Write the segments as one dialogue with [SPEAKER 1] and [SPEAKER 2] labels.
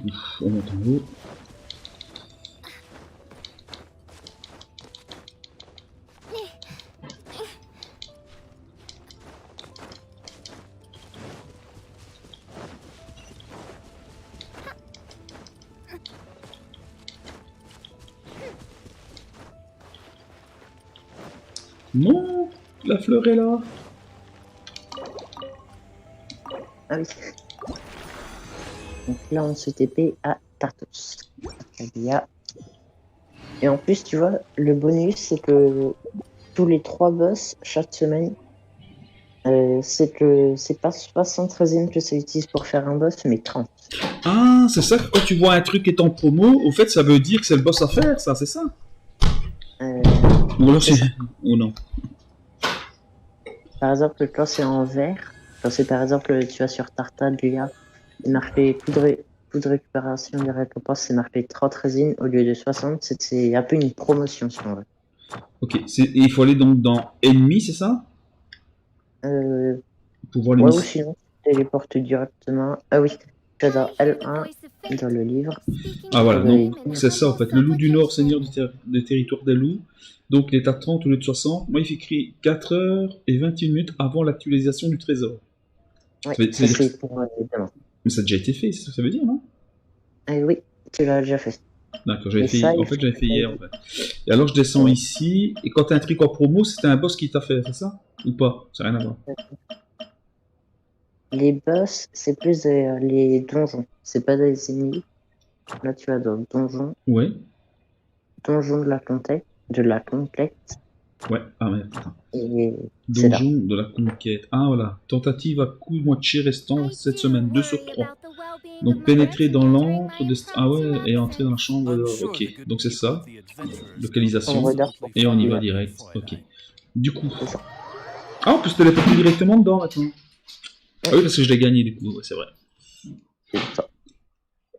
[SPEAKER 1] Ouf, on monte en haut. Non, la fleur est là.
[SPEAKER 2] Ah oui. Donc là, on se TP à Tartos. Et en plus, tu vois, le bonus, c'est que tous les 3 boss, chaque semaine, c'est pas 73e que ça utilise pour faire un boss, mais 30.
[SPEAKER 1] Ah, c'est ça que quand tu vois un truc est en promo, au fait, ça veut dire que c'est le boss à faire, ça, c'est ça? Ou alors c'est... Ou non.
[SPEAKER 2] Par exemple, quand c'est en vert, quand c'est par exemple, tu vas sur Tartade, il est marqué coût de récupération des récompenses, c'est marqué 30 résines au lieu de 60. C'est un peu une promotion, si on veut.
[SPEAKER 1] Ok, et il faut aller donc dans Ennemi, c'est ça? Pour voir les
[SPEAKER 2] Ouais, ou
[SPEAKER 1] missions.
[SPEAKER 2] sinon, tu téléportes directement. Ah oui, tu vas dans L1 dans le livre.
[SPEAKER 1] Ah voilà, donc c'est ça en fait. Le loup du Nord, seigneur des territoires des loups. Donc il est à 30 au lieu de 60. Moi il fait écrit 4 heures et 21 minutes avant l'actualisation du trésor.
[SPEAKER 2] Ouais,
[SPEAKER 1] Ça veut
[SPEAKER 2] ça
[SPEAKER 1] dire
[SPEAKER 2] c'est pour demain.
[SPEAKER 1] Mais ça a déjà été fait, c'est ça que ça veut dire, non?
[SPEAKER 2] Oui, tu l'as déjà fait.
[SPEAKER 1] D'accord,
[SPEAKER 2] Et ça,
[SPEAKER 1] en
[SPEAKER 2] il
[SPEAKER 1] fait
[SPEAKER 2] faut
[SPEAKER 1] j'avais fait hier en fait. Et alors je descends ici, et quand t'as un truc en promo, c'était un boss qui t'a fait, c'est ça? Ou pas? Ça n'a rien à voir.
[SPEAKER 2] Les boss, c'est plus les donjons. C'est pas des ennemis. Là, tu vas dans donjon.
[SPEAKER 1] Ouais.
[SPEAKER 2] Donjon de la conquête.
[SPEAKER 1] Ouais, ah merde, attends.
[SPEAKER 2] Et c'est là.
[SPEAKER 1] Donjon de la conquête. Ah voilà, tentative à coup de moitié restant cette semaine, 2 sur 3. Donc pénétrer dans l'antre de... Ah ouais, et entrer dans la chambre d'or. Ok, donc c'est ça. Localisation. Et on y va direct. Ok. Du coup... Ah, on peut se téléporter directement dedans maintenant. Ah oui, parce que je l'ai gagné du coup, ouais, c'est vrai.
[SPEAKER 2] C'est ça.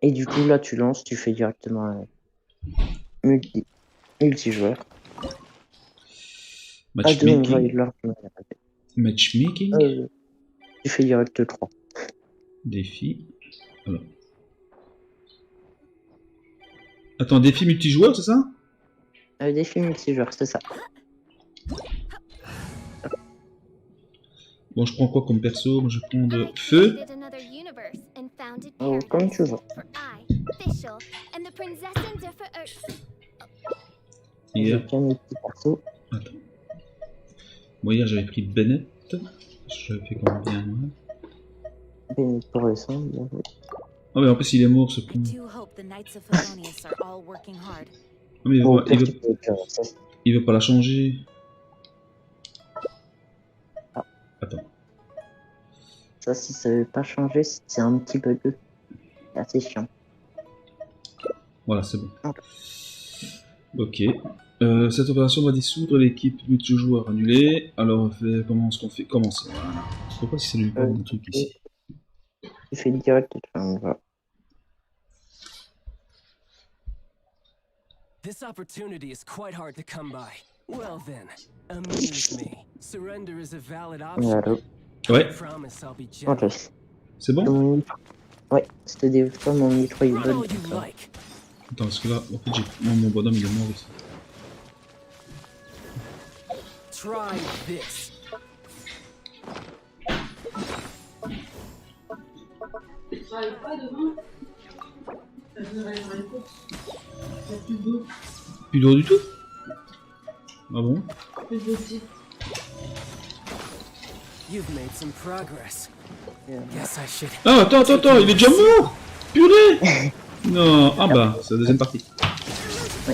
[SPEAKER 2] Et du coup, là, tu lances, tu fais directement multijoueur.
[SPEAKER 1] Matchmaking. Matchmaking.
[SPEAKER 2] Tu fais direct 3.
[SPEAKER 1] Défi. Alors. Attends, défi multijoueur, c'est ça?
[SPEAKER 2] Défi multijoueur, c'est ça.
[SPEAKER 1] Bon, je prends quoi comme perso? Moi, je prends de feu.
[SPEAKER 2] Oh, comme tu veux.
[SPEAKER 1] Hier.
[SPEAKER 2] J'ai mes petits persos.
[SPEAKER 1] Attends. Moi, hier, j'avais pris Bennett. J'avais fait combien, moi?
[SPEAKER 2] Bennett pour le sang, bien joué.
[SPEAKER 1] Ah, mais en plus, il est mort, ce con. Ah, mais il veut pas la changer.
[SPEAKER 2] Ah.
[SPEAKER 1] Attends.
[SPEAKER 2] Ça, si ça veut pas changer, c'est un petit bug. C'est assez chiant.
[SPEAKER 1] Voilà, c'est bon. Ok. Cette opération va dissoudre l'équipe multijoueur annulée. Alors, comment est-ce qu'on fait? Commencer. Voilà. Je sais pas si c'est lui pas un truc ici.
[SPEAKER 2] Tu fais direct, on va.
[SPEAKER 3] This opportunity is quite hard to come by. Well then, amuse me. Surrender is a valid option.
[SPEAKER 1] Ouais.
[SPEAKER 2] Ok.
[SPEAKER 1] C'est bon?
[SPEAKER 2] Ouais, c'était des fois mon micro il bug.
[SPEAKER 1] Attends, parce que là, en fait, mon bonhomme il est mort ici.
[SPEAKER 3] Try this.
[SPEAKER 1] Plus d'eau du tout? Ah bon? Ah attends, il est déjà mort! Purée! Non, ah bah, c'est la deuxième partie.
[SPEAKER 2] Et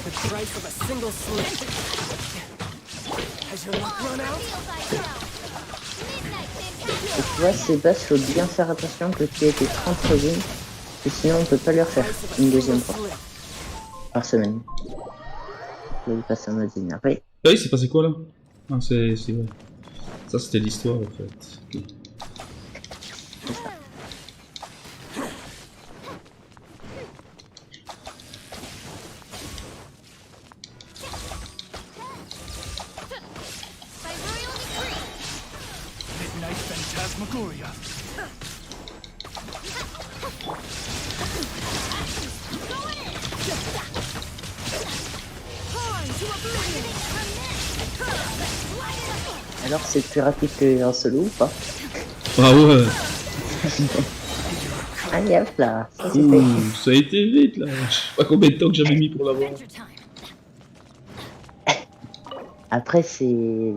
[SPEAKER 2] tu vois, ces boss, faut bien faire attention que tu aies tes 30 résines, et sinon on peut pas les refaire une deuxième fois par semaine. Je vais passer en mode énervé.
[SPEAKER 1] Ah oui, c'est passé quoi là? Ah, c'est vrai. Ça c'était l'histoire en fait. Okay.
[SPEAKER 2] Alors, c'est plus rapide qu'un solo ou pas?
[SPEAKER 1] Ah ouais.
[SPEAKER 2] Allez, hop là, ça c'est
[SPEAKER 1] Ouh,
[SPEAKER 2] fait.
[SPEAKER 1] ça a été vite là. Je sais pas combien de temps que j'avais mis pour l'avoir.
[SPEAKER 2] Après, c'est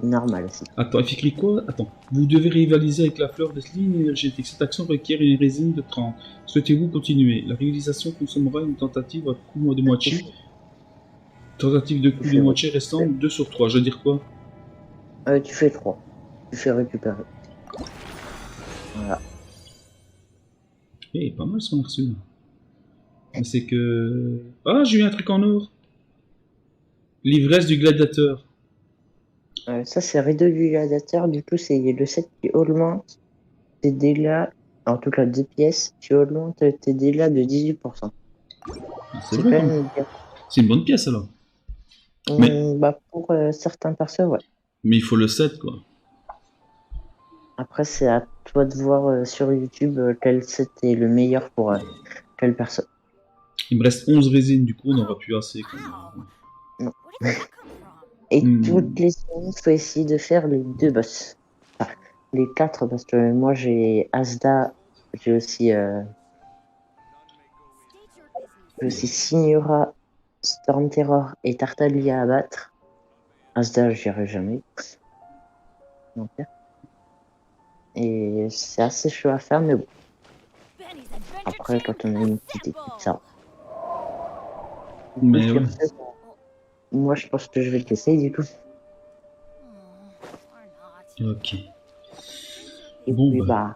[SPEAKER 2] normal aussi.
[SPEAKER 1] Attends, il fait écrit quoi? Attends. Vous devez rivaliser avec la fleur de ligne énergétique. Cette action requiert une résine de 30. Souhaitez-vous continuer? La rivalisation consommera une tentative à coup de
[SPEAKER 2] Tu
[SPEAKER 1] moitié.
[SPEAKER 2] fais,
[SPEAKER 1] Tentative de
[SPEAKER 2] tu
[SPEAKER 1] coup de
[SPEAKER 2] fais,
[SPEAKER 1] moitié restante 2 sur 3. Je veux dire quoi?
[SPEAKER 2] tu fais 3. Tu fais récupérer. Voilà.
[SPEAKER 1] Eh, pas mal ce qu'on a reçu là. Mais c'est que... Ah, j'ai eu un truc en or. L'ivresse du gladiateur.
[SPEAKER 2] Ça, c'est rideau du gladiateur. Du coup, c'est le set qui augmente tes dégâts, en tout cas 2 pièces, qui augmente tes dégâts de 18%.
[SPEAKER 1] C'est
[SPEAKER 2] C'est
[SPEAKER 1] vrai
[SPEAKER 2] quand
[SPEAKER 1] comme...
[SPEAKER 2] même bien.
[SPEAKER 1] C'est une bonne pièce alors. Mais,
[SPEAKER 2] Bah, pour certains persos, ouais.
[SPEAKER 1] mais il faut le 7 quoi.
[SPEAKER 2] Après, c'est à toi de voir sur YouTube quel set est le meilleur pour quelle personne.
[SPEAKER 1] Il me reste 11 résines, du coup on aura plus assez. Quoi.
[SPEAKER 2] Non. Et
[SPEAKER 1] Hmm.
[SPEAKER 2] toutes les semaines, il faut essayer de faire les 2 boss. Enfin, les 4, parce que moi, j'ai Asda, j'ai aussi Signora, Storm Terror et Tartaglia à battre. Asda, j'y arrive jamais. Donc, et c'est assez chaud à faire, mais bon. Après, quand on a une petite équipe, ça va. Du coup,
[SPEAKER 1] Mais ouais.
[SPEAKER 2] sur ce, moi, je pense que je vais te laisser, du coup.
[SPEAKER 1] Ok.
[SPEAKER 2] Et
[SPEAKER 1] Bon
[SPEAKER 2] puis,
[SPEAKER 1] bah.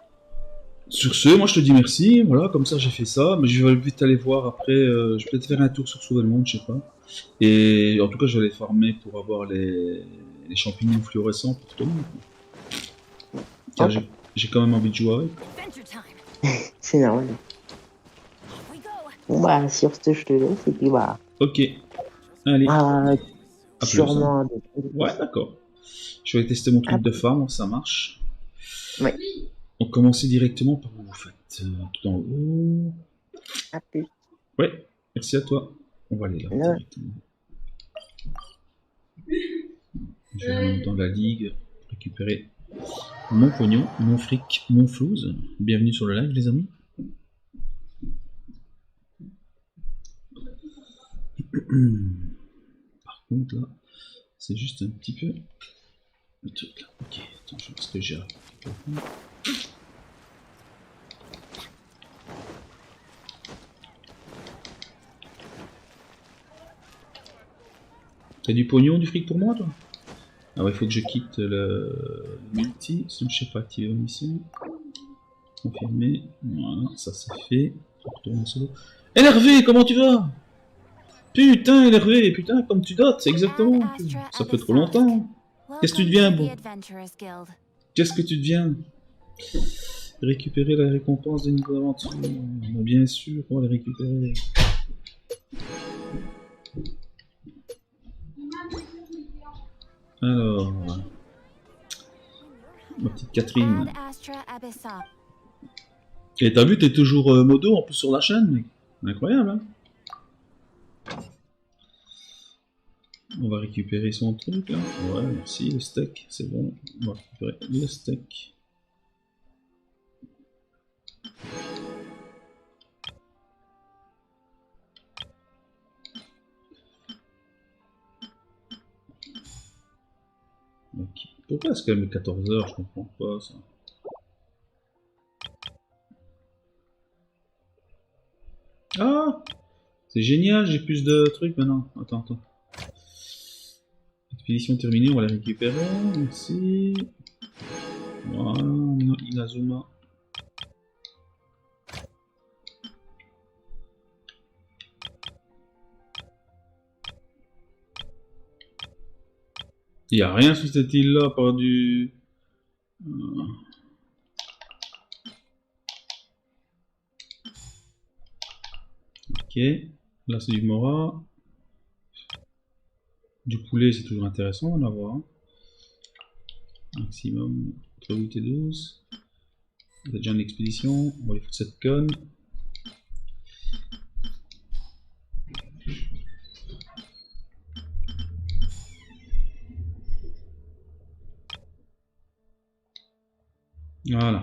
[SPEAKER 1] Sur ce, moi je te dis merci, voilà, comme ça j'ai fait ça, mais je vais vite aller voir après, je vais peut-être faire un tour sur Sauver le Monde, je sais pas. Et en tout cas je vais aller farmer pour avoir les champignons fluorescents pour tout le monde. Car
[SPEAKER 2] hop,
[SPEAKER 1] j'ai quand même envie de jouer avec.
[SPEAKER 2] c'est normal. Bon, bah, sur ce, je te laisse, et puis, bah,
[SPEAKER 1] Ok, allez,
[SPEAKER 2] à
[SPEAKER 1] à plus. Hein.
[SPEAKER 2] sûrement à d'autres.
[SPEAKER 1] Ouais, d'accord. Je vais tester mon
[SPEAKER 2] À
[SPEAKER 1] truc de
[SPEAKER 2] plus.
[SPEAKER 1] farm, ça marche.
[SPEAKER 2] Ouais,
[SPEAKER 1] On commence directement par où vous faites tout en haut.
[SPEAKER 2] à plus.
[SPEAKER 1] Ouais, merci à toi. On va aller là
[SPEAKER 2] Ouais.
[SPEAKER 1] directement. Je vais aller dans la ligue, récupérer mon pognon, mon fric, mon flouze. Bienvenue sur le live les amis. Par contre là, c'est juste un petit peu le truc là. Ok, attends, je vois ce que j'ai à T'as du pognon, du fric pour moi toi? Ah ouais, il faut que je quitte le multi, sinon je sais pas activer ma mission. Confirmer, voilà, ça c'est fait. Retourne en solo. LRV, comment tu vas? Putain, LRV, putain, comme tu dates, exactement. Ça fait trop longtemps. Qu'est-ce que tu deviens, bon? Qu'est-ce que tu deviens? Récupérer la récompense des niveaux d'aventure. Bien sûr, on va les récupérer. Alors, ma petite Catherine. Et t'as vu, t'es toujours modo en plus sur la chaîne, mec. Incroyable, hein? On va récupérer son truc là. Ouais, merci, le steak, c'est bon. On va récupérer le steak. Ok. Pourquoi est-ce qu'elle met 14 heures? Je comprends pas ça. Ah! C'est génial, j'ai plus de trucs maintenant. Attends. Expédition terminée, on va la récupérer. Merci. Voilà, Inazuma. Il n'y a rien sur cette île là, par du... Ok, là c'est du Mora. Du poulet, c'est toujours intéressant d'en avoir. Maximum entre 8 et 12. On a déjà une expédition, on va aller foutre cette conne. Voilà.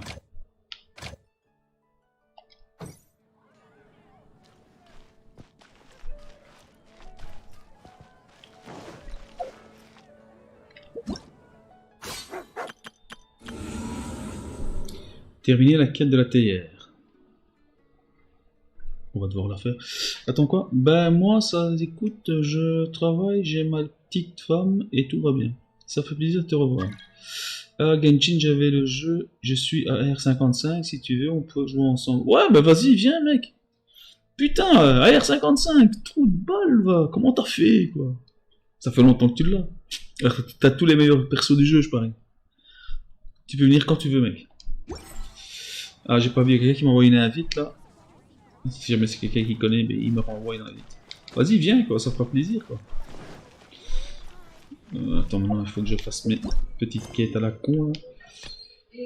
[SPEAKER 1] Terminer la quête de la théière. On va devoir la faire. Attends quoi? Ben moi ça écoute, je travaille, j'ai ma petite femme et tout va bien. Ça fait plaisir de te revoir. Ah Genshin j'avais le jeu, je suis à R55, si tu veux on peut jouer ensemble. Ouais bah vas-y viens mec. Putain à R55, trou de balle va. Comment t'as fait quoi? Ça fait longtemps que tu l'as. T'as tous les meilleurs persos du jeu je parie. Tu peux venir quand tu veux mec. Ah, j'ai pas vu, il y a quelqu'un qui m'a envoyé une invite là. Si jamais c'est quelqu'un qui connaît, mais il me renvoie une invite. Vas-y, viens quoi, ça fera plaisir quoi. Attends, maintenant il faut que je fasse mes petites quêtes à la con là.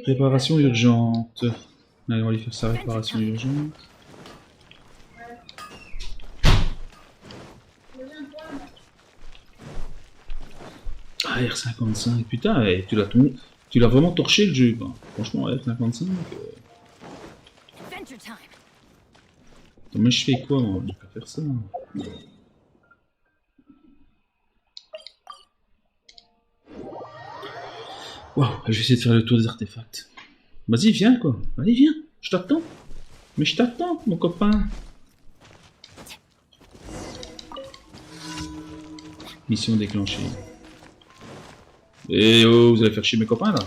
[SPEAKER 1] Réparation urgente. Allez, on va lui faire sa réparation urgente. Ah, R55, putain, tu l'as vraiment torché le jeu quoi. Franchement, R55. Attends, mais je fais quoi moi? Je peux faire ça. Waouh, je vais essayer de faire le tour des artefacts. Vas-y, viens quoi. Allez, viens. Je t'attends. Mais je t'attends, mon copain. Mission déclenchée. Eh oh, vous allez faire chier mes copains là.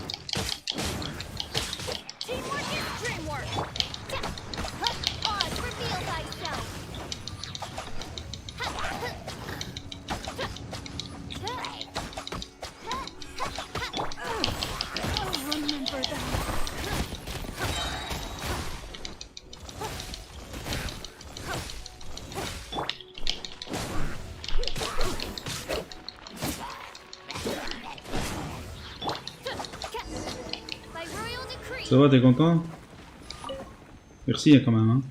[SPEAKER 1] Ça va, t'es content? Merci quand même. Hein.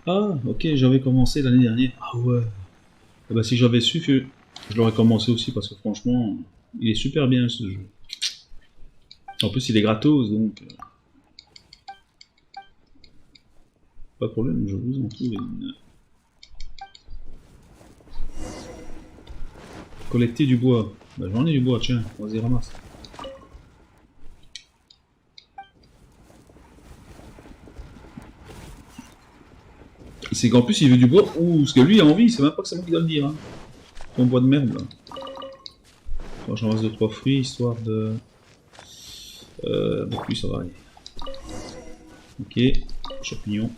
[SPEAKER 1] Ah, ok, j'avais commencé l'année dernière. Ah ouais. Eh ben, si j'avais su, je l'aurais commencé aussi parce que franchement, il est super bien ce jeu. En plus, il est gratos donc. Pas de problème, je vous en trouve une. Collecter du bois. Bah, j'en ai du bois, tiens, vas-y, ramasse. C'est qu'en plus il veut du bois, ou ce que lui a envie, c'est même pas que c'est moi qui dois le dire. Hein. Ton bois de merde là. Bon, j'en reste 2-3 fruits histoire de. Donc lui ça va aller. Ok, champignons.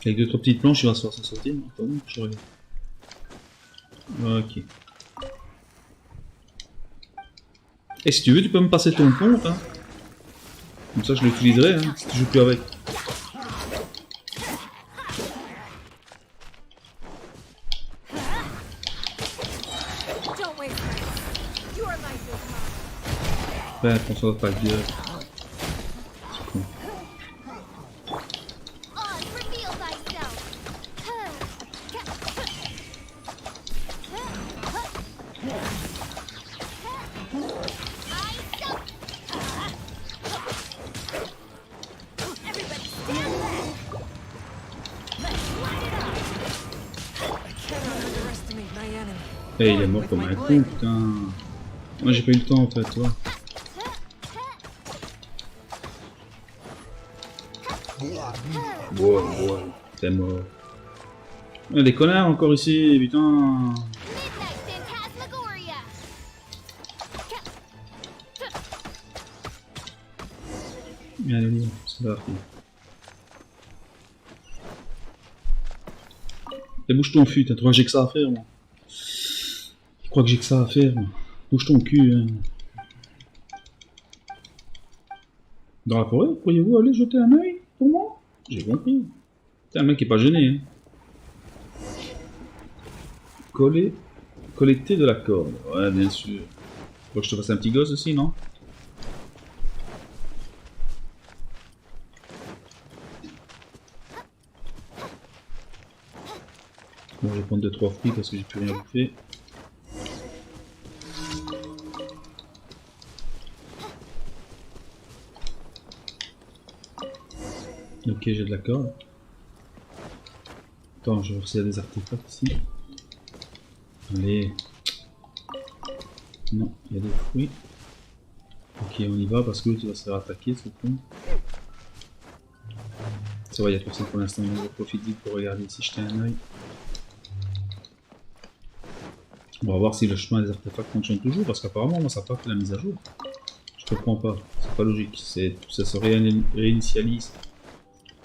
[SPEAKER 1] Avec 2-3 petites planches, il va se faire s'en sortir. Attends, je regarde. Ok. Et si tu veux, tu peux me passer ton compte. Hein. Comme ça, je l'utiliserai hein, si tu joues plus avec. Ben, attention à pas de gueule. C'est con. Eh, il est mort comme un con, putain. Moi j'ai pas eu le temps en fait, toi. Wow, t'es mort. Il y a des connards encore ici, putain. Allez, c'est parti. Et bouge ton fut, t'as trouvé que j'ai que ça à faire, moi. Je crois que j'ai que ça à faire, moi. Bouge ton cul, hein. Dans la forêt, pourriez-vous aller jeter un œil pour moi? J'ai compris. T'es un mec qui est pas gêné, hein. Collecter de la corde. Ouais, bien sûr. Faut que je te fasse un petit gosse aussi, non? prendre 2-3 fruits parce que j'ai plus rien bouffé. Ok, j'ai de la corde. Attends, je vais voir s'il y a des artefacts ici. Allez. Non, il y a des fruits. Ok, on y va parce que tu vas se faire attaquer, ce con. Ça va, il y a personne pour l'instant, on va profiter pour regarder ici, jeter un oeil. On va voir si le chemin des artefacts fonctionne toujours, parce qu'apparemment, moi, ça n'a pas fait la mise à jour. Je comprends pas, c'est pas logique. Ça se réinitialise,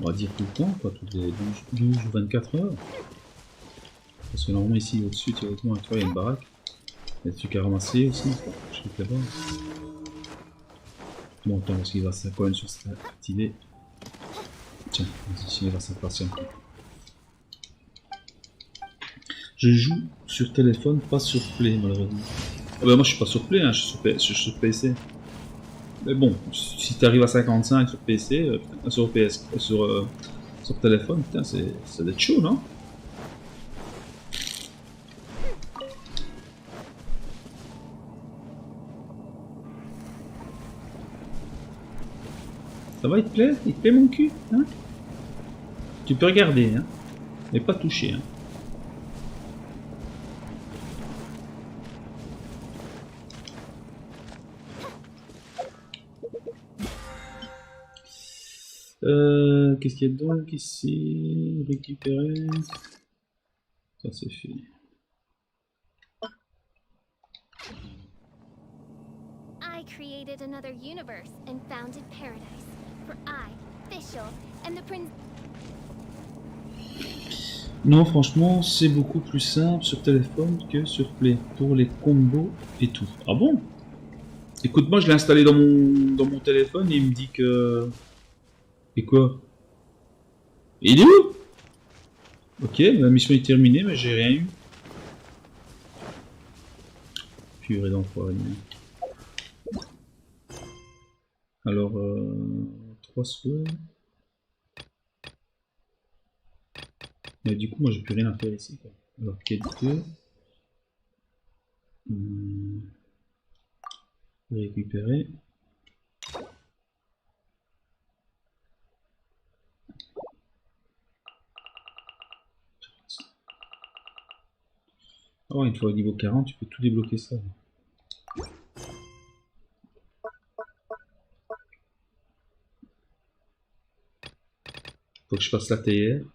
[SPEAKER 1] on va dire tout le temps, quoi, toutes les 12 ou 24 heures. Parce que normalement, ici, au-dessus, théoriquement, il y a une baraque. Il y a des trucs à ramasser aussi, quoi. Je clique là-bas. Bon, attends, parce qu'il va quand même sur activer. Tiens, ici, il va s'impatienter. Je joue sur téléphone, pas sur Play, malheureusement. Ah bah moi je suis pas sur Play, hein, je suis sur PC. Mais bon, si tu arrives à 55 sur PC, sur PS, sur téléphone, putain, ça doit être chaud, non? Ça va, il te plaît? Il te plaît mon cul, hein? Tu peux regarder, hein? Mais pas toucher, hein? Qu'est-ce qu'il y a donc ici? Récupérer. Ça c'est fait.
[SPEAKER 4] I created another universe and founded paradise. For I, Fischl, and the prince.
[SPEAKER 1] Non, franchement, c'est beaucoup plus simple sur téléphone que sur Play pour les combos et tout. Ah bon? Écoute, moi je l'ai installé dans mon téléphone et il me dit que. Et quoi? Il est où? Ok, la mission est terminée, mais j'ai rien eu. Purée d'enfoiré. Alors, 3 souhaits. Mais du coup, moi j'ai plus rien à faire ici, quoi. Alors, quête 2. Récupérer. Oh, une fois au niveau 40, tu peux tout débloquer ça. Faut que je fasse la TR.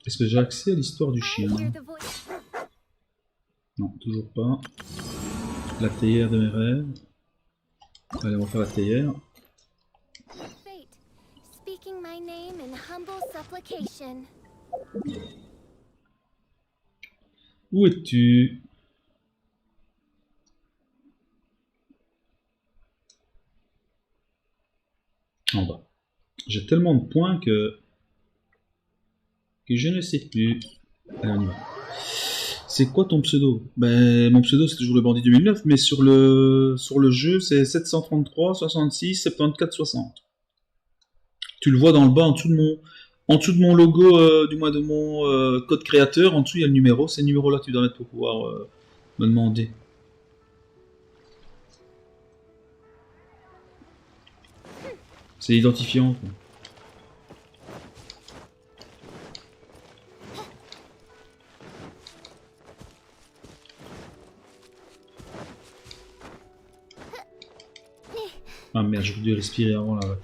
[SPEAKER 1] Est-ce que j'ai accès à l'histoire du chien? Non, toujours pas. La TR de mes rêves. Allez, on va faire la TR.
[SPEAKER 4] Fate, speaking my name in humble supplication.
[SPEAKER 1] Où es-tu? En bas. J'ai tellement de points que je ne sais plus. Allez, on y va. C'est quoi ton pseudo? Ben, mon pseudo c'est toujours le bandit 2009, mais sur le jeu c'est 733 66 74 60. Tu le vois dans le bas en dessous de mon logo, du moins de mon code créateur, en dessous il y a le numéro, c'est le numéro là que tu dois mettre pour pouvoir me demander. C'est identifiant, quoi. Ah merde, j'ai dû respirer avant là.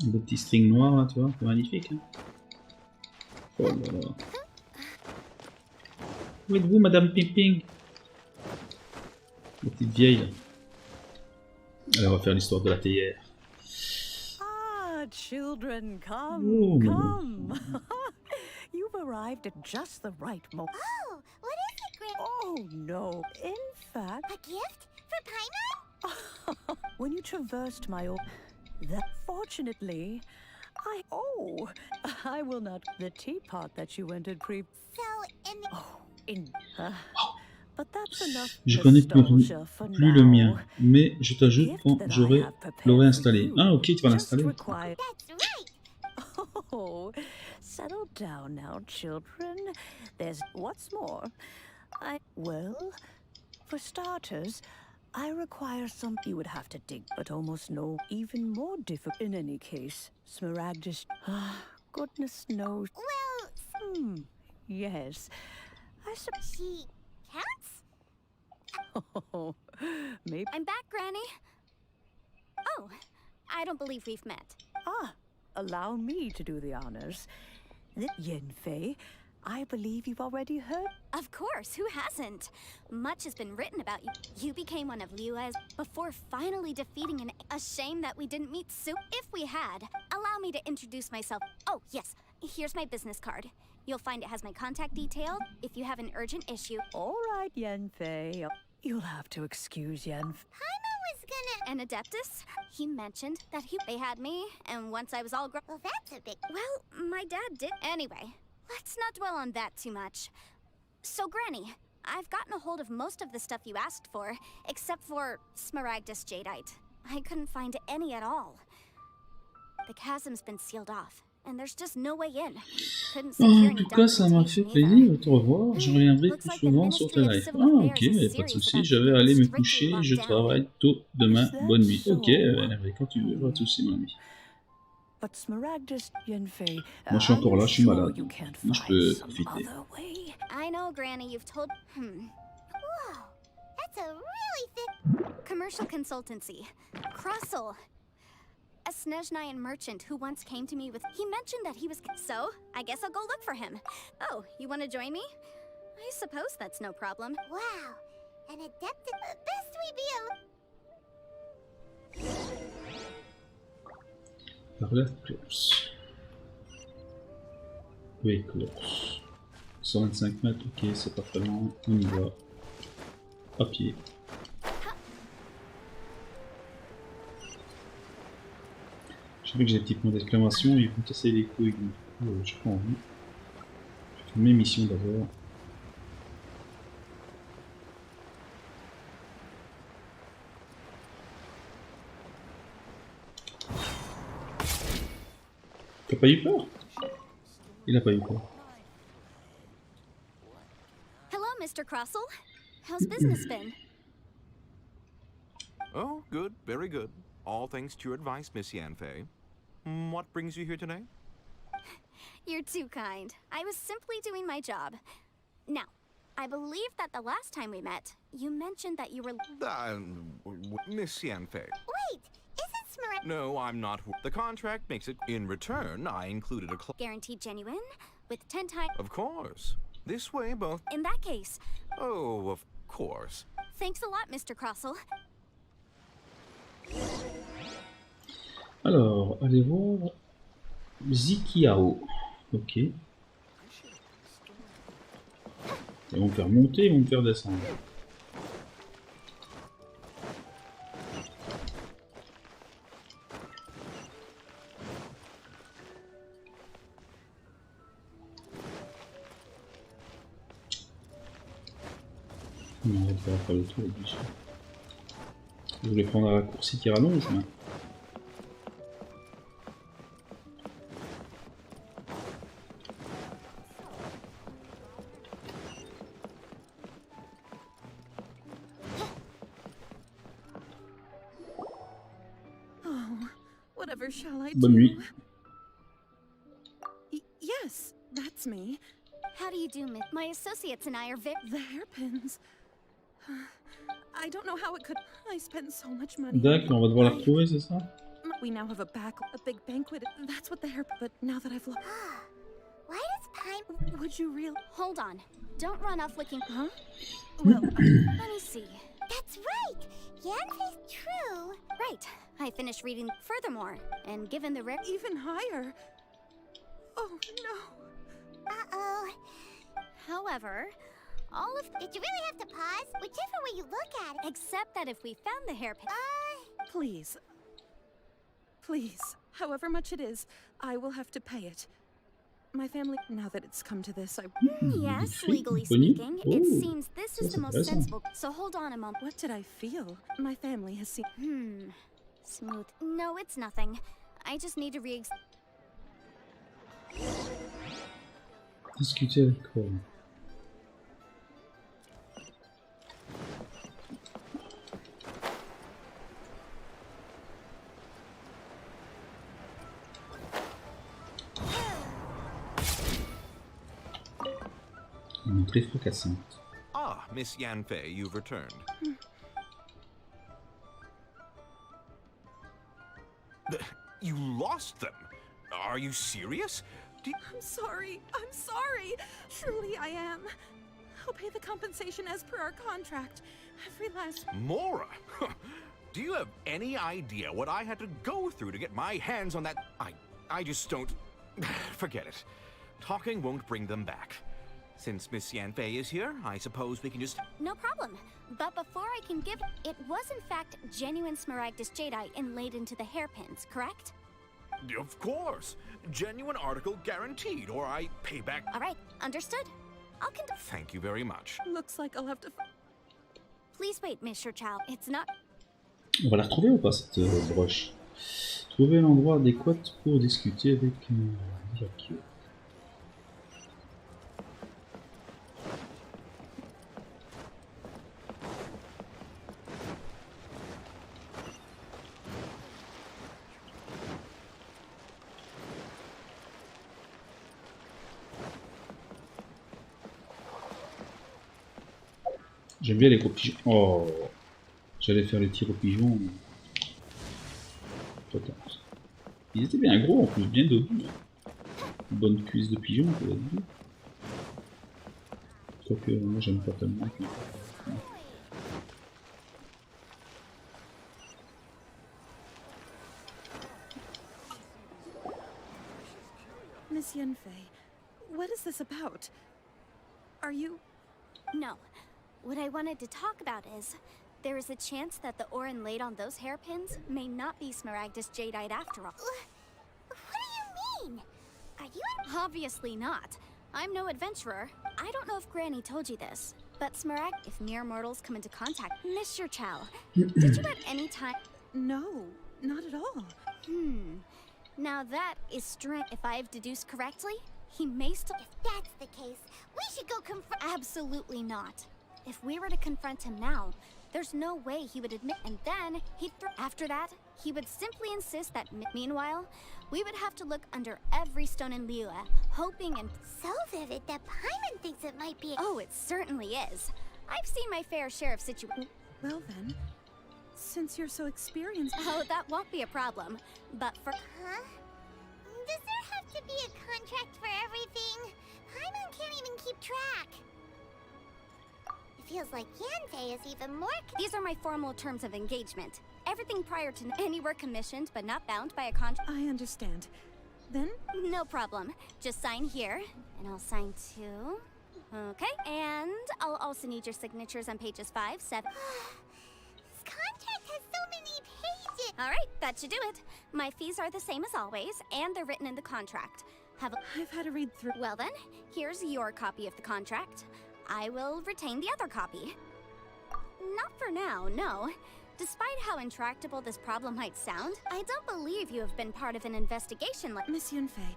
[SPEAKER 1] Le petit string noir là, tu vois, c'est magnifique. Hein. Oh là là. Où êtes-vous, Madame Pimping? La petite vieille là. Allez, on va faire l'histoire de la théière.
[SPEAKER 5] Ah, children, come,
[SPEAKER 1] Oh,
[SPEAKER 5] come. You've arrived at just the right moment.
[SPEAKER 4] Oh, what is it, Gran?
[SPEAKER 5] Oh, no. In fact,
[SPEAKER 4] A gift for Paimon?
[SPEAKER 5] when you traversed my that fortunately, I will not. The teapot that you entered pre.
[SPEAKER 4] So,
[SPEAKER 5] But that's enough.
[SPEAKER 1] Je connais
[SPEAKER 5] nostalgia for
[SPEAKER 1] plus le
[SPEAKER 5] now.
[SPEAKER 1] mien, mais je t'ajoute
[SPEAKER 5] Gift
[SPEAKER 1] quand
[SPEAKER 5] that I
[SPEAKER 1] j'aurai
[SPEAKER 5] have prepared
[SPEAKER 1] l'aurai
[SPEAKER 5] for
[SPEAKER 1] installé.
[SPEAKER 5] you
[SPEAKER 1] Ah ok, tu vas
[SPEAKER 5] just
[SPEAKER 1] l'installer.
[SPEAKER 5] require-
[SPEAKER 4] that's right.
[SPEAKER 5] Oh, settle down now, children. There's what's more. For starters, I require some. You would have to dig, but almost no, even more difficult. In any case, Smaragdus. Goodness knows.
[SPEAKER 4] Well,
[SPEAKER 5] Yes.
[SPEAKER 4] she counts?
[SPEAKER 5] Oh, maybe.
[SPEAKER 4] I'm back, Granny. Oh, I don't believe we've met.
[SPEAKER 5] Allow me to do the honors. Yenfei, I believe you've already heard.
[SPEAKER 4] Of course, who hasn't? Much has been written about you. You became one of Liu's before finally defeating a shame that we didn't meet soon. If we had, allow me to introduce myself. Oh, yes, here's my business card. You'll find it has my contact detail if you have an urgent issue.
[SPEAKER 5] All right, Yenfei. You'll have to excuse Yenfei.
[SPEAKER 4] Paimon was gonna... An Adeptus? He mentioned that they had me, and once I was all grown... Well, that's a bit... Well, my dad did... Anyway, let's not dwell on that too much. So, Granny, I've gotten a hold of most of the stuff you asked for, except for Smaragdus Jadeite. I couldn't find any at all. The chasm's been sealed off, and there's just no way in. Couldn't secure
[SPEAKER 1] En
[SPEAKER 4] any
[SPEAKER 1] tout cas, ça m'a fait
[SPEAKER 4] documentation
[SPEAKER 1] plaisir
[SPEAKER 4] either.
[SPEAKER 1] de te revoir. Je reviendrai plus souvent sur tes lives. Ah, ok, mais pas de soucis. Je vais aller me coucher. Je travaille tôt demain. Bonne nuit. Ok, quand tu veux, pas de soucis, mon ami.
[SPEAKER 5] But Smaragdus, Yenfei,
[SPEAKER 1] Moi, je suis encore là, je suis malade.
[SPEAKER 5] you can't
[SPEAKER 1] Moi, je
[SPEAKER 5] find
[SPEAKER 1] peux
[SPEAKER 5] some
[SPEAKER 1] profiter.
[SPEAKER 5] other way.
[SPEAKER 4] I know, Granny, you've told... Whoa, that's a really thick... Commercial consultancy. Crossel. A Snezhnayan merchant who once came to me with... He mentioned that he was... So, I guess I'll go look for him. Oh, you want to join me? I suppose that's no problem. Wow, an adept... Best we be
[SPEAKER 1] Par la close. Oui, close. 125 mètres, ok, c'est pas très loin. On y va. À pied. Je sais que j'ai des petits points d'exclamation, ils vont me casser les couilles, donc du coup, j'ai pas envie. Je vais faire mes missions d'abord. T'as pas eu peur? Il a pas eu peur.
[SPEAKER 4] Hello, Mr. Crossel. How's business been?
[SPEAKER 6] Oh, good, very good. All thanks to your advice, Miss Yanfei. What brings you here today?
[SPEAKER 4] You're too kind. I was simply doing my job. Now, I believe that the last time we met, you mentioned that you were...
[SPEAKER 6] Miss Yanfei.
[SPEAKER 4] Wait! Isn't Smaragdus
[SPEAKER 6] No, I'm not. The contract makes it. In return, I included a
[SPEAKER 4] guaranteed genuine? With 10 times...
[SPEAKER 6] Of course. This way, both.
[SPEAKER 4] In that case,
[SPEAKER 6] Oh, of course.
[SPEAKER 4] thanks a lot, Mr. Crossel.
[SPEAKER 1] Alors, allez voir Zikiao. Ok. Ils vont me faire monter, ils vont me faire descendre. Non, on va devoir faire le tour obligé. Je voulais prendre un raccourci qui rallonge, mais...
[SPEAKER 7] Whatever shall I
[SPEAKER 1] Bonne nuit.
[SPEAKER 7] Yes, that's me.
[SPEAKER 4] How do you do, Miss? My associates and I are very...
[SPEAKER 7] The hairpins. I don't know how it could... I spent so much money.
[SPEAKER 1] D'accord, on va devoir la retrouver, c'est ça?
[SPEAKER 7] We now have a big banquet. That's what the hair... But now that I've looked...
[SPEAKER 4] Why does Paimon...
[SPEAKER 7] Would you real...
[SPEAKER 4] Hold on. Don't run off looking...
[SPEAKER 7] Huh? Well,
[SPEAKER 4] Let me see. That's right! Yanfei's true! Right. I finished reading furthermore, and given the rare...
[SPEAKER 7] even higher. Oh, no.
[SPEAKER 4] Uh-oh. However, all of... Did you really have to pause? Whichever way you look at it. Except that if we found the hairpin...
[SPEAKER 7] Please. Please. However much it is, I will have to pay it. My family, now that it's come to this,
[SPEAKER 4] Yes, legally speaking, it seems this is the most sensible. So hold on a moment.
[SPEAKER 7] What did I feel? My family has seen.
[SPEAKER 4] Smooth. No, it's nothing. I just need to
[SPEAKER 1] Discuter avec quoi? Une entrée fracassante.
[SPEAKER 6] Ah, Miss Yanfei, you've returned. You lost them? Are you serious?
[SPEAKER 7] I'm sorry. I'm sorry. Truly, I am. I'll pay the compensation as per our contract. Every last...
[SPEAKER 6] Mora? Do you have any idea what I had to go through to get my hands on that? I just don't... Forget it. Talking won't bring them back. Since Miss Yanfei is here, I suppose we can just...
[SPEAKER 4] No problem. But before I can give... It was in fact genuine Smaragdus jadeite inlaid into the hairpins, correct?
[SPEAKER 6] Of course. Genuine article guaranteed, or I pay back...
[SPEAKER 4] Alright, understood. I'll
[SPEAKER 6] Thank you very much.
[SPEAKER 7] Looks like I'll have to...
[SPEAKER 4] Please wait, Mr. Chow. It's not...
[SPEAKER 1] On va la retrouver ou pas cette broche? Trouver l'endroit adéquat pour discuter avec Évacuer. J'aime bien les gros pigeons. Oh, j'allais faire les tirs aux pigeons. Ils étaient bien gros en plus, bien dodus. Bonne cuisse de pigeon, on peut la dire. Sauf que moi j'aime pas tellement.
[SPEAKER 7] Miss Yanfei, what is this about? Are you...
[SPEAKER 4] No. What I wanted to talk about is, there is a chance that the ore inlaid on those hairpins may not be Smaragdus jadeite after all.
[SPEAKER 8] What do you mean? Are you...
[SPEAKER 4] Obviously not. I'm no adventurer. I don't know if Granny told you this, but if mere mortals come into contact... Mr. Chow, did you at any time...
[SPEAKER 7] No, not at all.
[SPEAKER 4] Now that is strange. If I've deduced correctly, he may still...
[SPEAKER 8] If that's the case, we should go confront...
[SPEAKER 4] Absolutely not. If we were to confront him now, there's no way he would admit, and then after that, he would simply insist that meanwhile, we would have to look under every stone in Liyue, hoping and...
[SPEAKER 8] So vivid that Paimon thinks it might be...
[SPEAKER 4] Oh, it certainly is. I've seen my fair share of situations.
[SPEAKER 7] Well then, since you're so experienced...
[SPEAKER 4] Oh, that won't be a problem, but for...
[SPEAKER 8] Huh? Does there have to be a contract for everything? Paimon can't even keep track. Feels like Yanfei is even more...
[SPEAKER 4] These are my formal terms of engagement. Everything prior to any work commissioned but not bound by a contract.
[SPEAKER 7] I understand. Then?
[SPEAKER 4] No problem. Just sign here, and I'll sign too. Okay, and I'll also need your signatures on pages 5, 7...
[SPEAKER 8] This contract has so many pages!
[SPEAKER 4] Alright, that should do it. My fees are the same as always, and they're written in the contract.
[SPEAKER 7] I've had to read through...
[SPEAKER 4] Well then, here's your copy of the contract. I will retain the other copy. Not for now, no. Despite how intractable this problem might sound, I don't believe you have been part of an investigation like...
[SPEAKER 7] Miss Yanfei,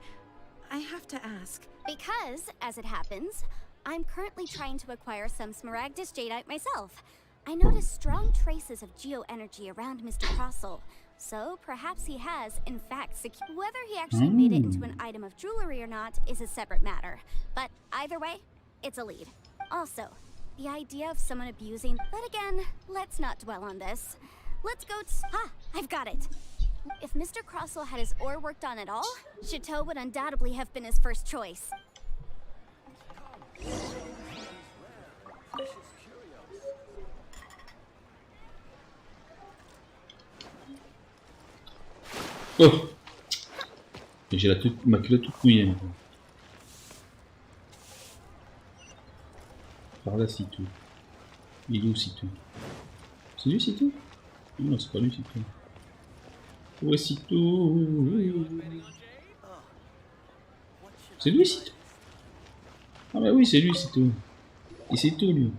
[SPEAKER 7] I have to ask.
[SPEAKER 4] Because, as it happens, I'm currently trying to acquire some Smaragdus jadeite myself. I noticed strong traces of geo-energy around Mr. Crossel, so perhaps he has, in fact, whether he actually made it into an item of jewelry or not is a separate matter. But either way, it's a lead. Also, the idea of someone abusing... But again, let's not dwell on this. Let's go... I've got it. If Mr. Crossel had his ore worked on at all, Chateau would undoubtedly have been his first choice.
[SPEAKER 1] Oh! J'ai ma culotte toute mouillée maintenant. Par là, Sitou. Il est où Sitou? C'est lui Sitou? Non, c'est pas lui Sitou. Voici tout. C'est lui, c'est tout. Ah bah oui, c'est lui, c'est tout. Et c'est tout, lui.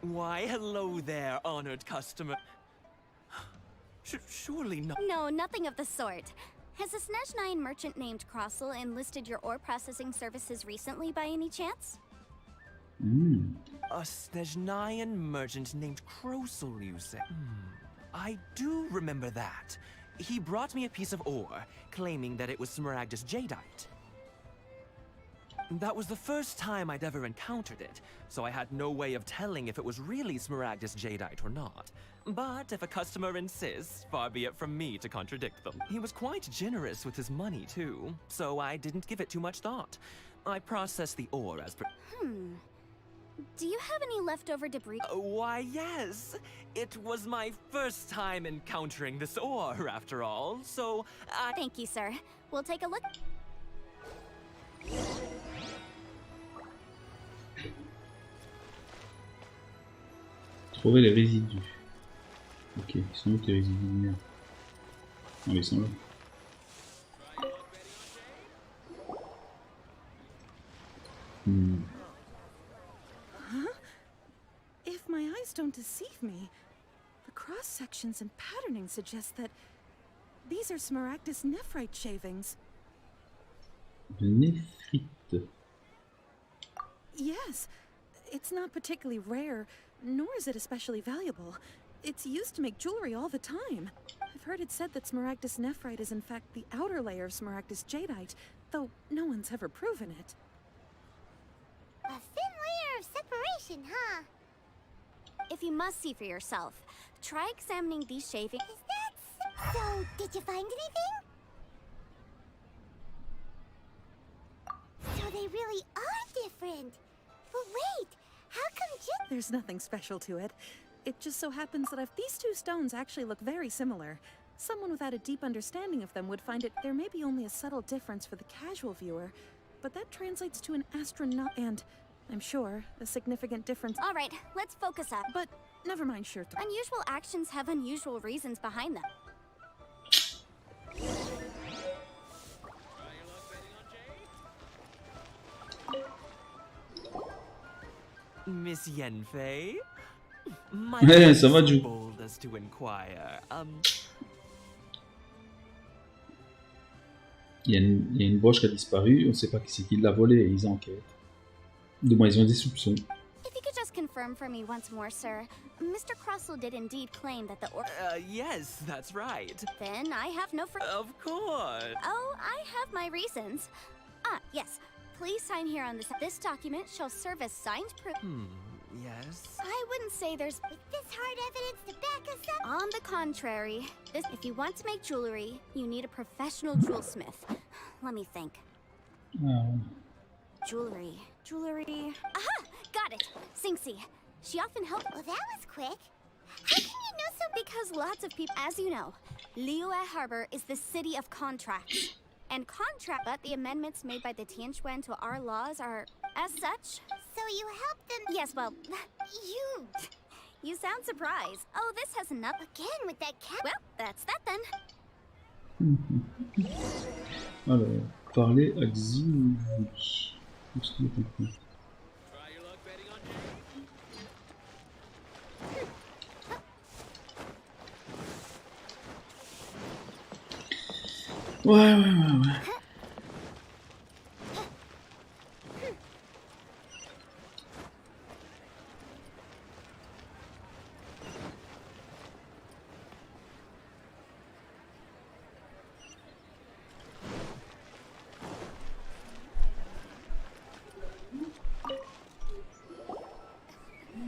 [SPEAKER 3] Why, hello there, honored customer. Surely not.
[SPEAKER 4] No, nothing of the sort. Has a Snezhnyan merchant named Crossel enlisted your ore processing services recently by any chance?
[SPEAKER 3] A Snezhnyan merchant named Crossel, you say? I do remember that. He brought me a piece of ore, claiming that it was Smaragdus jadeite. That was the first time I'd ever encountered it, so I had no way of telling if it was really Smaragdus jadeite or not. But if a customer insists, far be it from me to contradict them. He was quite generous with his money too, so I didn't give it too much thought. I processed the ore as per—
[SPEAKER 4] Do you have any leftover debris?
[SPEAKER 3] Why, yes. It was my first time encountering this ore, after all, so I—
[SPEAKER 4] Thank you, sir. We'll take a look.
[SPEAKER 1] Trouver les résidus. Ok, ils sont où tes résidus de merde? Non, ils sont là.
[SPEAKER 7] If my eyes don't deceive me, the cross sections and patterning suggest that these are Smaragdus nephrite shavings.
[SPEAKER 1] De néphrite.
[SPEAKER 7] Yes, it's not particularly rare, nor is it especially valuable. It's used to make jewelry all the time. I've heard it said that Smaragdus nephrite is in fact the outer layer of Smaragdus jadeite, though no one's ever proven it.
[SPEAKER 8] A thin layer of separation, huh?
[SPEAKER 4] If you must see for yourself, try examining these shavings.
[SPEAKER 8] Is that so? Did you find anything? So they really are different. But wait, how come
[SPEAKER 7] There's nothing special to it. It just so happens that if these two stones actually look very similar, someone without a deep understanding of them would find it there may be only a subtle difference for the casual viewer, but that translates to an astronaut and, I'm sure, a significant difference.
[SPEAKER 4] All right, let's focus up.
[SPEAKER 7] But never mind, Shirto.
[SPEAKER 4] Unusual actions have unusual reasons behind them.
[SPEAKER 3] Miss Yenfei? My
[SPEAKER 1] Ouais, ça va, Ju.
[SPEAKER 3] bold as to inquire.
[SPEAKER 1] Il y a une broche qui a disparu, on ne sait pas qui c'est qui l'a volée et ils enquêtent. Du moins, ils ont des soupçons.
[SPEAKER 4] If you could just confirm for me once more, sir, Mr. Crossel did indeed claim that the
[SPEAKER 3] Yes, that's right.
[SPEAKER 4] Then I have no
[SPEAKER 3] Of course.
[SPEAKER 4] Oh, I have my reasons. Ah, yes. Please sign here on this. This document shall serve as signed proof.
[SPEAKER 3] Yes.
[SPEAKER 4] I wouldn't say there's
[SPEAKER 8] this hard evidence to back us up?
[SPEAKER 4] On the contrary, if you want to make jewelry, you need a professional jewelsmith. Let me think.
[SPEAKER 1] Ah.
[SPEAKER 4] Jewelry. Aha! Got it! Singsi. She often helped.
[SPEAKER 8] Well, that was quick. How can you know so?
[SPEAKER 4] Because lots of people, as you know, Liyue Harbor is the city of contracts. And but the amendments made by the Tianquan to our laws are as such.
[SPEAKER 8] So you helped them?
[SPEAKER 4] Yes, well, you sound surprised. Oh, this has enough.
[SPEAKER 8] Again with that cat?
[SPEAKER 4] Well, that's that then.
[SPEAKER 1] Alors, parler à Xin. Qu'est-ce qu'il a compris? Ouais.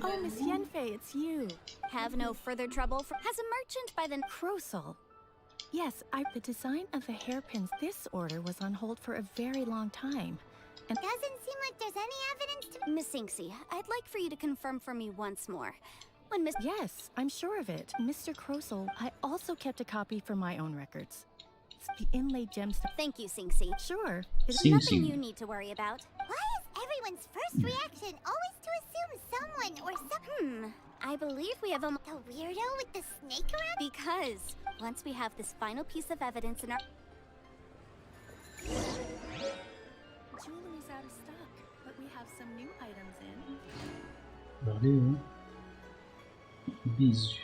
[SPEAKER 5] Oh, Miss Yenfei, it's you.
[SPEAKER 4] Have no further trouble. Has a merchant by the
[SPEAKER 5] Crossel. Yes, the design of the hairpins. This order was on hold for a very long time. And
[SPEAKER 8] Doesn't seem like there's any evidence to...
[SPEAKER 4] Miss Singsi, I'd like for you to confirm for me once more. When Miss...
[SPEAKER 5] Yes, I'm sure of it. Mr. Crossel, I also kept a copy for my own records. It's the inlaid gemstone.
[SPEAKER 4] Thank you, Singsi.
[SPEAKER 5] Sure.
[SPEAKER 4] Nothing you need to worry about.
[SPEAKER 8] Why is everyone's first reaction always to assume someone or something?
[SPEAKER 4] I believe we have a
[SPEAKER 8] The weirdo with the snake around?
[SPEAKER 4] because once we have this final piece of evidence in our
[SPEAKER 9] Jewelry's out of stock, but we have some new items in.
[SPEAKER 1] Allez, hein. Bisous.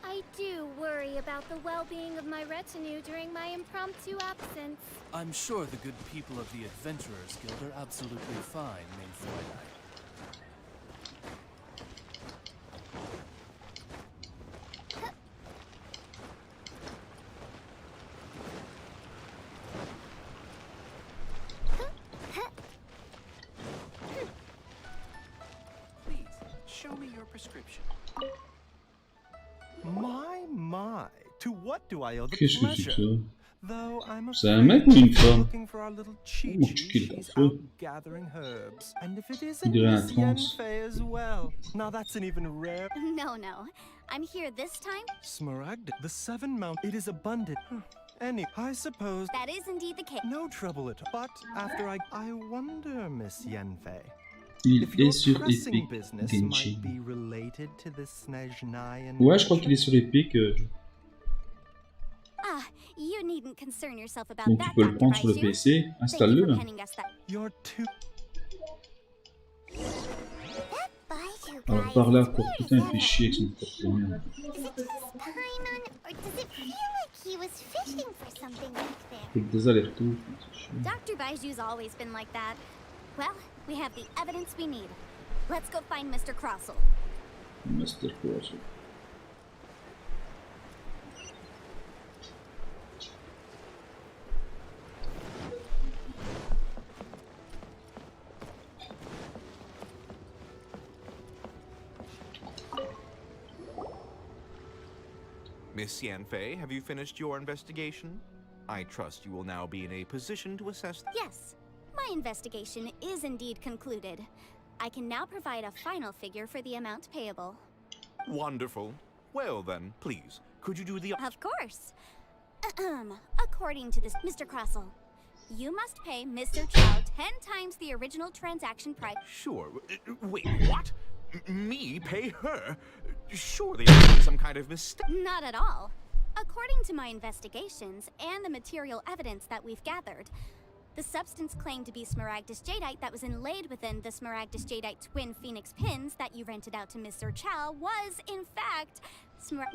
[SPEAKER 4] I do worry about the well-being of my retinue during my impromptu absence.
[SPEAKER 10] I'm sure the good people of the Adventurers Guild are absolutely fine, main Fräulein.
[SPEAKER 3] Please, show me your prescription. My, to what do I owe the
[SPEAKER 1] Qu'est-ce que c'est que
[SPEAKER 3] pleasure?
[SPEAKER 1] ça?
[SPEAKER 3] Though I'm
[SPEAKER 1] C'est un mec ou
[SPEAKER 3] afraid
[SPEAKER 1] une femme?
[SPEAKER 3] looking for our little Chi
[SPEAKER 1] Ouh,
[SPEAKER 3] Chi,
[SPEAKER 1] qu'il est
[SPEAKER 3] she's
[SPEAKER 1] affreux.
[SPEAKER 3] out gathering herbs. And if it
[SPEAKER 1] Il
[SPEAKER 3] isn't
[SPEAKER 1] dirait un
[SPEAKER 3] Miss
[SPEAKER 1] trans.
[SPEAKER 3] Yenfei as well. Now that's an even rare
[SPEAKER 4] No, I'm here this time.
[SPEAKER 3] Smaragd. The Seven Mount. It is abundant. Any, I suppose.
[SPEAKER 4] That is indeed the case.
[SPEAKER 3] No trouble at all. But after I wonder, Miss Yenfei,
[SPEAKER 1] Il
[SPEAKER 3] if
[SPEAKER 1] est
[SPEAKER 3] your
[SPEAKER 1] sur
[SPEAKER 3] pressing
[SPEAKER 1] Epic
[SPEAKER 3] business
[SPEAKER 1] Genshin.
[SPEAKER 3] might be related to the Snezhnayan.
[SPEAKER 1] Ouais, je crois qu'il est sur Epic.
[SPEAKER 4] Ah, you needn't concern yourself about
[SPEAKER 1] Donc tu
[SPEAKER 4] that,
[SPEAKER 1] peux le
[SPEAKER 4] Dr.
[SPEAKER 1] prendre sur le
[SPEAKER 4] Baiju.
[SPEAKER 1] PC.
[SPEAKER 4] Thank you
[SPEAKER 1] Installe-le.
[SPEAKER 4] for penning us that.
[SPEAKER 3] You're too.
[SPEAKER 8] Baiju
[SPEAKER 1] Alors
[SPEAKER 8] guy
[SPEAKER 1] par là,
[SPEAKER 8] is
[SPEAKER 1] quoi.
[SPEAKER 8] weird
[SPEAKER 1] Putain, il
[SPEAKER 8] as
[SPEAKER 1] fait
[SPEAKER 8] ever.
[SPEAKER 1] chier avec son porte-monnaie.
[SPEAKER 8] Is it just Paimon, or does it feel like he was fishing for something back there?
[SPEAKER 1] Il fait des allers-retours. C'est chiant.
[SPEAKER 4] Dr. Baiju's always been like that. Well, we have the evidence we need. Let's go find Mr. Crossel.
[SPEAKER 1] Master Course.
[SPEAKER 6] Miss Yanfei, have you finished your investigation? I trust you will now be in a position to assess.
[SPEAKER 4] Yes, my investigation is indeed concluded. I can now provide a final figure for the amount payable.
[SPEAKER 6] Wonderful. Well then, please, could you do the...
[SPEAKER 4] Of course. According to this, Mr. Crossel, you must pay Mr. Chow 10 times the original transaction price.
[SPEAKER 6] Sure. Wait, what? Me pay her? Surely there's been some kind of mistake.
[SPEAKER 4] Not at all. According to my investigations and the material evidence that we've gathered, the substance claimed to be Smaragdus jadeite that was inlaid within the Smaragdus jadeite twin phoenix pins that you rented out to Mr. Chow was, in fact,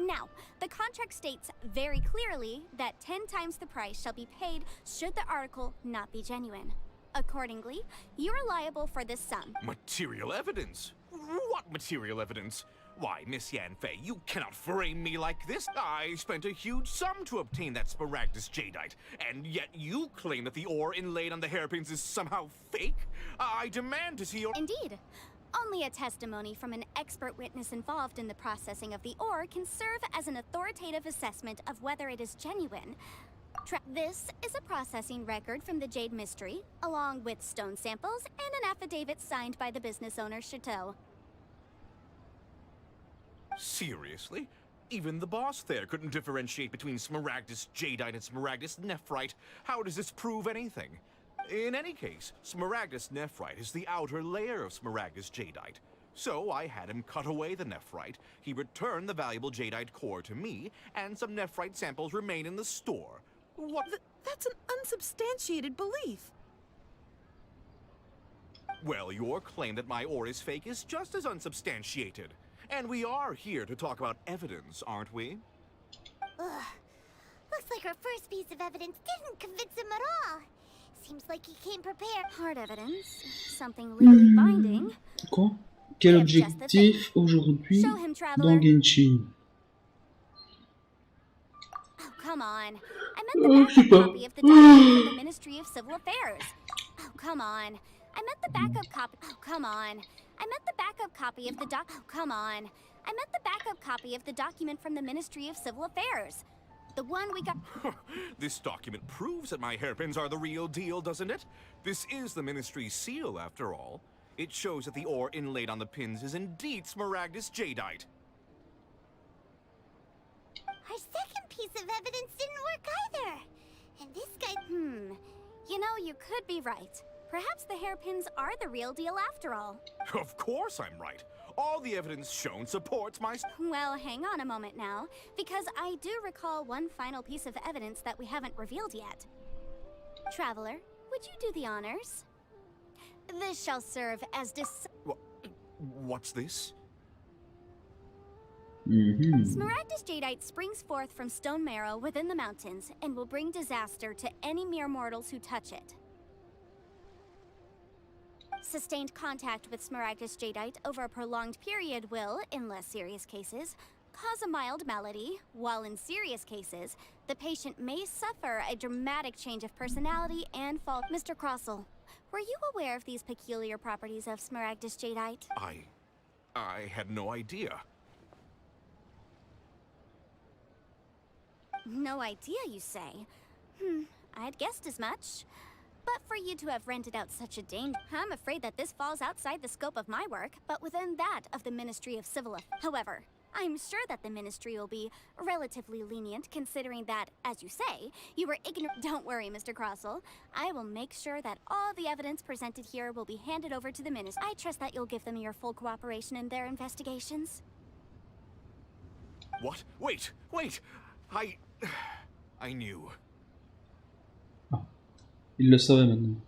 [SPEAKER 4] Now, the contract states very clearly that 10 times the price shall be paid should the article not be genuine. Accordingly, you are liable for this sum.
[SPEAKER 6] Material evidence? What material evidence? Why, Miss Yanfei, you cannot frame me like this. I spent a huge sum to obtain that Smaragdus jadeite, and yet you claim that the ore inlaid on the hairpins is somehow fake? I demand to see your...
[SPEAKER 4] Indeed. Only a testimony from an expert witness involved in the processing of the ore can serve as an authoritative assessment of whether it is genuine. This is a processing record from the Jade Mystery, along with stone samples and an affidavit signed by the business owner, Chateau.
[SPEAKER 6] Seriously? Even the boss there couldn't differentiate between Smaragdus jadeite and Smaragdus nephrite. How does this prove anything? In any case, Smaragdus nephrite is the outer layer of Smaragdus jadeite. So I had him cut away the nephrite, he returned the valuable jadeite core to me, and some nephrite samples remain in the store. What?
[SPEAKER 7] That's an unsubstantiated belief.
[SPEAKER 6] Well, your claim that my ore is fake is just as unsubstantiated. And we are here to talk about evidence, aren't we?
[SPEAKER 8] Ugh. Looks like our first piece of evidence didn't convince him at all. Seems like he came prepared.
[SPEAKER 4] Hard evidence, something legally binding.
[SPEAKER 1] Quoi? Quel objectif aujourd'hui
[SPEAKER 4] Show him,
[SPEAKER 1] dans
[SPEAKER 4] traveler.
[SPEAKER 1] Genshin?
[SPEAKER 4] Oh, come on. I meant the
[SPEAKER 1] je sais
[SPEAKER 4] backup
[SPEAKER 1] pas.
[SPEAKER 4] copy of the document from the Ministry of Civil Affairs. Oh, come on. I meant the backup copy. Oh, come on. I meant the backup copy of the Oh, come on. I meant the backup copy of the document from the Ministry of Civil Affairs. The one we got.
[SPEAKER 6] This document proves that my hairpins are the real deal, doesn't it? This is the Ministry's seal, after all. It shows that the ore inlaid on the pins is indeed Smaragdus jadeite.
[SPEAKER 8] Our second piece of evidence didn't work either. And this guy...
[SPEAKER 4] You know, you could be right. Perhaps the hairpins are the real deal after all.
[SPEAKER 6] Of course I'm right. All the evidence shown supports my...
[SPEAKER 4] Well, hang on a moment now, because I do recall one final piece of evidence that we haven't revealed yet. Traveler, would you do the honors? This shall serve as
[SPEAKER 6] What's this?
[SPEAKER 4] Smaragdus jadeite springs forth from stone marrow within the mountains and will bring disaster to any mere mortals who touch it. Sustained contact with Smaragdus jadeite over a prolonged period will, in less serious cases, cause a mild malady, while in serious cases, the patient may suffer a dramatic change of personality and fall. Mr. Crossell, were you aware of these peculiar properties of Smaragdus jadeite?
[SPEAKER 6] I had no idea.
[SPEAKER 4] No idea, you say? I'd guessed as much. But for you to have rented out such a danger, I'm afraid that this falls outside the scope of my work, but within that of the Ministry of Civil Affairs. However, I'm sure that the Ministry will be relatively lenient, considering that, as you say, you were ignorant. Don't worry, Mr. Crossell. I will make sure that all the evidence presented here will be handed over to the Ministry. I trust that you'll give them your full cooperation in their investigations.
[SPEAKER 6] What? Wait! I knew.
[SPEAKER 1] Il le savait maintenant.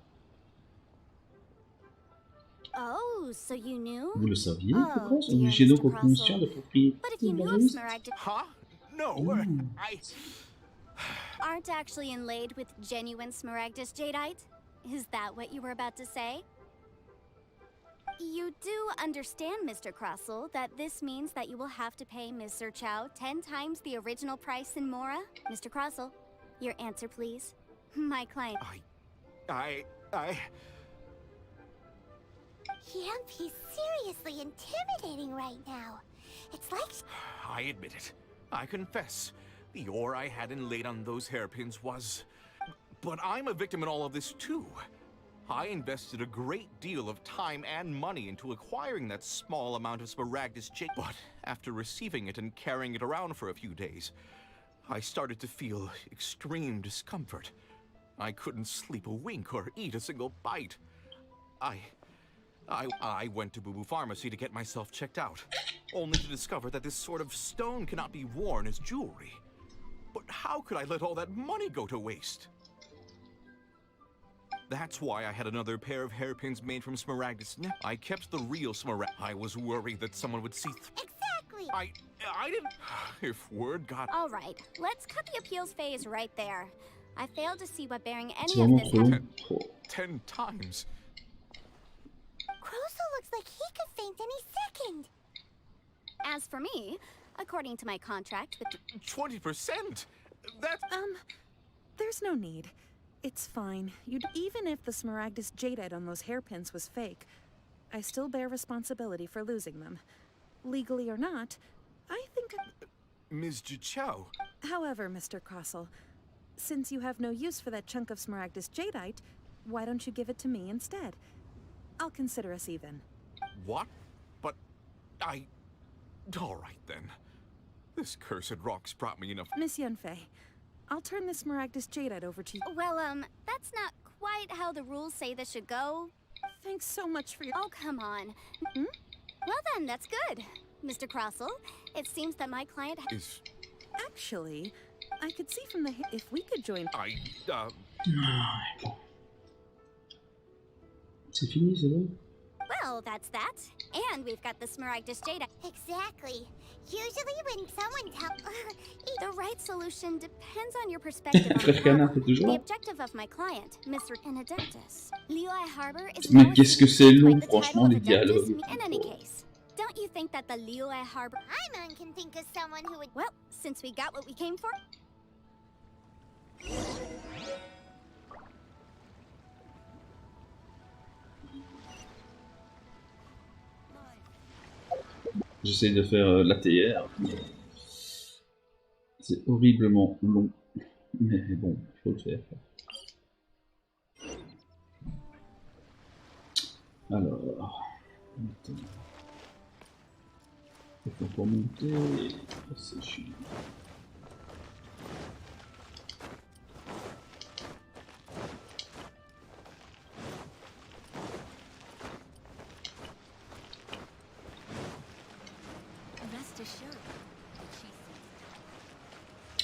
[SPEAKER 4] Oh, so you knew?
[SPEAKER 1] Vous le saviez,
[SPEAKER 4] Oh,
[SPEAKER 1] pourquoi sont
[SPEAKER 4] dear
[SPEAKER 1] obligés donc
[SPEAKER 4] Mr.
[SPEAKER 1] aux commissions de
[SPEAKER 4] Crossell.
[SPEAKER 1] propriété
[SPEAKER 4] But if you knew of
[SPEAKER 1] valoriste?
[SPEAKER 4] Smaragdus,
[SPEAKER 6] Huh? No,
[SPEAKER 4] aren't actually inlaid with genuine Smaragdus jadeite? Is that what you were about to say? You do understand, Mr. Crossell, that this means that you will have to pay Ms. Zerchow 10 times the original price in Mora? Mr. Crossell, your answer, please. My client...
[SPEAKER 8] Yep, he's seriously intimidating right now. It's like...
[SPEAKER 6] I admit it. I confess. The ore I had inlaid on those hairpins was... But I'm a victim in all of this too. I invested a great deal of time and money into acquiring that small amount of Smaragdus jade. But after receiving it and carrying it around for a few days, I started to feel extreme discomfort. I couldn't sleep a wink or eat a single bite. I went to Boo Boo Pharmacy to get myself checked out, only to discover that this sort of stone cannot be worn as jewelry. But how could I let all that money go to waste? That's why I had another pair of hairpins made from Smaragdus. I kept the real Smaragdus. I was worried that someone would see.
[SPEAKER 8] Exactly.
[SPEAKER 6] I didn't. If word got.
[SPEAKER 4] All right, let's cut the appeals phase right there. I failed to see what bearing
[SPEAKER 1] C'est
[SPEAKER 4] any of
[SPEAKER 1] vraiment
[SPEAKER 4] this
[SPEAKER 1] trop
[SPEAKER 4] had.
[SPEAKER 1] long.
[SPEAKER 6] 10 times.
[SPEAKER 8] Crossell looks like he could faint any second.
[SPEAKER 4] As for me, according to my contract with
[SPEAKER 6] 20%? That's.
[SPEAKER 7] There's no need. It's fine. Even if the Smaragdus jadeite on those hairpins was fake, I still bear responsibility for losing them. Legally or not, I think...
[SPEAKER 6] Ms. Jichao.
[SPEAKER 7] However, Mr. Crossell, since you have no use for that chunk of Smaragdus jadeite, why don't you give it to me instead? I'll consider us even.
[SPEAKER 6] What? But all right then. This cursed rock's brought me enough.
[SPEAKER 7] Miss Yunfei, I'll turn the Smaragdus jadeite over to you.
[SPEAKER 4] Well, that's not quite how the rules say this should go.
[SPEAKER 7] Thanks so much for your...
[SPEAKER 4] Oh, come on. Well then, that's good. Mr. Crossell, it seems that my client
[SPEAKER 6] Is...
[SPEAKER 7] Actually, I could see from the... If we could join...
[SPEAKER 1] C'est fini, c'est bon?
[SPEAKER 4] Well, that's that. And we've got the Smaragdus jadeite.
[SPEAKER 8] Exactly. Usually when someone tells...
[SPEAKER 4] The right solution depends on your perspective on the
[SPEAKER 1] Frère Canard,
[SPEAKER 4] problem.
[SPEAKER 1] t'es toujours
[SPEAKER 4] The
[SPEAKER 1] là?
[SPEAKER 4] objective of my client, Mr. Inadeptus. Liyue Harbor is
[SPEAKER 1] Mais
[SPEAKER 4] now
[SPEAKER 1] qu'est-ce que c'est
[SPEAKER 4] despite
[SPEAKER 1] long,
[SPEAKER 4] the
[SPEAKER 1] franchement,
[SPEAKER 4] title
[SPEAKER 1] les
[SPEAKER 4] of Adeptus.
[SPEAKER 1] dialogues.
[SPEAKER 4] In any case, don't you think that the Liyue Harbor...
[SPEAKER 8] Paimon can think of someone who would...
[SPEAKER 4] Well, since we got what we came for...
[SPEAKER 1] J'essaye de faire l'ATR. C'est horriblement long. Mais bon, il faut le faire. Alors... Maintenant... Il faut encore monter... C'est chiant.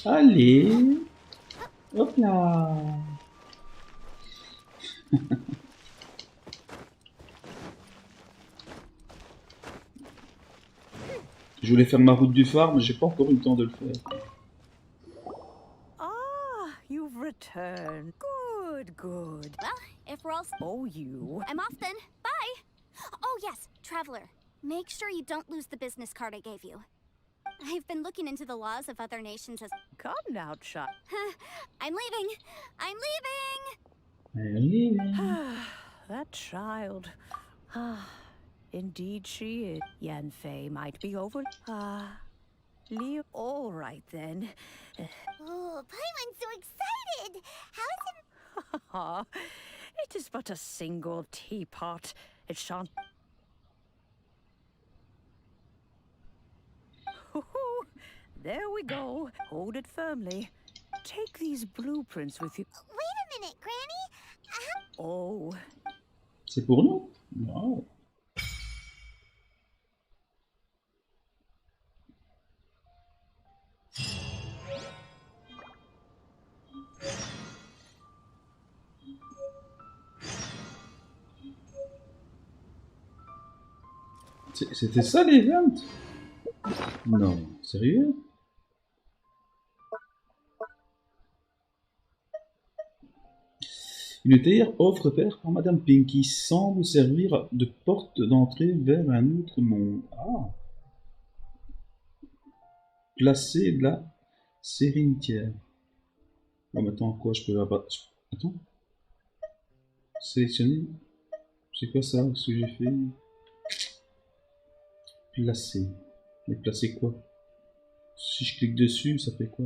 [SPEAKER 1] Allez, hop là. Je voulais faire ma route du phare, mais j'ai pas encore eu le temps de le faire.
[SPEAKER 5] Ah, you've returned. Good, good.
[SPEAKER 4] Well, if we're all...
[SPEAKER 5] Oh, you.
[SPEAKER 4] I'm off then. Bye! Oh yes, Traveler. Make sure you don't lose the business card I gave you. I've been looking into the laws of other nations as...
[SPEAKER 5] Come now, child.
[SPEAKER 4] I'm leaving! I'm leaving!
[SPEAKER 1] I'm leaving.
[SPEAKER 5] That child. Ah, indeed she is. Yanfei might be over. Leo. All right then.
[SPEAKER 8] Oh, Paimon's so excited! How is it?
[SPEAKER 5] It is but a single teapot. It shan't. There we go. Hold it firmly. Take these blueprints with you.
[SPEAKER 8] Wait a minute, Granny.
[SPEAKER 5] Oh.
[SPEAKER 1] C'est pour nous? Wow. C'était ça l'event? Non, sérieux? Une théière offre faite par Madame Pink qui semble servir de porte d'entrée vers un autre monde. Ah! Placer de la sérinière. Oh, mais attends, quoi, je peux la... Attends. Sélectionner. C'est quoi ça, ce que j'ai fait? Placer. Mais placer quoi? Si je clique dessus, ça fait quoi?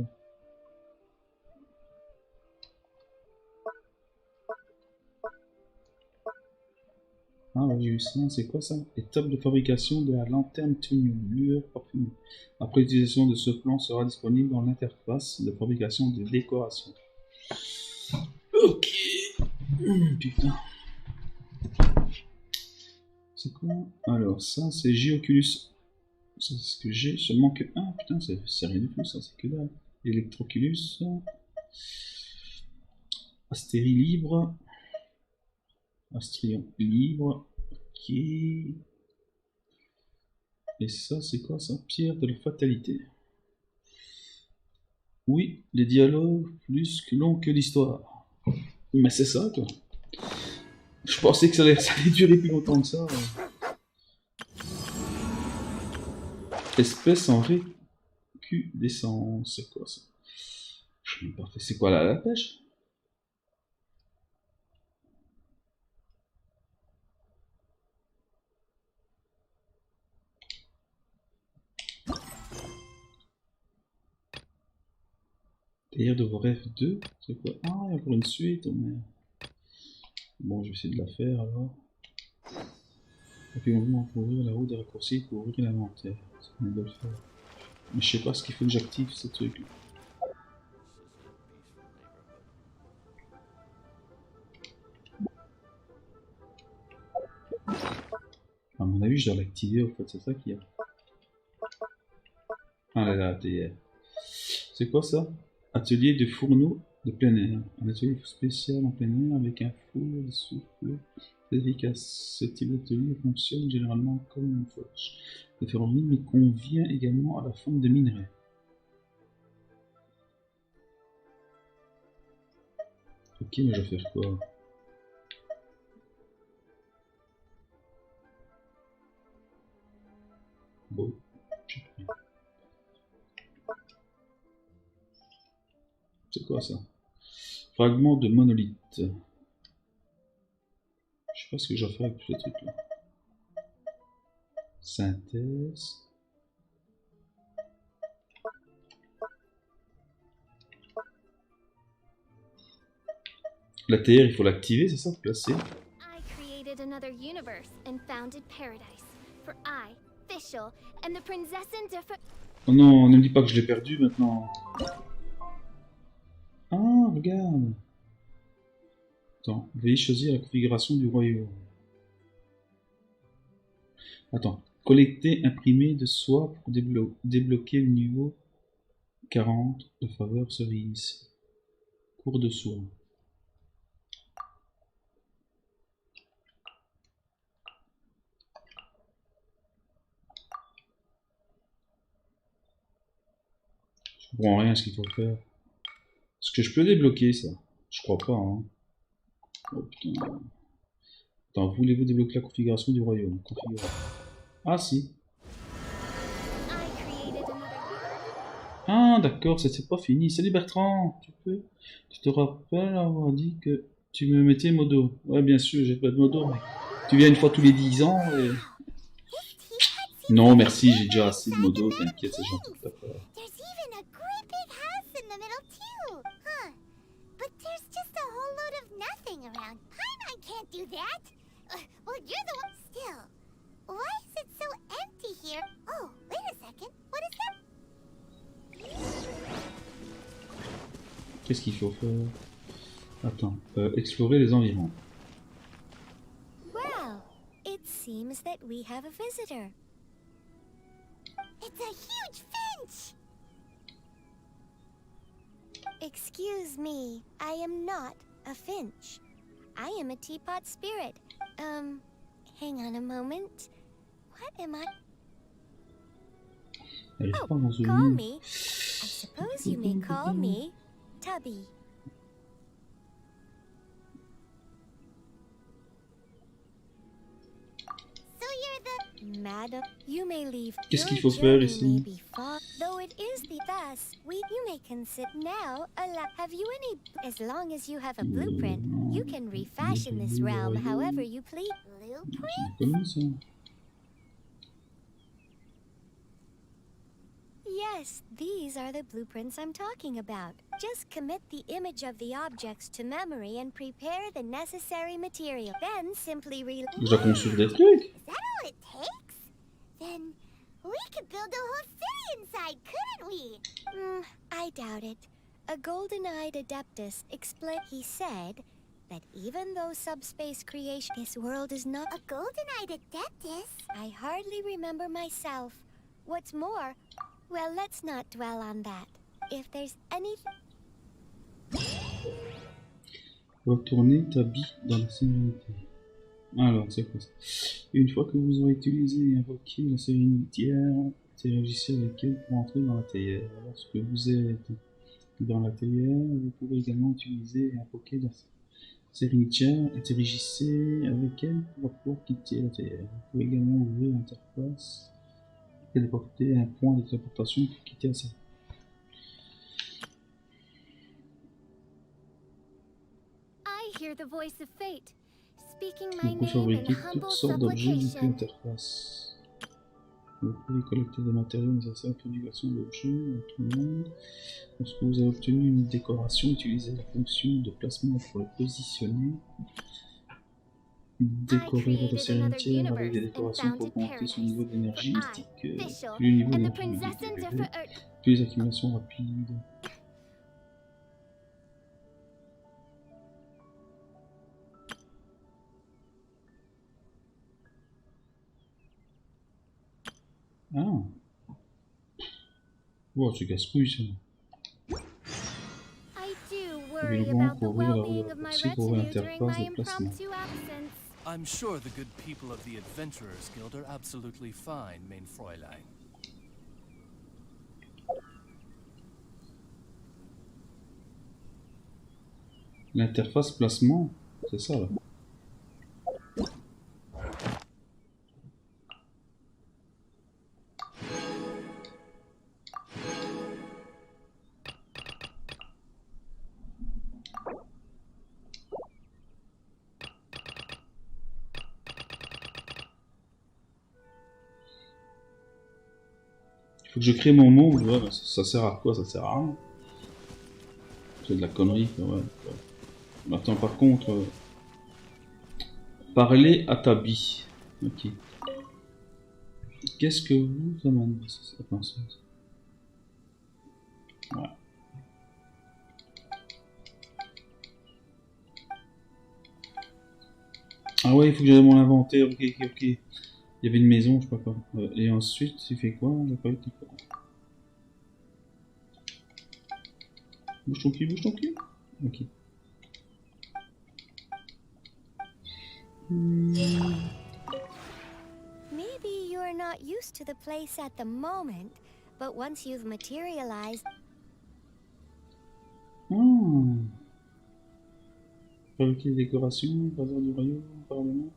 [SPEAKER 1] Ah, j'ai eu ça, c'est quoi ça? Étape de fabrication de la lanterne Tunium, lueur parfumée. Après l'utilisation de ce plan sera disponible dans l'interface de fabrication de décoration. Ok. Putain. C'est quoi? Alors ça c'est J-Oculus. C'est ce que j'ai, seulement que... Ah putain, c'est rien du tout ça, c'est que dalle. Electroculus. Astérie libre. Astrion libre. Ok. Et ça c'est quoi ça? Pierre de la fatalité. Oui, les dialogues plus longs que l'histoire. Mais c'est ça quoi. Je pensais que ça allait durer plus longtemps que ça. Espèce en récudescence, c'est quoi ça? Je sais même pas fait. C'est quoi la pêche? D'ailleurs de vos rêves 2, c'est quoi? Ah, il y a encore une suite, oh merde. Bon, je vais essayer de la faire alors. Et puis mouvement pour ouvrir la roue des raccourcis pour ouvrir l'inventaire. On doit le faire. Mais je sais pas ce qu'il faut que j'active ce truc là. À mon avis, je dois l'activer en fait, c'est ça qu'il y a. Ah là là, TR. C'est quoi ça? Atelier de fourneau de plein air. Un atelier spécial en plein air avec un four de souffle efficace. Ce type d'atelier fonctionne généralement comme une forge de ferronnerie, mais convient également à la forme de minerais. Ok, mais je vais faire quoi? Bon, j'ai pris. C'est quoi ça? Fragment de monolithe. Je sais pas ce que je vais faire avec tous ces trucs là. Synthèse. La TR, il faut l'activer, c'est ça? Placer.
[SPEAKER 4] I created another universe and founded paradise for I, Fischl, and the Prinzessin de...
[SPEAKER 1] Oh non, ne me dis pas que je l'ai perdu maintenant. Ah, regarde. Attends, veuillez choisir la configuration du royaume. Attends, collecter, imprimer de soi pour débloquer le niveau 40 de faveur cerise. Cours de soie. Je comprends rien à ce qu'il faut faire. Est-ce que je peux débloquer ça? Je crois pas, hein. Oh putain. Attends, voulez-vous débloquer la configuration du royaume? Configurer. Ah si. Ah d'accord, c'est pas fini. Salut Bertrand, tu te rappelles avoir dit que tu me mettais modo? Ouais bien sûr, j'ai pas de modo, mais tu viens une fois tous les 10 ans et... Non merci, j'ai déjà assez de modo, t'inquiète, c'est gentil de ta part.
[SPEAKER 8] Do that? Well, you're the one still. Why is it so empty here? Oh, wait a second. What is that?
[SPEAKER 1] Qu'est-ce qu'il faut faire? Attends, explorer les environs.
[SPEAKER 4] Well, it seems that we have a visitor.
[SPEAKER 8] It's a huge finch!
[SPEAKER 4] Excuse me, I am not a finch. I am a teapot spirit. Hang on a moment. What am I?
[SPEAKER 1] Oh,
[SPEAKER 4] call me. I suppose you may call me Tubby.
[SPEAKER 8] So you're the...
[SPEAKER 4] Madam, you may leave.
[SPEAKER 1] Qu'est-ce qu'il faut faire ici?
[SPEAKER 4] Though it is the thus, you may consider now. Have you any? As long as you have a blueprint, you can refashion this realm however you please.
[SPEAKER 8] Blueprint?
[SPEAKER 4] Yes, these are the blueprints I'm talking about. Just commit the image of the objects to memory and prepare the necessary material. Then simply
[SPEAKER 1] Déjà construire des trucs.
[SPEAKER 8] Is that all it takes? Then we could build a whole city inside, couldn't we?
[SPEAKER 4] I doubt it. A golden-eyed adeptus explained. He said that even though subspace creation, this world is not
[SPEAKER 8] a golden-eyed adeptus.
[SPEAKER 4] I hardly remember myself. What's more, well, let's not dwell on that. If there's anything...
[SPEAKER 1] Retournez ta bille dans la sérénité. Alors, c'est quoi ça? Une fois que vous aurez utilisé et invoqué la sérénité, interagissez avec elle pour entrer dans la théière. Lorsque vous êtes dans la théière, vous pouvez également utiliser et invoquer la sérénité, interagissez avec elle pour pouvoir quitter la théière. Vous pouvez également ouvrir l'interface et déporter un point de téléportation pour quitter la sérénité.
[SPEAKER 4] I hear the voice of fate.
[SPEAKER 1] Vous pouvez fabriquer toutes sortes d'objets depuis l'interface. Vous pouvez collecter des matériaux nécessaires à la fabrication d'objets dans tout le monde. Lorsque vous avez obtenu une décoration, utilisez la fonction de placement pour le positionner. Décorer votre sérénité avec des décorations pour augmenter son niveau d'énergie mystique. Plus le niveau d'énergie est élevé, plus les accumulations rapides. Ah. Wow, c'est casse-couille ça. Évidemment, pour ouvrir la roue de raccourci, pour ouvrir l'interface de placement.
[SPEAKER 10] I'm sure the good people of the Adventurers Guild are absolutely fine, mein Fräulein.
[SPEAKER 1] L'interface placement, c'est ça là. Faut que je crée mon monde, ouais, bah, ça sert à quoi? Ça sert à rien. C'est de la connerie, quoi, ouais. Attends, par contre... parler à ta bille. Ok. Qu'est-ce que vous amène? Voilà. Ah ouais, il faut que j'aille mon inventaire. Ok, ok, ok. Il y avait une maison, je sais pas quoi. Et ensuite, tu fais quoi? J'ai pas eu tout quoi. Bouge ton cul, bouge ton cul. Ok.
[SPEAKER 8] Maybe you're not used to the place at the moment, but once you've materialized...
[SPEAKER 1] Fabriquer des décorations, bazar du royaume, parlement.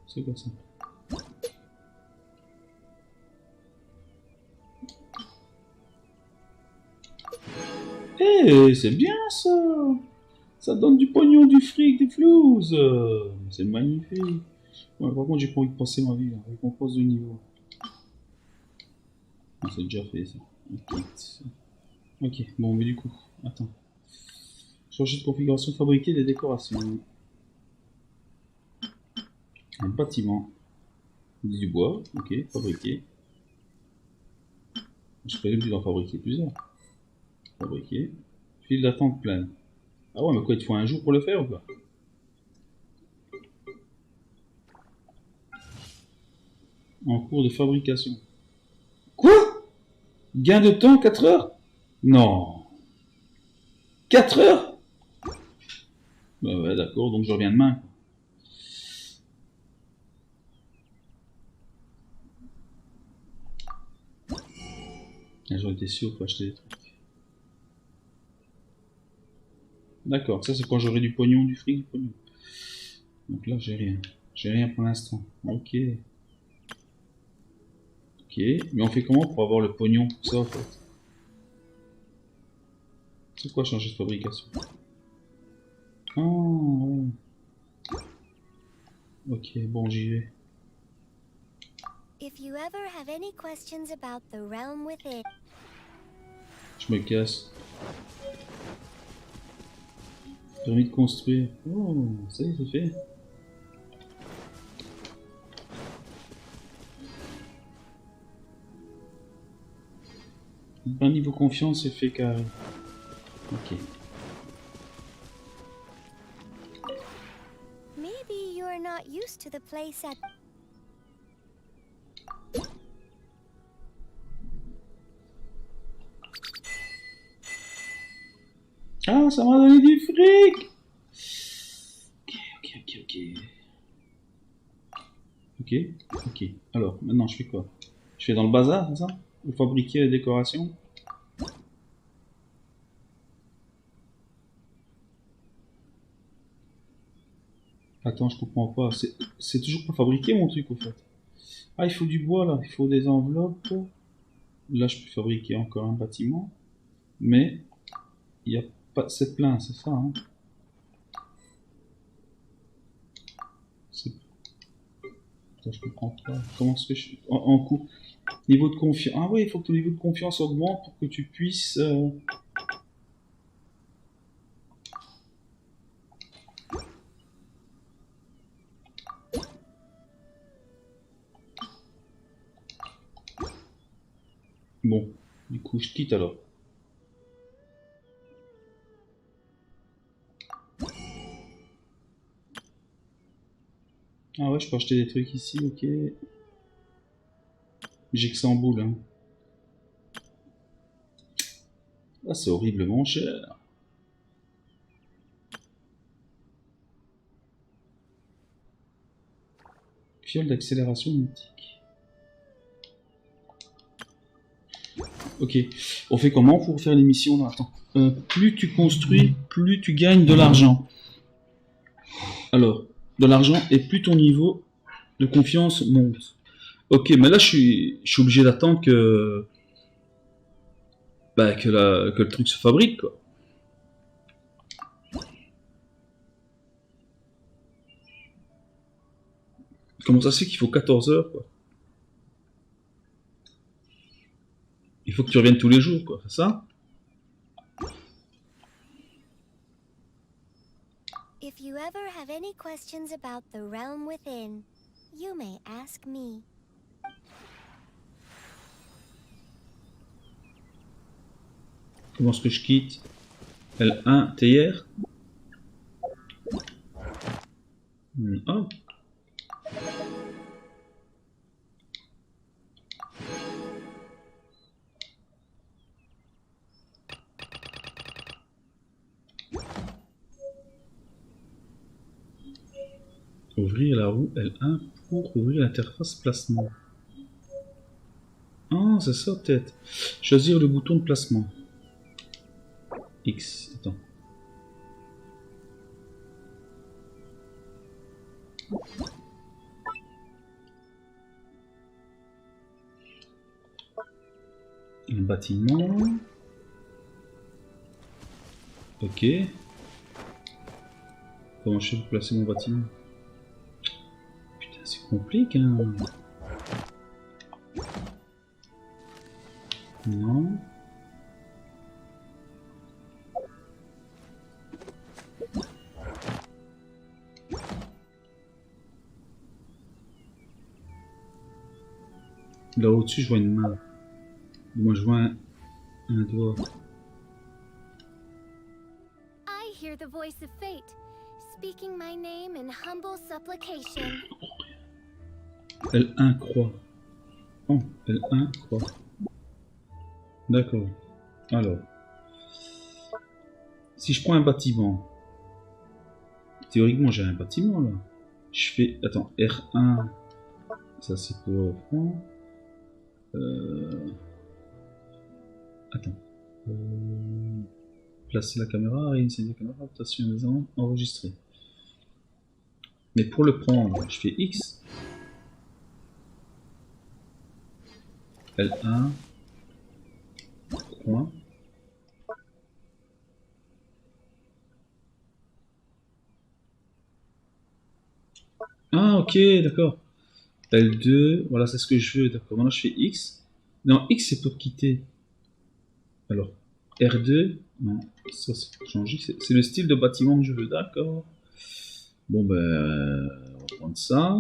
[SPEAKER 1] C'est quoi ça? Eh, c'est bien ça! Ça donne du pognon, du fric, des flouses! C'est magnifique! Ouais, par contre, j'ai pas envie de passer ma vie, là. Récompense de niveau. Ah, c'est déjà fait ça. Ok, bon, mais du coup, attends. Changer de configuration, fabriquer des décorations. Un bâtiment. Du bois, ok, fabriquer. Je présume que tu dois en fabriquer plusieurs. Fabriquer. File d'attente pleine. Ah ouais, mais quoi, il te faut un jour pour le faire ou quoi? En cours de fabrication. Quoi? Gain de temps, 4 heures? Non. 4 heures? Bah ouais, d'accord, donc je reviens demain. J'aurais été sûr pour acheter des trucs. D'accord, ça c'est quand j'aurai du pognon, du fric, du pognon. Donc là j'ai rien. J'ai rien pour l'instant. Ok. Ok, mais on fait comment pour avoir le pognon pour ça en fait? C'est quoi changer de fabrication? Ah ouais. Ok, bon j'y vais.
[SPEAKER 8] If you ever have any questions about the realm within...
[SPEAKER 1] Je me casse. Permis de construire. Oh, ça y est, c'est fait. Un niveau confiance, c'est fait carré. Ok.
[SPEAKER 8] Maybe you're not used to the place at...
[SPEAKER 1] Ah, ça m'a donné du fric! Ok. Alors, maintenant, je fais quoi? Je fais dans le bazar, c'est ça? Ou fabriquer les décorations? Attends, je comprends pas. C'est toujours pas fabriqué, mon truc, au fait. Ah, il faut du bois, là. Il faut des enveloppes. Là, je peux fabriquer encore un bâtiment. Mais, il n'y a pas... C'est plein, c'est ça, hein? Attends, je comprends pas. Comment est-ce que je... En cours. Niveau de confiance. Ah oui, il faut que ton niveau de confiance augmente pour que tu puisses... Bon, du coup, je quitte alors. Ah ouais, je peux acheter des trucs ici, ok. J'ai que 100 boules, hein. Ah, c'est horriblement cher. Fiole d'accélération mythique. Ok, on fait comment pour faire l'émission là? Attends. Plus tu construis, plus tu gagnes de l'argent. Alors, de l'argent et plus ton niveau de confiance monte. Ok, mais là je suis obligé d'attendre que... Bah, que le truc se fabrique, quoi. Comment ça se fait qu'il faut 14 heures, quoi? Il faut que tu reviennes tous les jours, quoi, c'est ça?
[SPEAKER 8] ever have any questions about the realm within, you may ask me.
[SPEAKER 1] Comment est-ce que je quitte? L1, TR. Oh. Ouvrir la roue L1 pour ouvrir l'interface placement. Ah, c'est ça peut-être. Choisir le bouton de placement. X, attends. Un bâtiment. Ok. Comment je fais pour placer mon bâtiment? Putain, c'est compliqué, hein. Non. Là au-dessus, je vois une main. Moi, je vois un doigt.
[SPEAKER 8] I hear the voice of fate, speaking my name in humble supplication.
[SPEAKER 1] L1 croix. Oh, L1 croix. D'accord. Alors. Si je prends un bâtiment. Théoriquement, j'ai un bâtiment là. Je fais. Attends, R1. Ça, c'est pour. Attends. Placer la caméra, réinitialiser la caméra, rotation des angles, enregistrer. Mais pour le prendre, je fais X. L1. Point. Ah, ok, d'accord. L2, voilà, c'est ce que je veux, d'accord. Maintenant, je fais X. Non, X, c'est pour quitter. Alors, R2, non, ça c'est pour changer. C'est le style de bâtiment que je veux, d'accord. Bon, ben, on va prendre ça.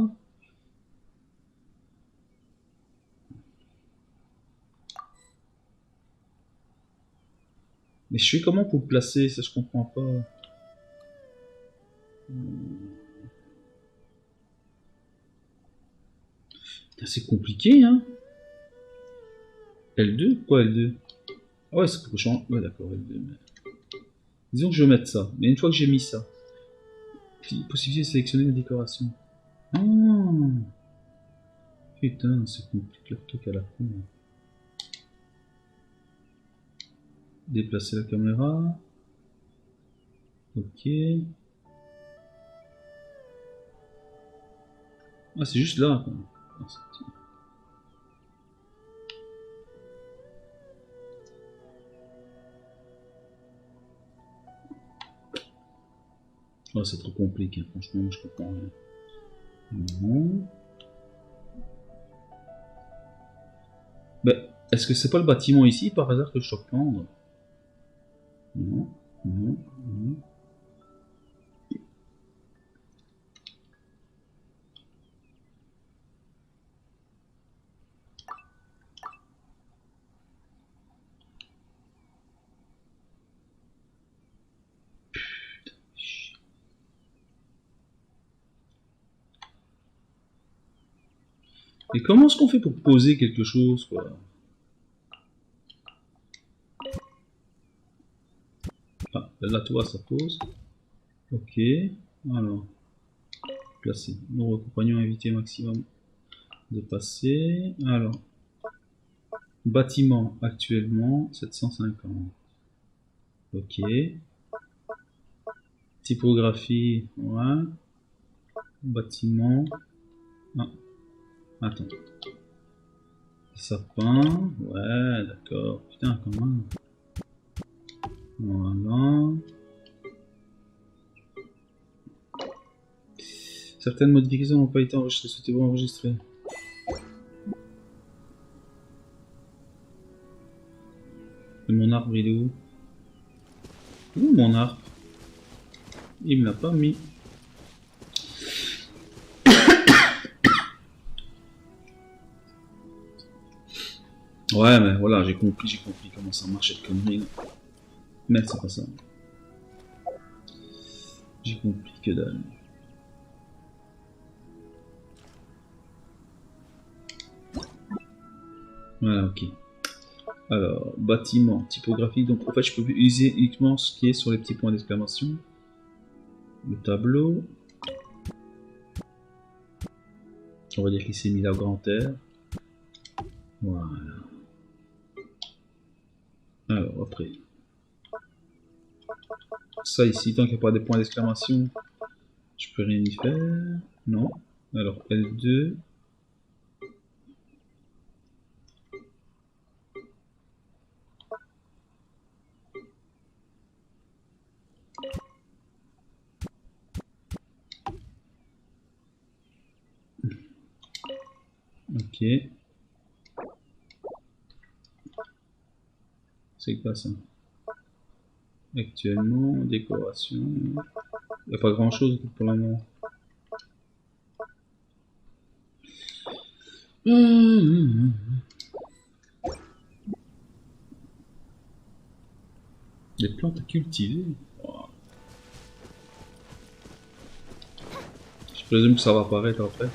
[SPEAKER 1] Mais je fais comment pour placer, ça je comprends pas. C'est compliqué, hein. L2, pourquoi L2? Ah ouais, c'est pour changer. Ouais, d'accord, L2. Mais... disons que je vais mettre ça. Mais une fois que j'ai mis ça, possibilité de sélectionner la décoration. Ah, putain, c'est compliqué le truc à la con. Déplacer la caméra. Ok. Ah, c'est juste là, quoi. Oh, c'est trop compliqué, franchement, moi, je comprends rien. Non. Ben, est-ce que c'est pas le bâtiment ici, par hasard, que je dois prendre? Non, non, non. Et comment est-ce qu'on fait pour poser quelque chose, quoi? Ah, là, tu vois, ça pose. Ok. Alors. Placer. Nos compagnons invités maximum de passer. Alors. Bâtiment, actuellement, 750. Ok. Typographie, ouais. Bâtiment. Ah. Attends. Sapin. Ouais, d'accord. Putain, quand même. Voilà. Certaines modifications n'ont pas été enregistrées. Souhaitez-vous enregistrer? Et mon arbre, il est où? Où mon arbre? Il me l'a pas mis. Ouais, mais voilà, j'ai compris comment ça marche cette connerie. Mais c'est pas ça. J'ai compris que dalle. Voilà, ok. Alors, bâtiment, typographie. Donc, en fait, je peux utiliser uniquement ce qui est sur les petits points d'exclamation. Le tableau. On va dire qu'il s'est mis là au grand air. Voilà. Alors, après. Ça ici, tant qu'il n'y a pas des points d'exclamation, je peux rien y faire. Non. Alors, L2. Ok. C'est quoi ça? Actuellement, décoration. Il n'y a pas grand chose pour le moment. Des plantes à cultiver. Wow. Je présume que ça va apparaître après.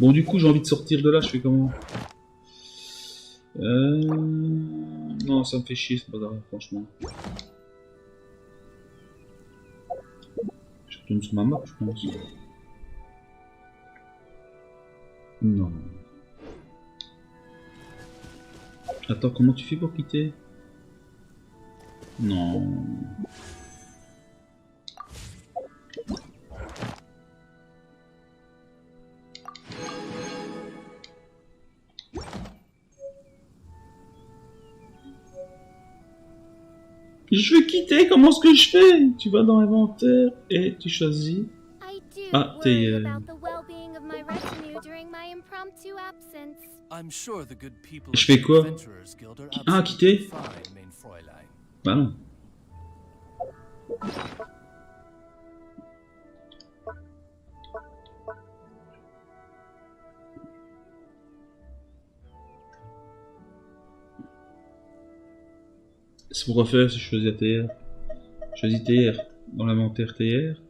[SPEAKER 1] Bon, du coup, j'ai envie de sortir de là. Je fais comment? Non, ça me fait chier, c'est pas grave, franchement. Je retourne sur ma map, je pense. Non. Attends, comment tu fais pour quitter? Non. Je veux quitter, comment est-ce que je fais? Tu vas dans l'inventaire et tu choisis. Ah, t'es... Je fais quoi? Ah, quitter? Bah non. C'est pour refaire si je choisis la TR. Je choisis TR dans l'inventaire TR.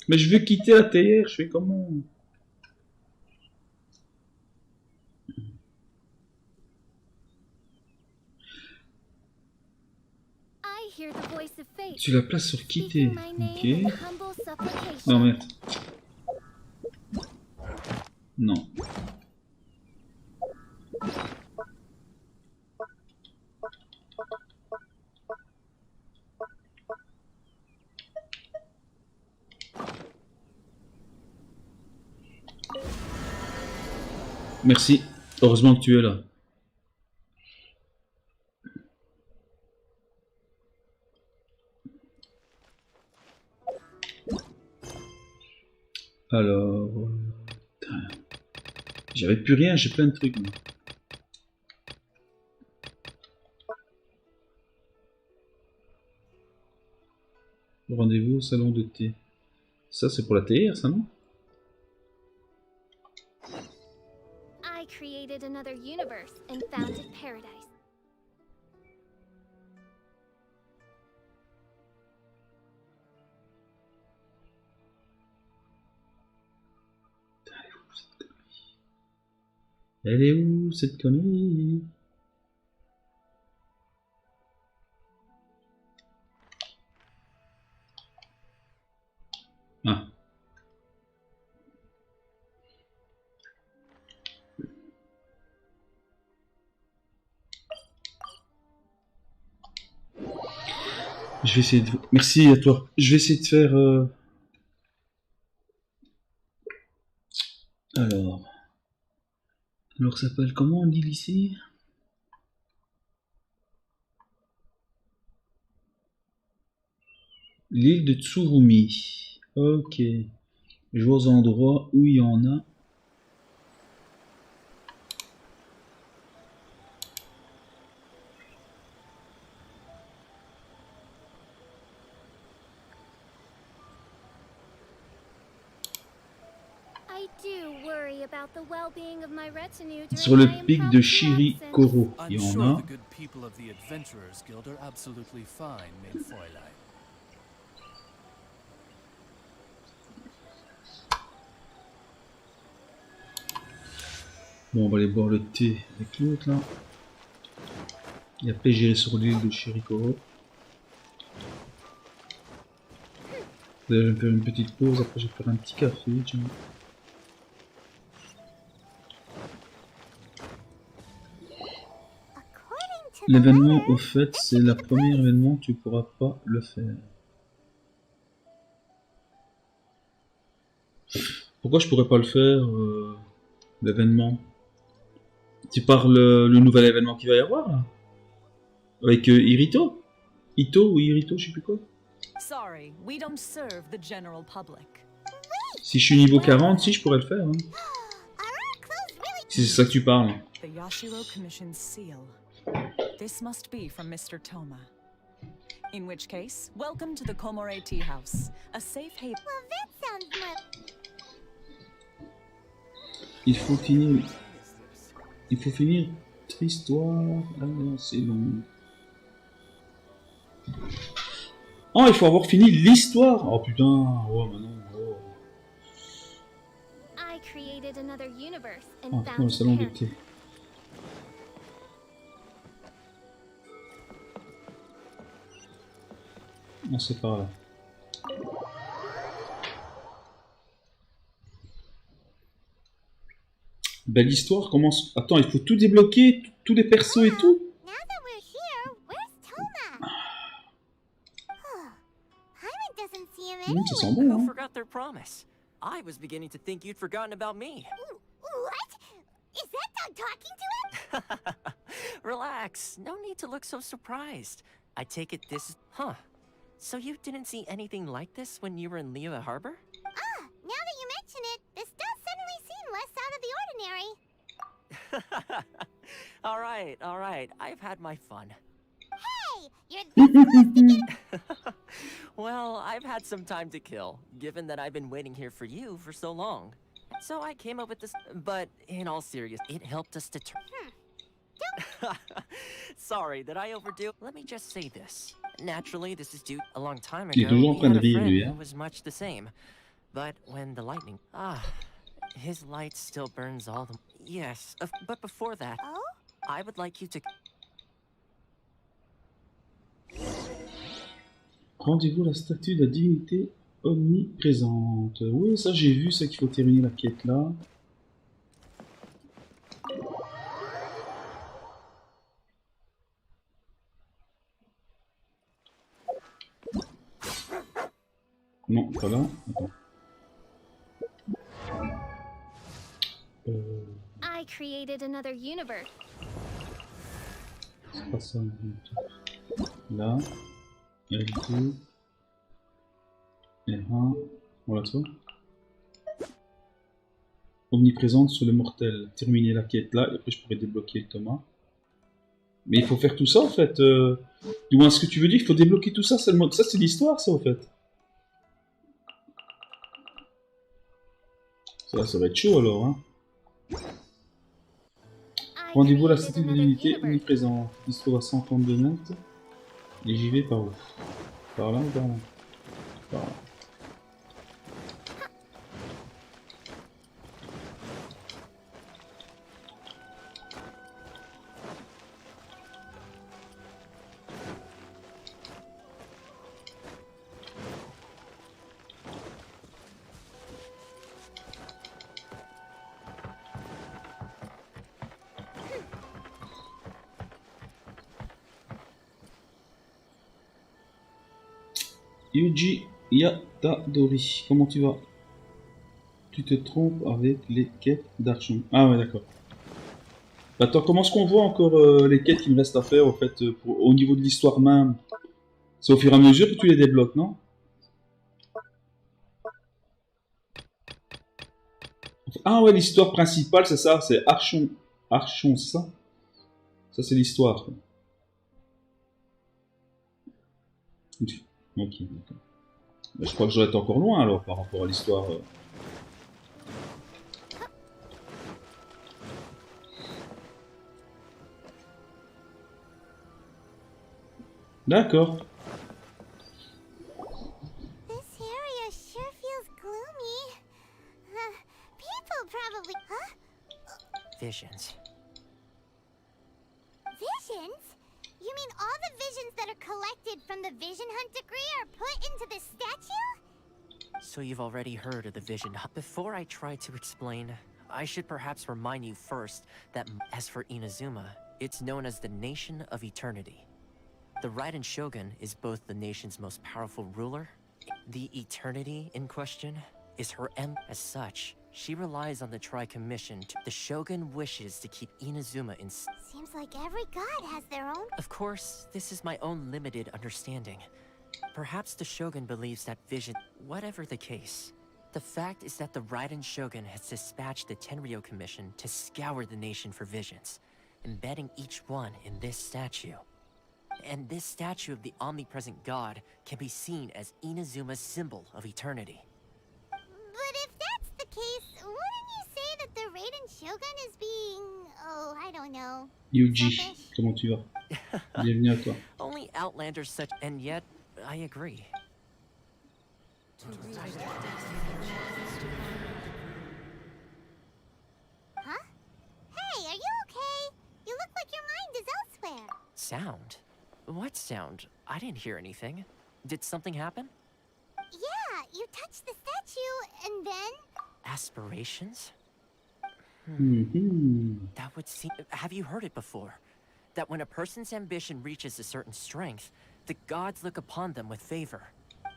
[SPEAKER 1] Mais je veux quitter la TR, je fais comment? Tu la places sur quitter. Ok. Non, merde. Non. Merci. Heureusement que tu es là. Alors... J'avais plus rien, j'ai plein de trucs. Moi. Rendez-vous au salon de thé. Ça, c'est pour la TR, ça, non?
[SPEAKER 4] I created another universe and founded paradise.
[SPEAKER 1] Elle est où cette connerie? Ah. Je vais essayer de... Merci à toi. Je vais essayer de faire... Alors... Alors ça s'appelle comment on dit ici? L'île de Tsurumi. Ok. Je vois aux endroits où il y en a.
[SPEAKER 4] I worry about the well-being of my retinue during
[SPEAKER 1] Sur le
[SPEAKER 4] my
[SPEAKER 1] pic de
[SPEAKER 4] impromptu
[SPEAKER 1] Shirikoro,
[SPEAKER 10] I'm
[SPEAKER 1] il y en
[SPEAKER 10] sure
[SPEAKER 1] a.
[SPEAKER 10] the good people of the Adventurers Guild are absolutely fine, main Fräulein.
[SPEAKER 1] Bon, on va aller boire le thé avec l'autre là. Et après j'irai sur l'île de Shirikoro. Là, je vais me faire une petite pause, après je vais faire un petit café. Tiens. L'événement au fait, c'est le premier événement, tu pourras pas le faire. Pourquoi je pourrais pas le faire, l'événement? Tu parles le nouvel événement qu'il va y avoir là? Avec Irito? Ito ou Irito, je sais plus quoi.
[SPEAKER 11] Sorry, we don't serve the general public.
[SPEAKER 1] Si je suis niveau 40, si je pourrais le faire. Hein. Si c'est ça que tu parles.
[SPEAKER 11] The Yashiro Commission's seal. This must be from Mr. Toma. In which case, welcome to the Komore Tea House, a safe haven.
[SPEAKER 8] Well, that sounds more...
[SPEAKER 1] Il faut finir. Il faut finir notre histoire. Ah, c'est long. Oh, il faut avoir fini l'histoire. Oh putain. Oh, maintenant. Oh.
[SPEAKER 4] I created another universe and
[SPEAKER 1] Ah,
[SPEAKER 4] found
[SPEAKER 1] dans le
[SPEAKER 4] his
[SPEAKER 1] salon de
[SPEAKER 4] character.
[SPEAKER 1] thé. Non, c'est par là. Belle histoire, commence. Attends, il faut tout débloquer, tous les persos et tout.
[SPEAKER 8] Now that we're here, where's Toma? Hyman doesn't see him
[SPEAKER 1] Ça sent
[SPEAKER 8] anywhere.
[SPEAKER 1] bon,
[SPEAKER 12] Who
[SPEAKER 1] hein.
[SPEAKER 12] forgot their promise? I was beginning to think you'd forgotten about me.
[SPEAKER 8] What? Is that dog talking to him?
[SPEAKER 12] Relax. No need to look so surprised. I take it this is... Huh. So you didn't see anything like this when you were in Liyue Harbor?
[SPEAKER 8] Ah, now that you mention it, this does suddenly seem less out of the ordinary.
[SPEAKER 12] All right. I've had my fun.
[SPEAKER 8] Hey, you're this close to getting...
[SPEAKER 12] Well, I've had some time to kill, given that I've been waiting here for you for so long. So I came up with this, but in all seriousness, it helped us to turn... Sorry, did I overdo? Let me just say this. Naturally, this is due a long time ago.
[SPEAKER 1] Il est toujours en
[SPEAKER 12] We
[SPEAKER 1] train de
[SPEAKER 12] had a
[SPEAKER 1] rire,
[SPEAKER 12] friend
[SPEAKER 1] lui,
[SPEAKER 12] who
[SPEAKER 1] hein.
[SPEAKER 12] was much the same. But when the lightning... his light still burns all the... Yes, but before that,
[SPEAKER 8] Oh?
[SPEAKER 12] I would like you to...
[SPEAKER 1] Rendez-vous à la statue de la divinité omniprésente. Oui, ça j'ai vu, c'est qu'il faut terminer la quête là. Non, pas là. Attends.
[SPEAKER 4] I created another universe.
[SPEAKER 1] C'est pas ça. Là. L2. R1. Voilà, toi. Omniprésente sur le mortel. Terminer la quête là, et après je pourrais débloquer le Thomas. Mais il faut faire tout ça en fait. Du moins, ce que tu veux dire, il faut débloquer tout ça, c'est le mode. Ça, c'est l'histoire, ça, en fait. Ça va être chaud alors, hein. Rendez-vous à la statue de divinité omniprésente. L'histoire à 132 mètres. Et j'y vais par où? Par là ou par là? Par là. Yuji Yatadori, comment tu vas? Tu te trompes avec les quêtes d'Archon. Ah ouais, d'accord. Attends, comment est-ce qu'on voit encore les quêtes qu'il me reste à faire au fait, au niveau de l'histoire même? C'est au fur et à mesure que tu les débloques, non? Ah ouais, l'histoire principale, c'est ça, c'est Archon. Archon, c'est ça? Ça, c'est l'histoire. Ok, d'accord. Je crois que je dois être encore loin alors par rapport à l'histoire. D'accord.
[SPEAKER 8] This area sure feels gloomy. People probably... Huh?
[SPEAKER 12] Visions.
[SPEAKER 8] Visions? You mean all the visions that are collected from the Vision Hunt degree are put into this statue?
[SPEAKER 12] So you've already heard of the Vision Hunt. Before I try to explain, I should perhaps remind you first that as for Inazuma, it's known as the Nation of Eternity. The Raiden Shogun is both the nation's most powerful ruler. The Eternity in question is her as such. She relies on the Tri-Commission. The Shogun wishes to keep Inazuma in...
[SPEAKER 8] Seems like every god has their own...
[SPEAKER 12] Of course, this is my own limited understanding. Perhaps the Shogun believes that vision... Whatever the case, the fact is that the Raiden Shogun has dispatched the Tenryou Commission to scour the nation for visions, embedding each one in this statue. And this statue of the omnipresent god can be seen as Inazuma's symbol of eternity.
[SPEAKER 8] But if that's the case, wouldn't you say that the Raiden Shogun is being... Oh, I don't know...
[SPEAKER 1] Yuji,
[SPEAKER 8] selfish?
[SPEAKER 1] comment tu vas? Bienvenue à toi.
[SPEAKER 12] Only Outlanders such... And yet, I agree.
[SPEAKER 8] Huh? Hey, are you okay? You look like your mind is elsewhere.
[SPEAKER 12] Sound? What sound? I didn't hear anything. Did something happen?
[SPEAKER 8] Yeah, you touched the statue, and then...
[SPEAKER 12] Aspirations?
[SPEAKER 1] Mhm.
[SPEAKER 12] That would seem... Have you heard it before? That when a person's ambition reaches a certain strength, the gods look upon them with favor.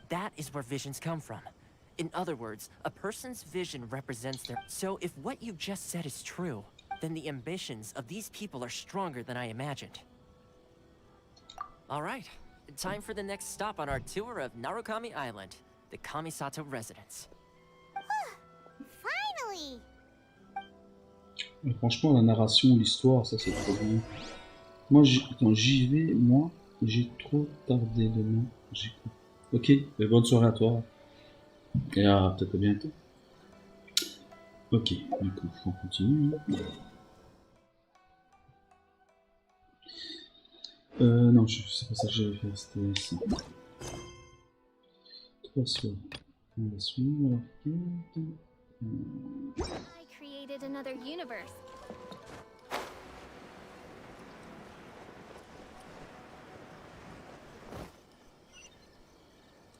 [SPEAKER 12] That is where visions come from. In other words, a person's vision represents their... So if what you just said is true, then the ambitions of these people are stronger than I imagined. All right, time for the next stop on our tour of Narukami Island, the Kamisato residence.
[SPEAKER 8] Finally!
[SPEAKER 1] Mais franchement, la narration, l'histoire, ça c'est trop bien. Moi, quand j'y vais, moi, j'ai trop tardé demain. Ok, bonne soirée à toi. Et à peut-être à bientôt. Ok, du coup, on continue. Non, c'est pas ça que j'avais fait, c'était ça. 3 soirs. On va suivre la quête.
[SPEAKER 4] I created another universe.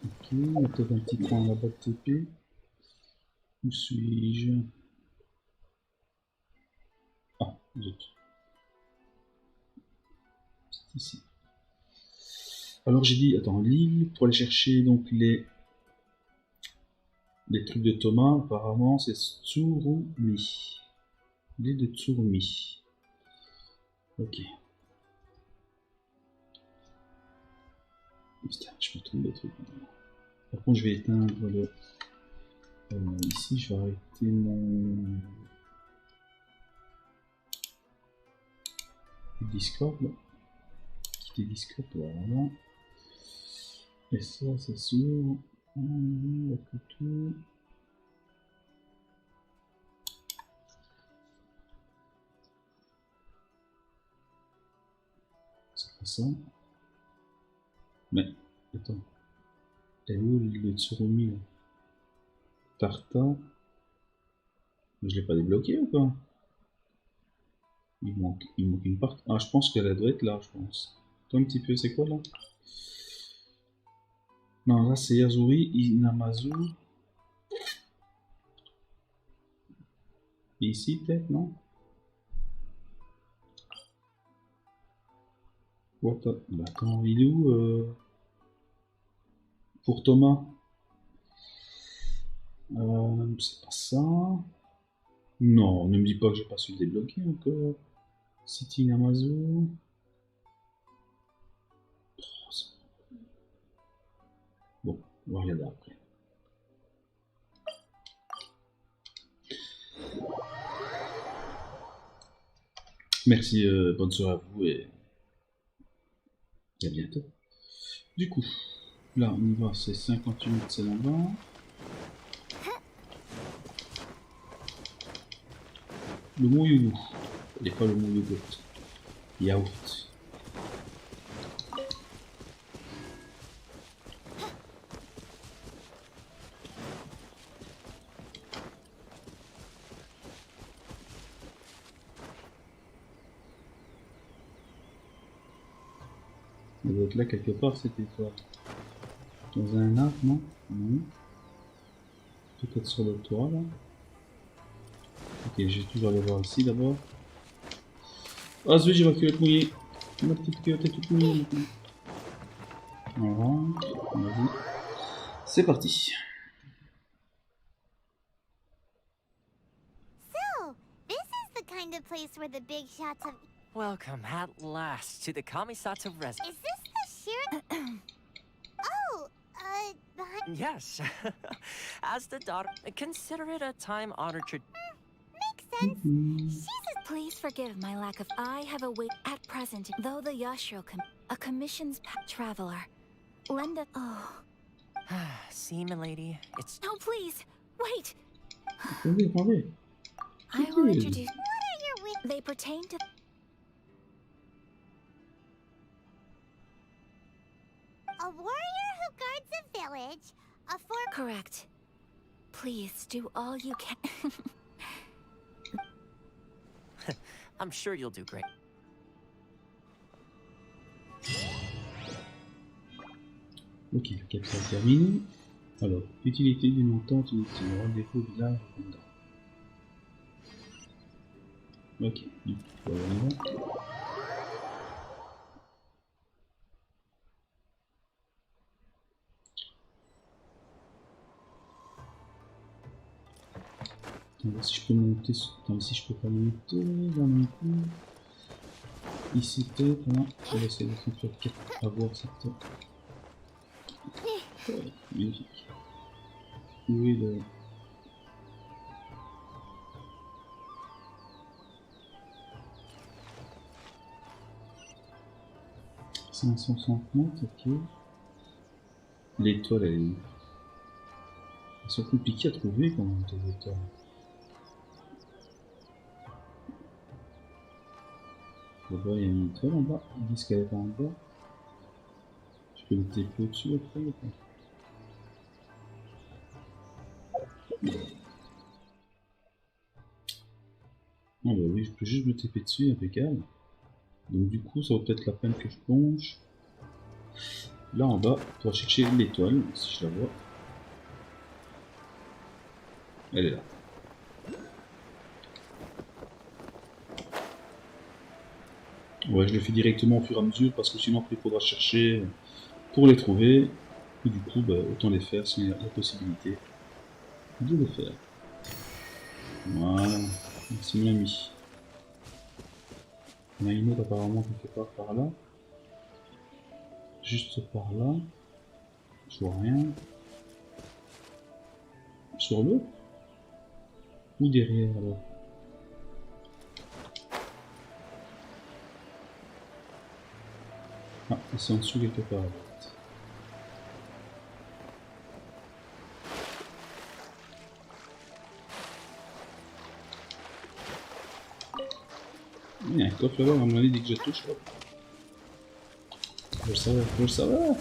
[SPEAKER 1] Ok, il y a peut-être un petit coin là-bas de TP. Où suis-je? Ah, zut. C'est ici. Alors j'ai dit, attends, l'île, pour aller chercher donc les trucs de Thomas, apparemment c'est Tsurumi. L'île de Tsurumi. Ok. Putain, je me trompe des trucs. Par contre, je vais éteindre le... ici, je vais arrêter mon... Discord. Quitter Discord, voilà. Et ça, c'est sûr. La photo. C'est pas ça. Mais, attends. Elle est où le Tsurumi là? Tarta. Je l'ai pas débloqué ou pas? Il manque une partie. Ah, je pense qu'elle doit être là, je pense. Toi un petit peu, c'est quoi là? Non, là c'est Yazuri, Inamazu. Et ici peut-être, non? What the... Bah attends, il est où pour Thomas? C'est pas ça. Non, ne me dis pas que j'ai pas su le débloquer encore. City Inamazu. Bon, on va regarder après. Merci, bonne soirée à vous et à bientôt. Du coup, là on y va, c'est 58 minutes, c'est là-bas. Le mont Yugu, et pas le mont Yugot. Yaourt. Elle doit être là quelque part cette étoile. Dans un arbre, non? Non. Peut-être sur le toit là. Ok, je vais toujours aller voir ici d'abord. Ah zut, j'ai ma culotte mouillée. Ma petite culotte est toute mouillée maintenant. On rentre, vas-y. C'est parti.
[SPEAKER 8] So, this is the kind of place where the big shots of...
[SPEAKER 12] Welcome at last to the Kamisatsu residence.
[SPEAKER 8] Is this the Shira... Oh, behind...
[SPEAKER 12] Yes. As the daughter, consider it a time-honored tradition.
[SPEAKER 8] Makes sense. She's
[SPEAKER 4] Please forgive my lack of... I have a wait at present, though the Yashiro a commission's traveler. Lend a... Oh.
[SPEAKER 12] See, milady, it's...
[SPEAKER 4] No, please! Wait!
[SPEAKER 1] Attendez, attendez.
[SPEAKER 4] I will introduce...
[SPEAKER 8] What are your with...
[SPEAKER 4] They pertain to...
[SPEAKER 8] A warrior who guards a village, a form...
[SPEAKER 4] Correct. Please, do all you can.
[SPEAKER 12] I'm sure you'll do great.
[SPEAKER 1] Ok, la capsule terminée. Alors, utilité du montant inutile, rendez-vous au village répondant. Ok, du coup, voilà, on y va. On va voir si je peux monter. Attends, ici je peux pas monter. Là non plus. Ici peut-être. Non, on va essayer de faire 4 avoir cette. Magnifique. Où est le. « 560 ok. L'étoile, elle est où? Elles sont compliquées à trouver quand même, tes étoiles. D'abord, il y a une étoile en bas. Ils disent qu'elle est en bas. Je peux le TP au-dessus après ou pas? Ah bah oui, je peux juste me TP dessus, impeccable. Donc du coup, ça vaut peut-être la peine que je plonge. Là en bas, pour chercher l'étoile, si je la vois. Elle est là. Ouais, je le fais directement au fur et à mesure parce que sinon après il faudra chercher pour les trouver. Et du coup, bah, autant les faire s'il y a la possibilité de les faire. Voilà, merci mon ami. Il y en a une autre apparemment quelque part par là. Juste par là. Je vois rien. Sur l'eau? Ou derrière alors? Ah, c'est en dessous quelque part. Il y a un coffre là-bas, à mon avis, dès que je touche, hop. Faut le savoir, faut le savoir.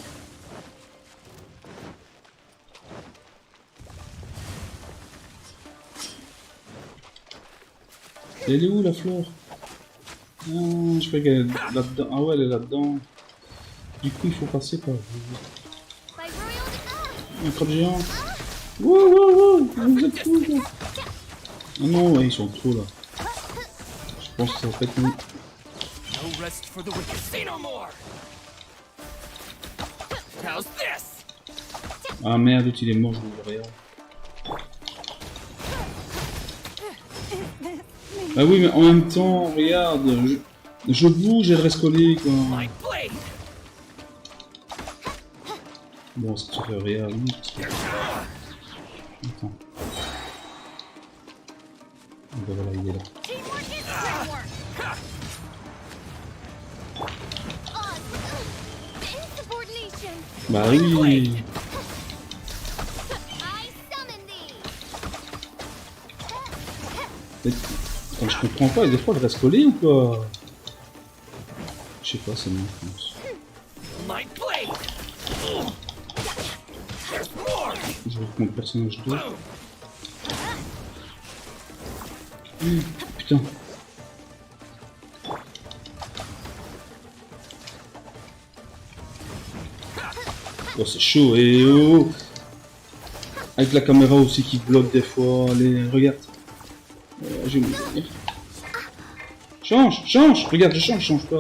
[SPEAKER 1] Elle est où la fleur? Ah, je crois qu'elle est là-dedans. Ah ouais, elle est là-dedans. Du coup, il faut passer par... Un crabe géant. Wow, wow, wow, vous êtes fous, là. Ah non, ouais, ils sont trop là. Je pense que ça va être mieux. Ah merde, il est mort, je ne vois rien. Ah oui, mais en même temps, regarde, je bouge et elle reste collée, quoi. Bon, ça se fait rien, vite. Attends. Ah bah voilà, il est là. Bah oui. Attends, je comprends pas, des fois elle reste collée ou quoi? Je sais pas, c'est moi, je pense. Je vais mon personnage 2. Putain. Oh, c'est chaud, et oh. Avec la caméra aussi qui bloque des fois. Allez, regarde. Je vais me dire. Change. Regarde, je change pas.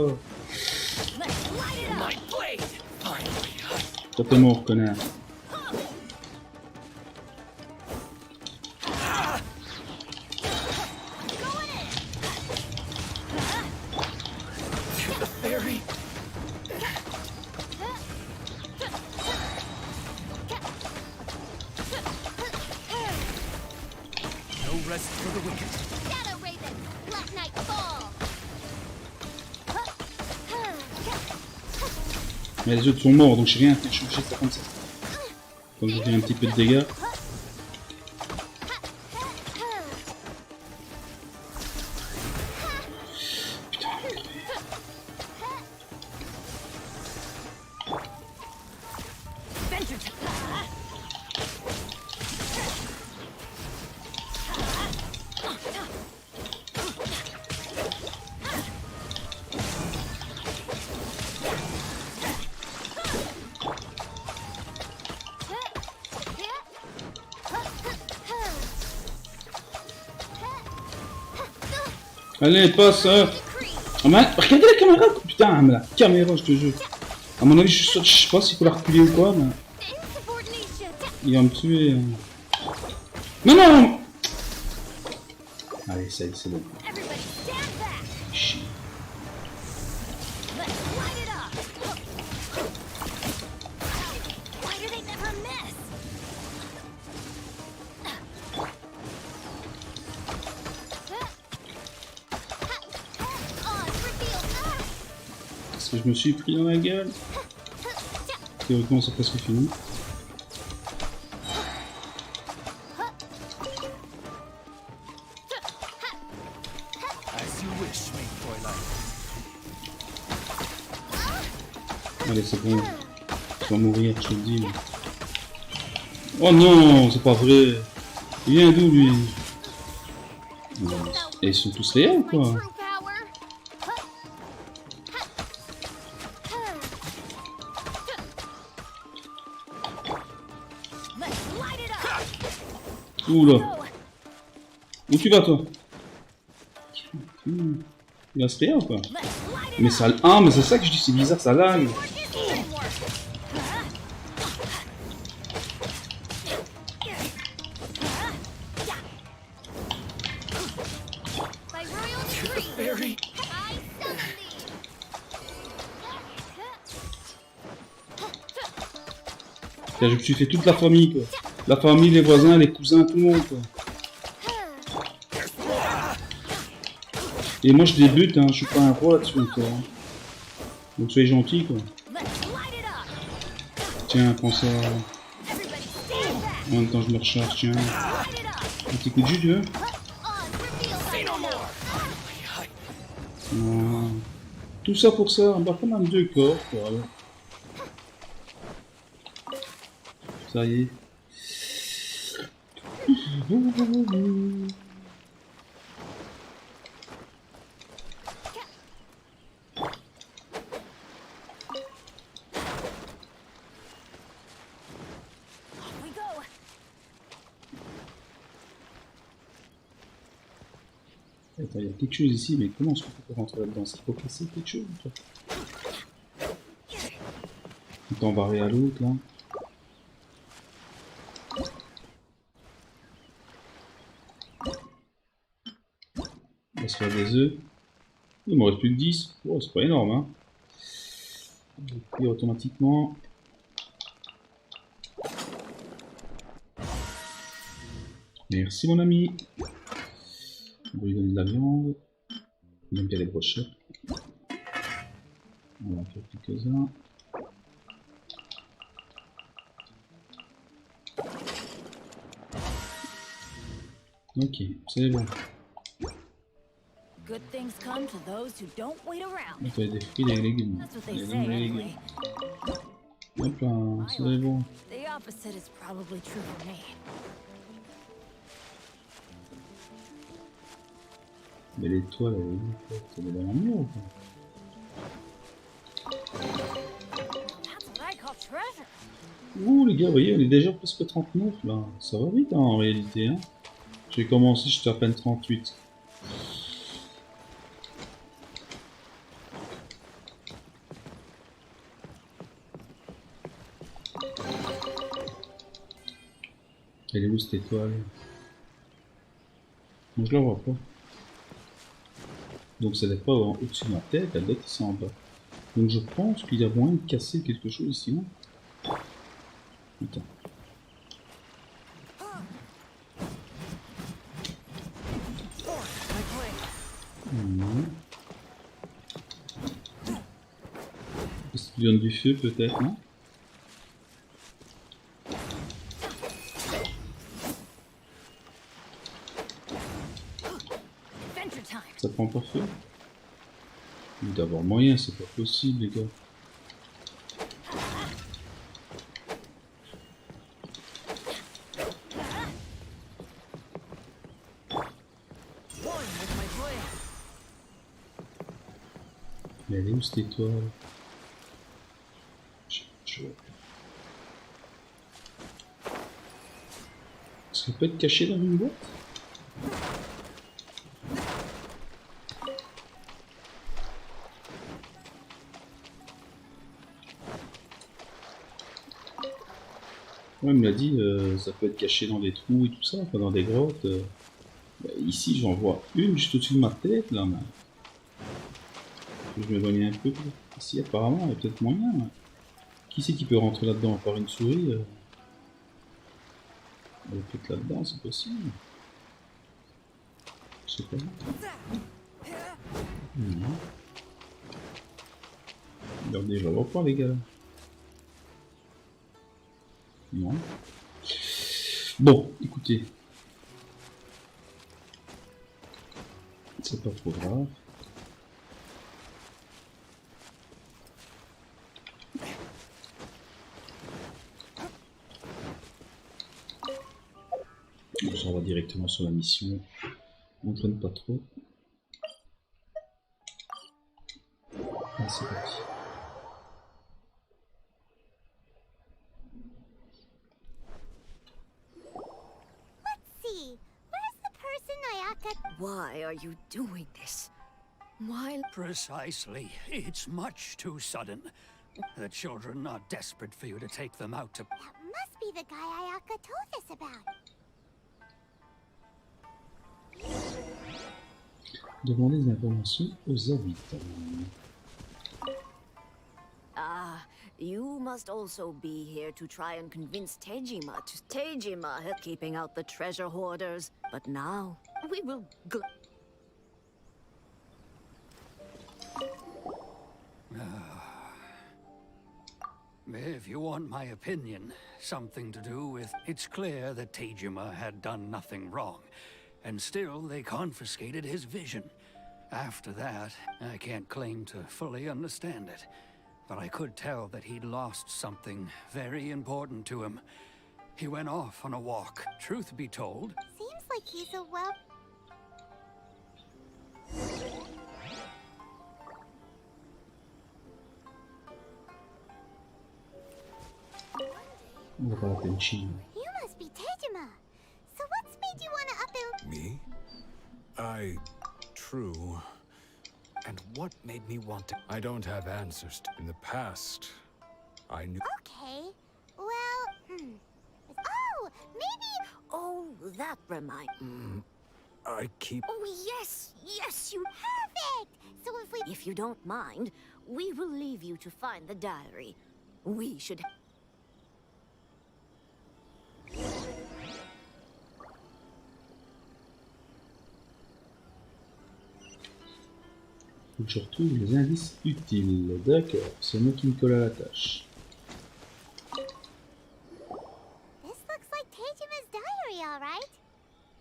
[SPEAKER 1] Toi, t'es mort, connard. Mais les autres sont morts, donc j'ai rien fait changer ça comme ça. Donc j'ai fait un petit peu de dégâts. Putain. Allez, passe. Oh, man, regardez la caméra. Putain, mais la caméra, je te jure. À mon avis, je sais pas s'il faut la reculer ou quoi, mais... Il va me tuer. Non. Allez, ça y est, c'est bon. Chier. Parce que je me suis pris dans la gueule. Théoriquement, c'est presque fini. Allez, c'est bon. Je vais mourir, je te le dis. Mais... Oh non, c'est pas vrai. Il vient d'où, lui? Et ils sont tous réels, quoi. Oula. Où tu vas, toi? Il reste rien, quoi. Mais ça... Ah, mais c'est ça que je dis, c'est bizarre, ça lag. Je me suis fait toute la famille, quoi. La famille, les voisins, les cousins, tout le monde, quoi. Et moi je débute, hein, je suis pas un roi là-dessus encore. Hein. Donc soyez gentils, quoi. Tiens, prends ça. En même temps je me recharge, tiens. Un petit coup de jus, tu veux? Voilà. Tout ça pour ça, on va quand même 2 corps, quoi. Alors. Ça y est. Attends, il y a quelque chose ici, mais comment est-ce qu'on peut rentrer là-dedans? Il faut casser quelque chose, toi. On va barrer à l'autre, là. On va se faire des œufs. Il m'en reste plus que 10. Oh, c'est pas énorme, hein. Je vais cuire automatiquement. Merci, mon ami. On va lui donner de la viande. Il aime bien les brochettes. On va en faire quelques-uns. Ok, c'est bon.
[SPEAKER 5] Good things come to those who don't wait around.
[SPEAKER 1] Donc, il y a des fruits et des légumes. Les légumes. Hop là, c'est bon.
[SPEAKER 5] The opposite is probably true for me.
[SPEAKER 1] Mais l'étoile, elle est dans la mur ou quoi?
[SPEAKER 5] That's what I call treasure.
[SPEAKER 1] Ouh les gars, vous voyez, on est déjà presque 39 là. Ça va vite hein, en réalité. Hein. J'ai commencé, j'étais à peine 38. Elle est où cette étoile? Moi je la vois pas. Donc ça n'est pas au-dessus de ma tête, elle doit être en bas. Donc je pense qu'il y a moyen de casser quelque chose ici. Non? Attends. Est-ce qu'il donne du feu peut-être, non? Ça prend pas feu? Il doit y avoir moyen, c'est pas possible les gars. Mais elle est où cette étoile? Je vois plus. Est-ce qu'elle peut être cachée dans une boîte? Ouais, il me l'a dit, ça peut être caché dans des trous et tout ça, enfin, dans des grottes. Bah, ici, j'en vois une juste au-dessus de ma tête, là. Mais... je m'éloigne un peu. Ici, apparemment, il y a peut-être moyen. Là. Qui c'est qui peut rentrer là-dedans? Par une souris elle est peut-être là-dedans, c'est possible. Je sais pas. Regardez, je la vois pas, les gars, là. Non. Bon, écoutez. C'est pas trop grave. On va directement sur la mission. On n'entraîne pas trop. Ah, c'est parti.
[SPEAKER 5] Why are you doing this? Why?
[SPEAKER 13] Precisely. It's much too sudden. The children are desperate for you to take them out to...
[SPEAKER 8] That must be the guy Ayaka told us about.
[SPEAKER 1] Demandez des informations aux habitants.
[SPEAKER 5] You must also be here to try and convince Tejima keeping out the treasure hoarders. But now, we will
[SPEAKER 13] If you want my opinion, something to do with... It's clear that Tejima had done nothing wrong, and still they confiscated his vision. After that, I can't claim to fully understand it, but I could tell that he'd lost something very important to him. He went off on a walk. Truth be told...
[SPEAKER 8] Seems like he's a well...
[SPEAKER 1] On va pas la peine Chine.
[SPEAKER 8] You must be Tejima. So what's made you want to up and...
[SPEAKER 14] Me? True. And what made me want to... I don't have answers to... In the past, I knew...
[SPEAKER 8] Okay. Well, Oh, maybe...
[SPEAKER 5] Oh, that reminds...
[SPEAKER 14] I keep...
[SPEAKER 8] Oh, yes, you have it! So if we...
[SPEAKER 5] If you don't mind, we will leave you to find the diary. We should...
[SPEAKER 1] Faut que je retrouve les indices utiles. D'accord, c'est moi qui me colle à la tâche.
[SPEAKER 8] This looks like Tejima's diary, all right.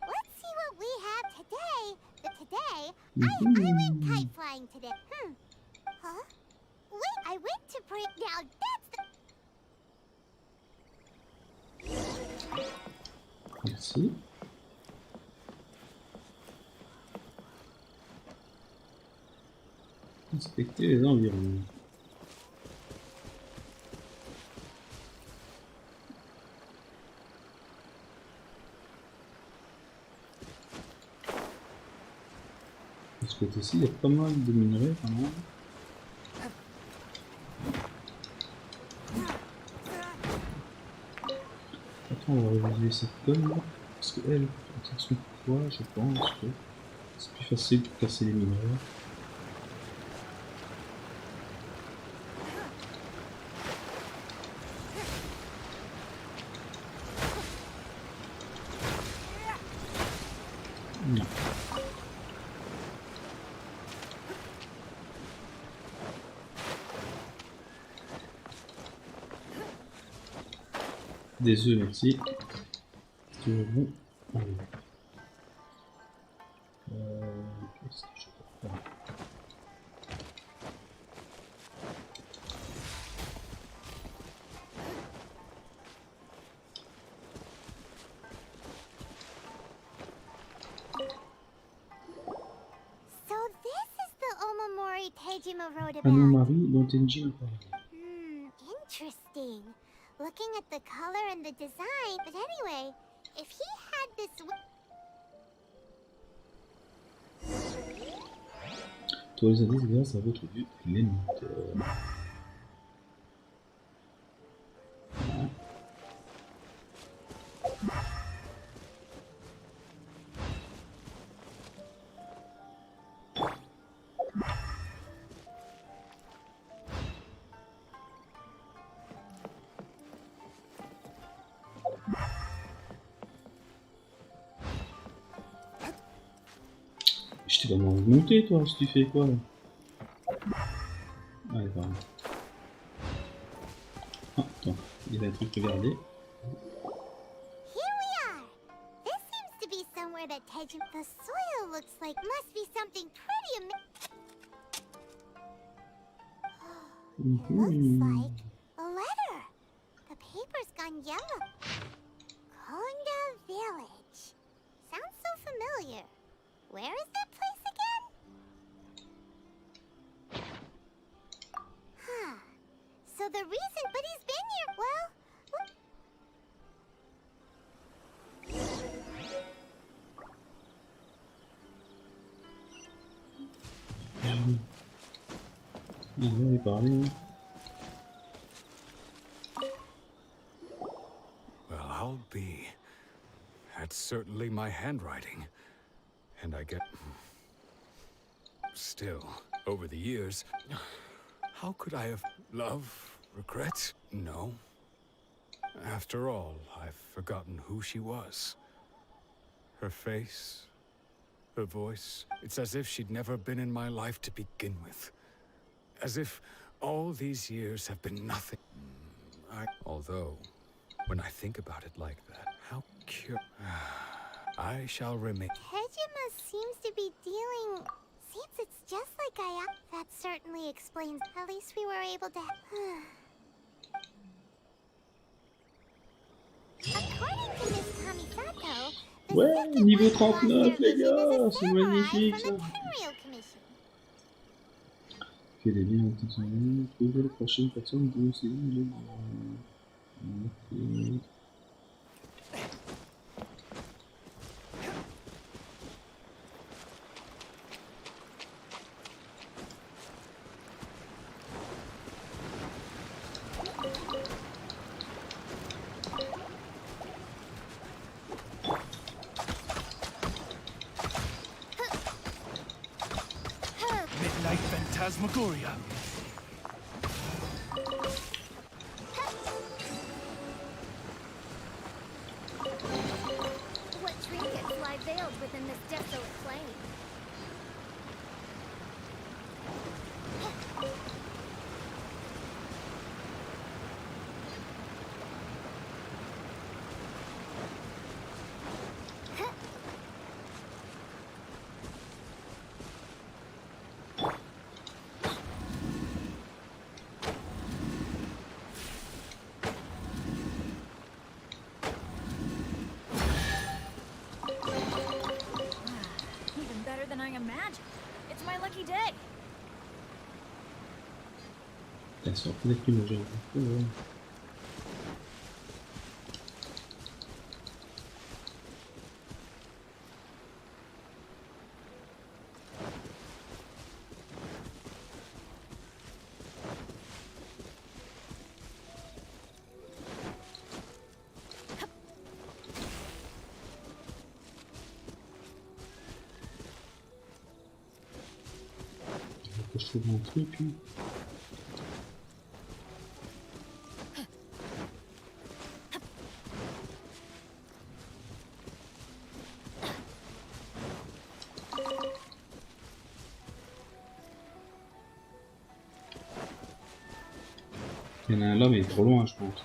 [SPEAKER 8] Let's see what we have today. But today, I went kite flying today. Huh? Wait, I went to print. Now that's the...
[SPEAKER 1] Merci. Inspecter les environs. De ce côté-ci, il y a pas mal de minerais quand même. Attends, on va réviser cette conne là. Parce qu'elle, attention pourquoi, je pense que c'est plus facile de casser les minerais. Non. Des œufs, merci. C'est bon. Qu'est-ce que je peux faire?
[SPEAKER 8] So this is the Omamori Tejima wrote about.
[SPEAKER 1] Anomalie dont Tenji me parle.
[SPEAKER 8] Interesting. Looking at the color and the design, but anyway, if he had this.
[SPEAKER 1] Tous les indices grâce à votre vue lente. Je t'ai vraiment monté toi, si tu fais quoi là? Allez, pardon. Ah, attends, il y a un truc à regarder.
[SPEAKER 8] Here we are. This seems to be somewhere that Tejima. The soil looks like must be something pretty Looks like a letter. The paper's gone yellow. Konda Village. Sounds so familiar. Where is that place again? Huh. So the reason, but he's been here. Well,
[SPEAKER 1] On va parler.
[SPEAKER 14] Well, I'll be. That's certainly my handwriting. And I get... Still, over the years, how could I have... Love? Regret? No. After all, I've forgotten who she was. Her face, her voice, it's as if she'd never been in my life to begin with. As if all these years have been nothing. Although, when I think about it like that, how I shall remain.
[SPEAKER 8] Tejima seems to be dealing... Seems it's just like I... That certainly explains... At least we were able to... According to Miss Kamisato...
[SPEAKER 1] Ouais, niveau 39 les gars, c'est magnifique ça. Que des liens anti-zombies, trouver la prochaine personne de ces liens.
[SPEAKER 10] Midnight Phantasmagoria.
[SPEAKER 4] What trinkets lie veiled within this desolate plain? Even better than I imagined. It's my lucky day.
[SPEAKER 1] T'as sorti la plume aujourd'hui. Ouais. que je trouve un truc. Hein. Il y en a un là, mais il est trop loin, je pense.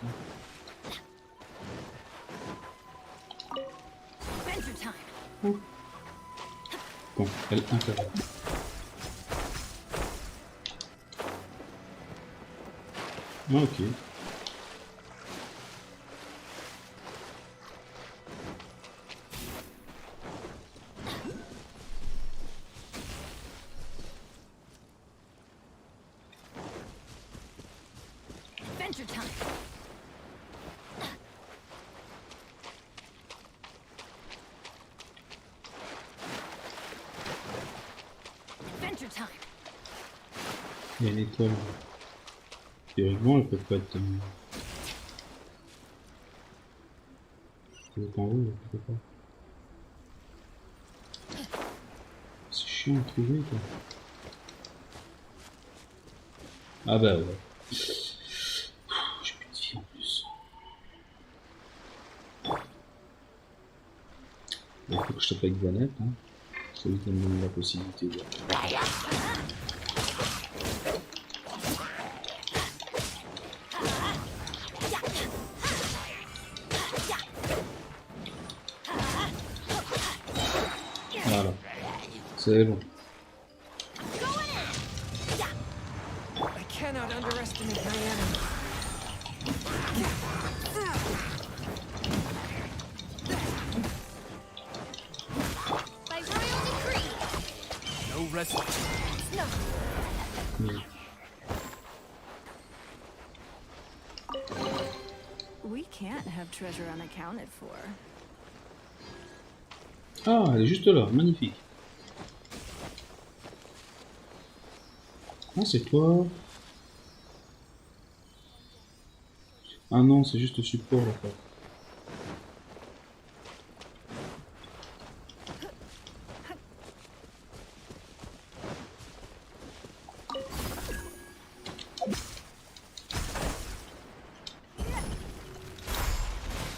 [SPEAKER 1] Bon, elle intéresse. Ah, ok.
[SPEAKER 5] Adventure time. Adventure time.
[SPEAKER 1] Il y a une étoile. Théoriquement, elle peut pas être. Elle est en haut, je sais pas. C'est chiant à trouver, quoi. Ah bah ouais. J'ai plus de vie en plus. Il faut que je tape avec Vanette, hein. Celui qui me donne la possibilité de... Voilà. C'est bon.
[SPEAKER 3] I cannot underestimate my enemy.
[SPEAKER 4] By royal decree.
[SPEAKER 10] No wrestling.
[SPEAKER 1] Oui.
[SPEAKER 5] We can't have treasure unaccounted for.
[SPEAKER 1] Ah, elle est juste là, magnifique. Ah, c'est toi. Ah non, c'est juste le support là.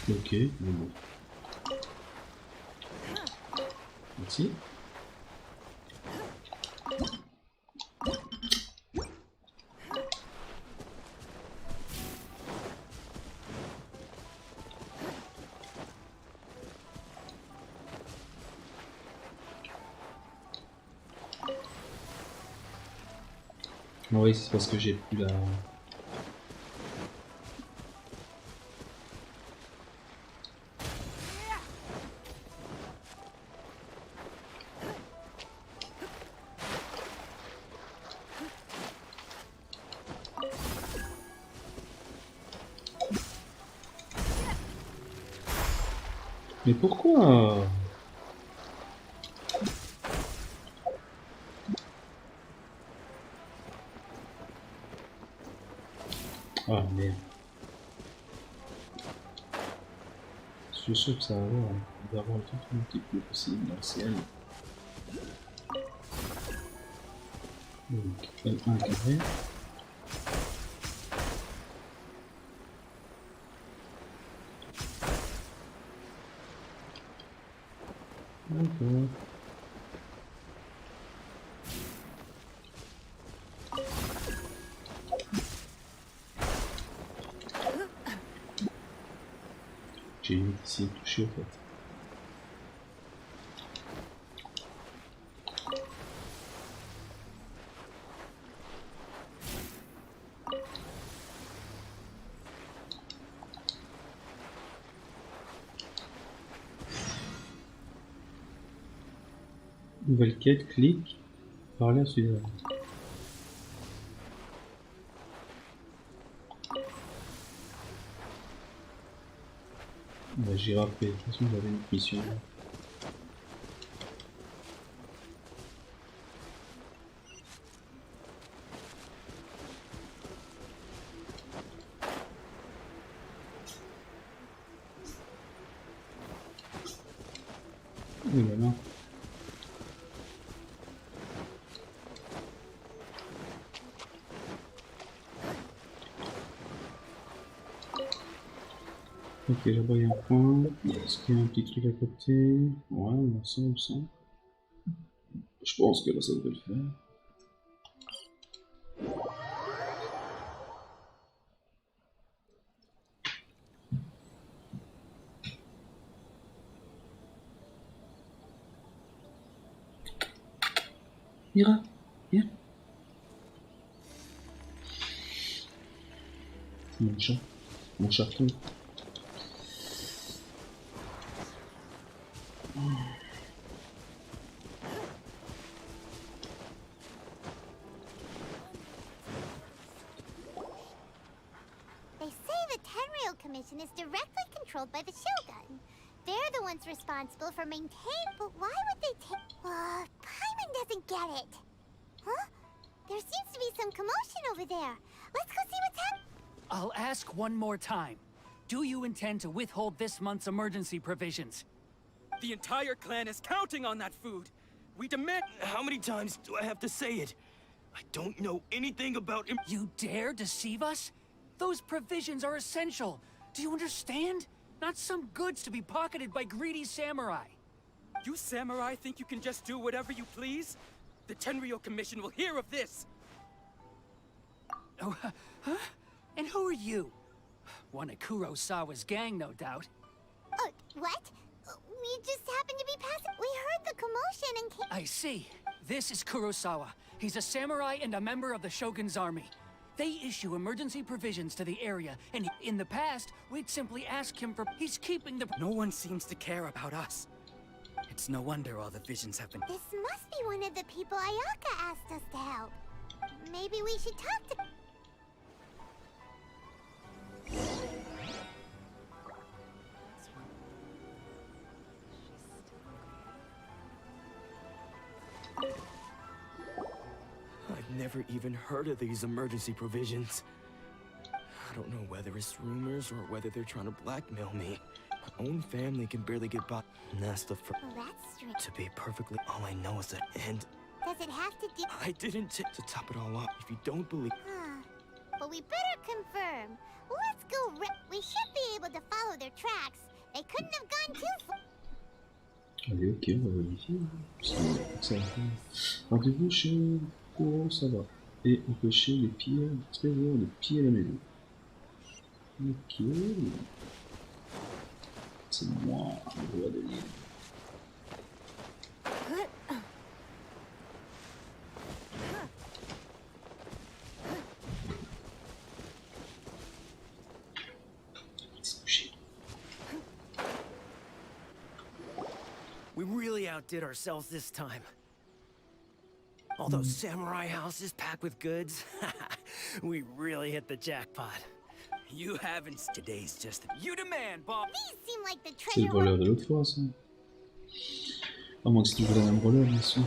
[SPEAKER 1] Ok, bon. Merci. Oui, c'est parce que j'ai plus la... Mais pourquoi? Ah merde. Je suis sûr que ça va avoir, on va avoir le truc le plus petit possible dans le ciel. Donc, L1 carré. D'accord. J'ai essayé de toucher au fait. Nouvelle quête, clique, parler à celui-là. Bah, j'ai rappelé, de toute façon j'avais une mission là. Oui, voilà. Ok, là-bas il y a un point. Est-ce qu'il y a un petit truc à côté? Ouais, on a ça, on sent. Je pense que là ça devrait le faire. Mira, viens. Mon chaton.
[SPEAKER 8] They say the Tenryou Commission is directly controlled by the Shogun. They're the ones responsible for maintaining. But why would they take? Paimon doesn't get it. Huh? There seems to be some commotion over there. Let's go see what's happening.
[SPEAKER 15] I'll ask one more time. Do you intend to withhold this month's emergency provisions?
[SPEAKER 16] The entire clan is counting on that food. We demand. How many times do I have to say it? I don't know anything about him.
[SPEAKER 15] You dare deceive us? Those provisions are essential. Do you understand? Not some goods to be pocketed by greedy samurai.
[SPEAKER 16] You samurai think you can just do whatever you please? The Tenryou Commission will hear of this.
[SPEAKER 15] Oh, huh? And who are you? One of Kurosawa's gang, no doubt.
[SPEAKER 8] What? We just happened to be passing. We heard the commotion and came.
[SPEAKER 15] I see. This is Kurosawa. He's a samurai and a member of the Shogun's army. They issue emergency provisions to the area, and in the past, we'd simply ask him for... He's keeping the...
[SPEAKER 16] No one seems to care about us. It's no wonder all the visions have been...
[SPEAKER 8] This must be one of the people Ayaka asked us to help. Maybe we should talk to...
[SPEAKER 16] I've never even heard of these emergency provisions. I don't know whether it's rumors or whether they're trying to blackmail me. My own family can barely get by. And that's the first.
[SPEAKER 8] Well, that's strange.
[SPEAKER 16] To be perfectly, all I know is that end.
[SPEAKER 8] Does it have to do?
[SPEAKER 16] I didn't to top it all up. If you don't believe.
[SPEAKER 8] But we better confirm. Let's go. We should be able to follow their tracks. They couldn't have gone too far.
[SPEAKER 1] Allez, ok, on va vérifier. Ça va. Rendez-vous chez Kurosawa et empêcher les pires du trésor de piller la maison. Ok. C'est moi, le roi de l'île.
[SPEAKER 17] We really outdid ourselves this time. All those samurai houses packed with goods. We really hit the jackpot.
[SPEAKER 16] You haven't. Today's just. You demand, Bob.
[SPEAKER 8] These seem like the
[SPEAKER 1] C'est le voleur de l'autre fois, ça. À moins que c'est toujours le même voleur, bien sûr.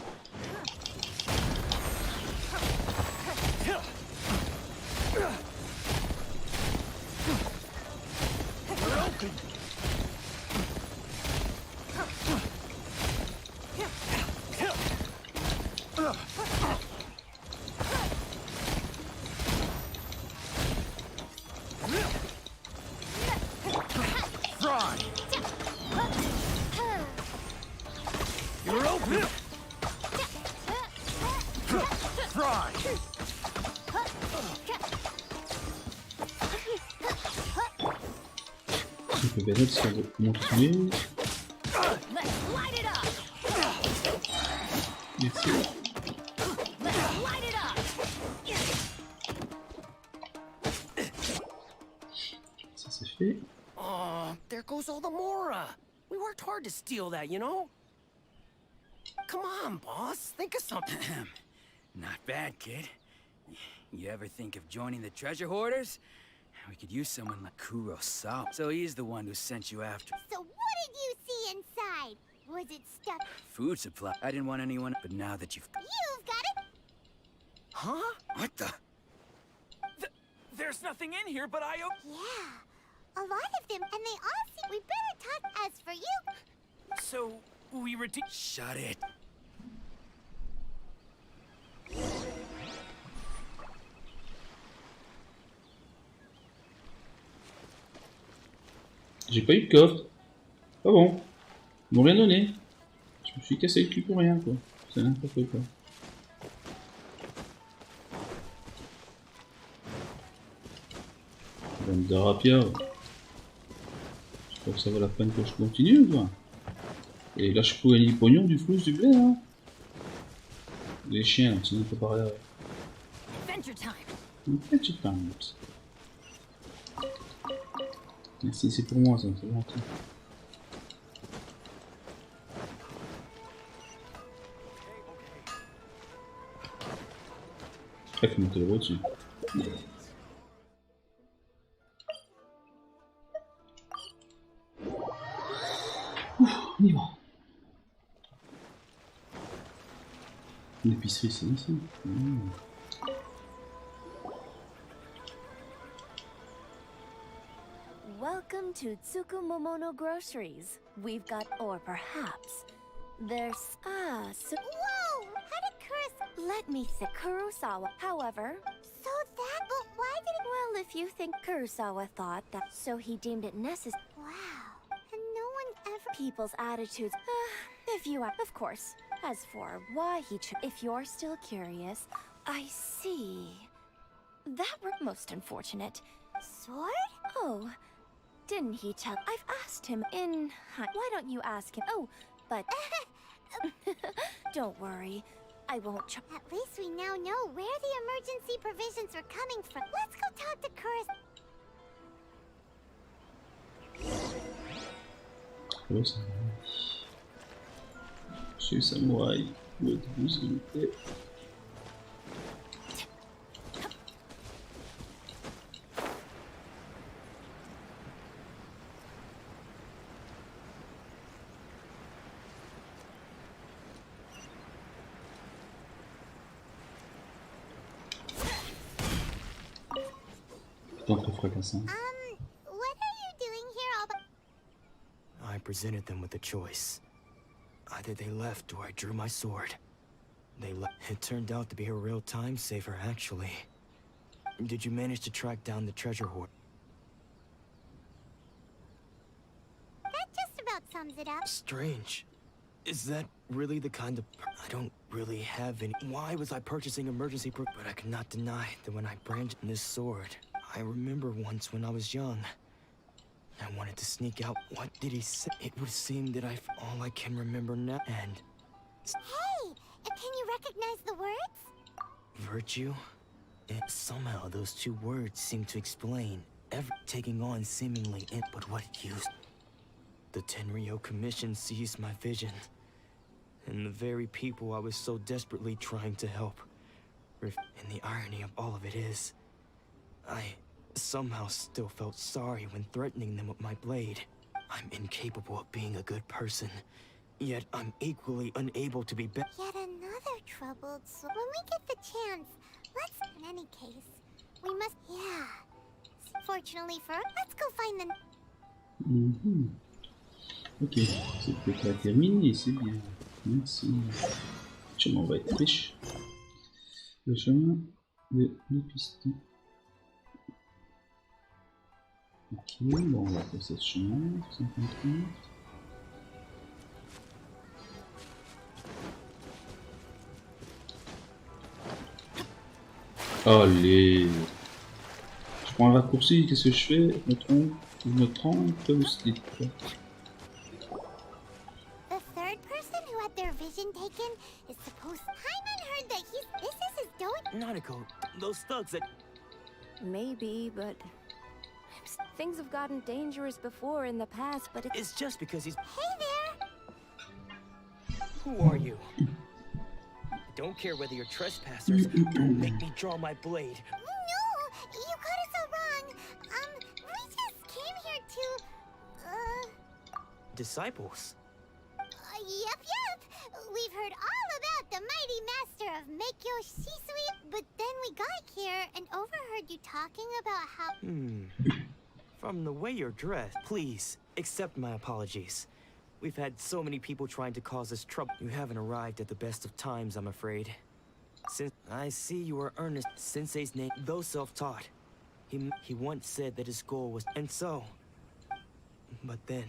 [SPEAKER 1] Le Bennett sur mon tunnel. Merci. Ça c'est fait.
[SPEAKER 17] Oh, there goes all the Mora. We worked hard to steal that, you know? Come on, boss. Think of something.
[SPEAKER 18] Not bad, kid. You ever think of joining the treasure hoarders? We could use someone like Kurosawa. So he's the one who sent you after.
[SPEAKER 8] So what did you see inside? Was it stuff?
[SPEAKER 18] Food supply. I didn't want anyone, but now that you've
[SPEAKER 8] You've got it?
[SPEAKER 17] Huh?
[SPEAKER 18] What the?
[SPEAKER 16] There's nothing in here, but I.
[SPEAKER 8] Yeah, a lot of them, and they all seem. We better talk. As for you.
[SPEAKER 16] So we were.
[SPEAKER 18] Shut it.
[SPEAKER 1] J'ai pas eu de coffre. Pas bon. Ils m'ont rien donné. Je me suis cassé le cul pour rien, quoi. C'est n'importe quoi. Bande de rapias. Je crois que ça vaut la peine que je continue ou quoi. Et là, je peux gagner du pognon, du flou, du blé, hein. Les chiens, sinon il faut pas regarder.
[SPEAKER 4] Adventure time.
[SPEAKER 1] Adventure time. Merci, c'est pour moi ça, c'est gentil. Il faut monter le au-dessus. On y va. L'épicerie, c'est ici. Mmh.
[SPEAKER 19] Welcome to Tsukumomono Groceries. We've got, or perhaps, there's, so...
[SPEAKER 8] Whoa! How did Kurosawa...
[SPEAKER 19] Let me think. Kurosawa, however...
[SPEAKER 8] So that... But why did it...
[SPEAKER 19] Well, if you think Kurosawa thought that, so he deemed it necessary...
[SPEAKER 8] Wow. And no one ever...
[SPEAKER 19] People's attitudes... if you are... Of course. As for why he chose... If you're still curious... I see... That were most unfortunate.
[SPEAKER 8] Sword?
[SPEAKER 19] Oh... Didn't he tell? I've asked him in... Why don't you ask him? Oh, but... Don't worry. I won't
[SPEAKER 8] At least we now know where the emergency provisions are coming from. Let's go talk to Kurosawa.
[SPEAKER 1] Oh, ça va. Je suis samouraï. Où êtes-vous, s'il vous plaît? Tant que fracassant.
[SPEAKER 8] What are you doing here all by...
[SPEAKER 16] I presented them with a choice. Either they left or I drew my sword. They left. It turned out to be a real time saver, actually. Did you manage to track down the treasure hoard?
[SPEAKER 8] That just about sums it up.
[SPEAKER 16] Strange. Is that really the kind of... I don't really have any... Why was I purchasing emergency but I cannot deny that when I brandished this sword, I remember once when I was young. I wanted to sneak out. What did he say? It would seem that all I can remember now. And...
[SPEAKER 8] Hey! Can you recognize the words?
[SPEAKER 16] Virtue? And somehow those two words seem to explain taking on seemingly but what it used. The Tenryou Commission seized my vision. And the very people I was so desperately trying to help. And the irony of all of it is... I somehow still felt sorry when threatening them with my blade. I'm incapable of being a good person, yet I'm equally unable to be better.
[SPEAKER 8] Yet another troubled soul. When we get the chance, let's... In any case, we must... Yeah. Fortunately for us, let's go find them.
[SPEAKER 1] Ok, c'est peut-être pas terminé, c'est bien. Merci. Le chemin va être riche. Le chemin de l'épicerie. Ok, bon, on va faire cette chemin, 58. Allez! Je prends un raccourci, qu'est-ce que je fais? Je me trompe, ou c'est quoi?
[SPEAKER 8] The third person who had their vision taken is supposed... Hyman heard that he's... This is his dojo...
[SPEAKER 16] Nanako, those thugs that...
[SPEAKER 19] Maybe, but... Things have gotten dangerous before in the past, but
[SPEAKER 16] it's just because he's...
[SPEAKER 8] Hey there!
[SPEAKER 16] Who are you? Don't care whether you're trespassers. Don't make me draw my blade.
[SPEAKER 8] No! You got us all wrong. We just came here to...
[SPEAKER 16] Disciples?
[SPEAKER 8] Yep. We've heard all about the mighty master of Meikyo Shisui, but then we got here and overheard you talking about how...
[SPEAKER 16] From the way you're dressed, please, accept my apologies. We've had so many people trying to cause us trouble. You haven't arrived at the best of times, I'm afraid. Since I see you are earnest, Sensei's name, though self-taught. He once said that his goal was... And so... But then...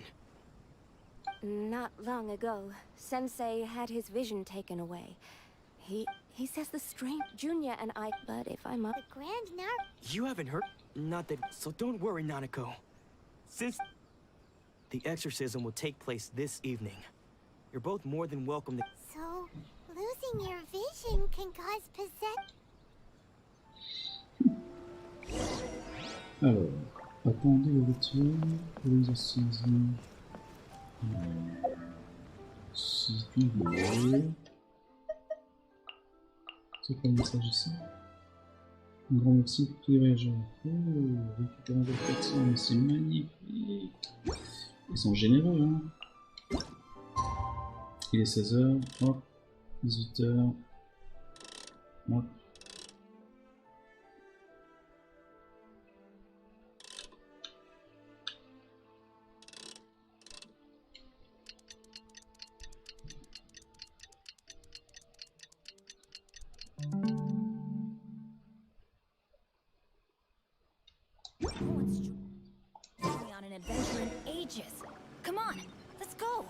[SPEAKER 19] Not long ago, Sensei had his vision taken away. He says the strange Junya and I, but if I'm up...
[SPEAKER 8] The Grand Nar...
[SPEAKER 16] You haven't heard? Not that... So don't worry, Nanako. Since... The exorcism will take place this evening. You're both more than welcome to...
[SPEAKER 8] So, losing your vision can cause possession...
[SPEAKER 1] Alors, attendez le rituel pour l'exorcisme. Si tu veux... C'est quoi le message ici? Un grand merci pour tous les voyageurs. Oh, récupérons votre action, mais c'est magnifique. Ils sont généreux, hein. Il est 16h, hop, 18h, hop.
[SPEAKER 19] On an adventure in ages. Come on, let's go.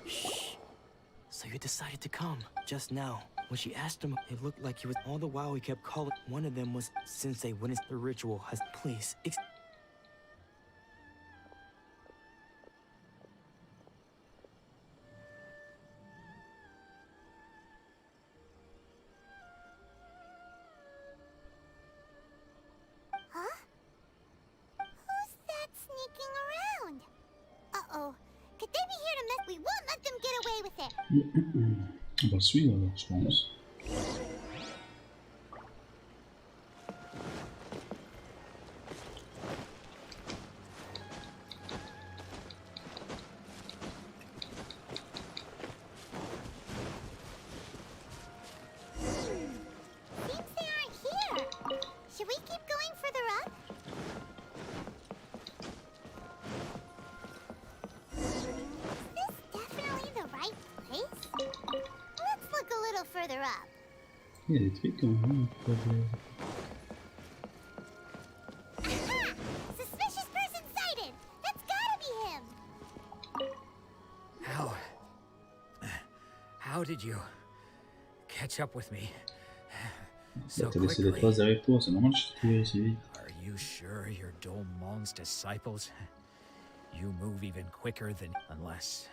[SPEAKER 16] Shh. So you decided to come just now. When she asked him, it looked like he was all the while he kept calling. One of them was Sensei witnessed the ritual has. Please.
[SPEAKER 8] Huh? Who's that sneaking around? Uh-oh. Could they be here to mess? We won't let them get away with it.
[SPEAKER 1] On va le suivre alors, je pense.
[SPEAKER 8] Seems they aren't here. Should we keep going further up? Is this definitely the right place? Let's look a little further up.
[SPEAKER 1] Il y a des trucs quand même.
[SPEAKER 8] Aha! Suspicious person sighted! That's gotta be him!
[SPEAKER 18] How did you catch up with me so
[SPEAKER 1] T'as laissé des
[SPEAKER 18] quickly?
[SPEAKER 1] traces derrière toi, c'est normal que je t'ai trouvé aussi vite.
[SPEAKER 18] Are you sure you're Domon's disciples? You move even quicker than... Unless...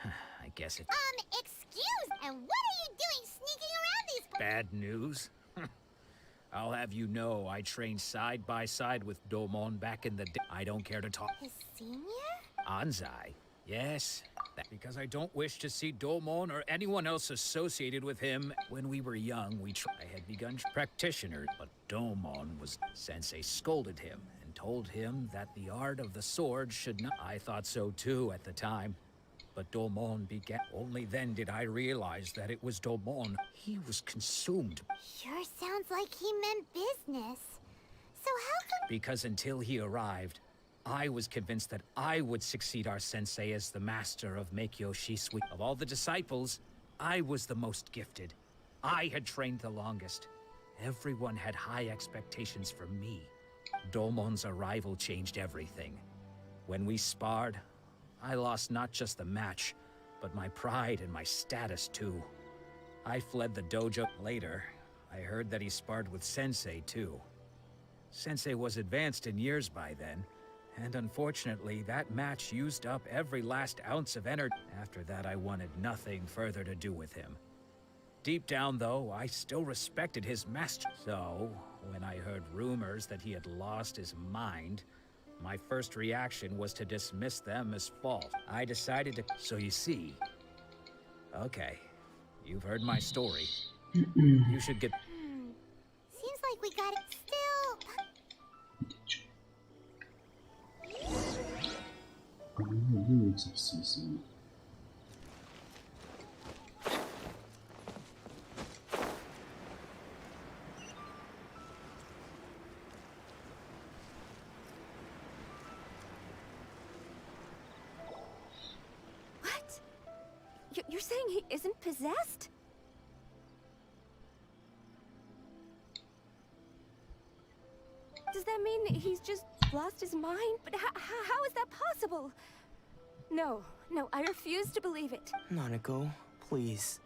[SPEAKER 18] I guess it's...
[SPEAKER 8] Excuse! And what are you doing sneaking around these...
[SPEAKER 18] Bad news? I'll have you know I trained side by side with Domon back in the day. I don't care to talk...
[SPEAKER 8] His senior?
[SPEAKER 18] Anzai? Yes. Because I don't wish to see Domon or anyone else associated with him. When we were young, I had begun practitioner, but Domon was... Sensei scolded him and told him that the art of the sword should not... I thought so too at the time. But Domon began... Only then did I realize that it was Domon. He was consumed.
[SPEAKER 8] Sure sounds like he meant business. So how come...
[SPEAKER 18] Because until he arrived, I was convinced that I would succeed our sensei as the master of Meikyo Shisui. Of all the disciples, I was the most gifted. I had trained the longest. Everyone had high expectations for me. Domon's arrival changed everything. When we sparred, I lost not just the match, but my pride and my status too. I fled the dojo. Later, I heard that he sparred with Sensei too. Sensei was advanced in years by then, and unfortunately, that match used up every last ounce of energy. After that, I wanted nothing further to do with him. Deep down, though, I still respected his master. So, when I heard rumors that he had lost his mind, my first reaction was to dismiss them as false. I decided to... So you see... Okay, you've heard my story. You should get...
[SPEAKER 8] Seems like we got it still...
[SPEAKER 19] What? You're saying he isn't possessed? he's just lost his mind? But how is that possible? No, I refuse to believe it.
[SPEAKER 16] Nanako, please.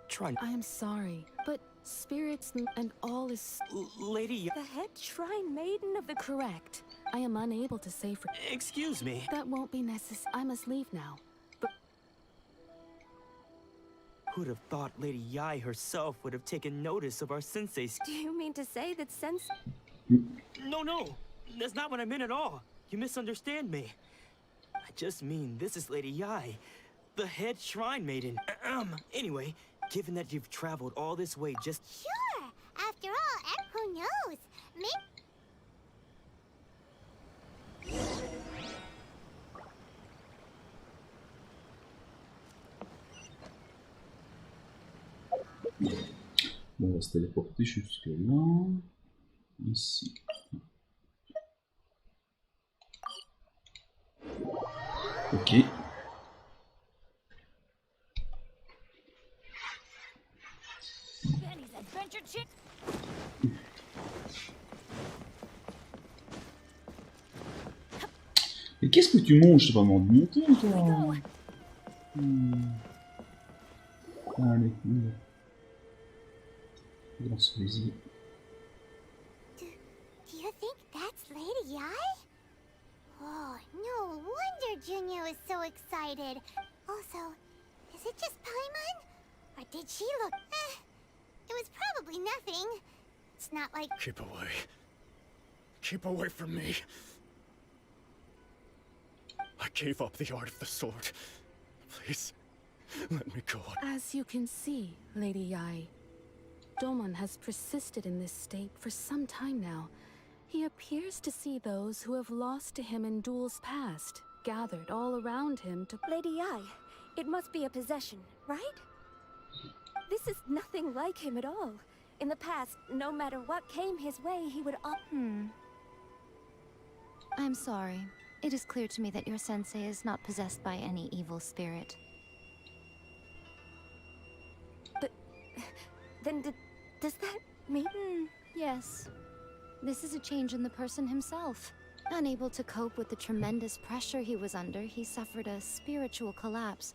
[SPEAKER 16] Try.
[SPEAKER 20] I am sorry, but spirits and all is...
[SPEAKER 16] Lady...
[SPEAKER 20] The head shrine maiden of the... Correct. I am unable to say for...
[SPEAKER 16] Excuse me.
[SPEAKER 20] That won't be necessary. I must leave now. But...
[SPEAKER 16] Who'd have thought Lady Yai herself would have taken notice of our sensei's...
[SPEAKER 19] Do you mean to say that
[SPEAKER 16] No, that's not what I meant at all. You misunderstand me. I just mean this is Lady Yai, the head shrine maiden. Anyway, given that you've traveled all this way just...
[SPEAKER 8] Sure! After all, who knows?
[SPEAKER 1] Bon, on va se téléporter jusque là. Ici. Ok. Et qu'est-ce que tu manges? C'est pas vraiment de monter, toi. Allez, lance plaisir.
[SPEAKER 8] Do you think that's Lady Yai? Oh, no wonder Junior was so excited. Also, is it just Paimon? Or did she look... it was probably nothing. It's not like...
[SPEAKER 14] Keep away. Keep away from me. I gave up the art of the sword. Please, let me go.
[SPEAKER 20] As you can see, Lady Yai, Domon has persisted in this state for some time now. He appears to see those who have lost to him in duels past, gathered all around him to...
[SPEAKER 19] Lady Yai, it must be a possession, right? This is nothing like him at all. In the past, no matter what came his way, he would...
[SPEAKER 21] I'm sorry. It is clear to me that your sensei is not possessed by any evil spirit.
[SPEAKER 19] But... then does that mean...
[SPEAKER 21] Yes. This is a change in the person himself. Unable to cope with the tremendous pressure he was under, he suffered a spiritual collapse.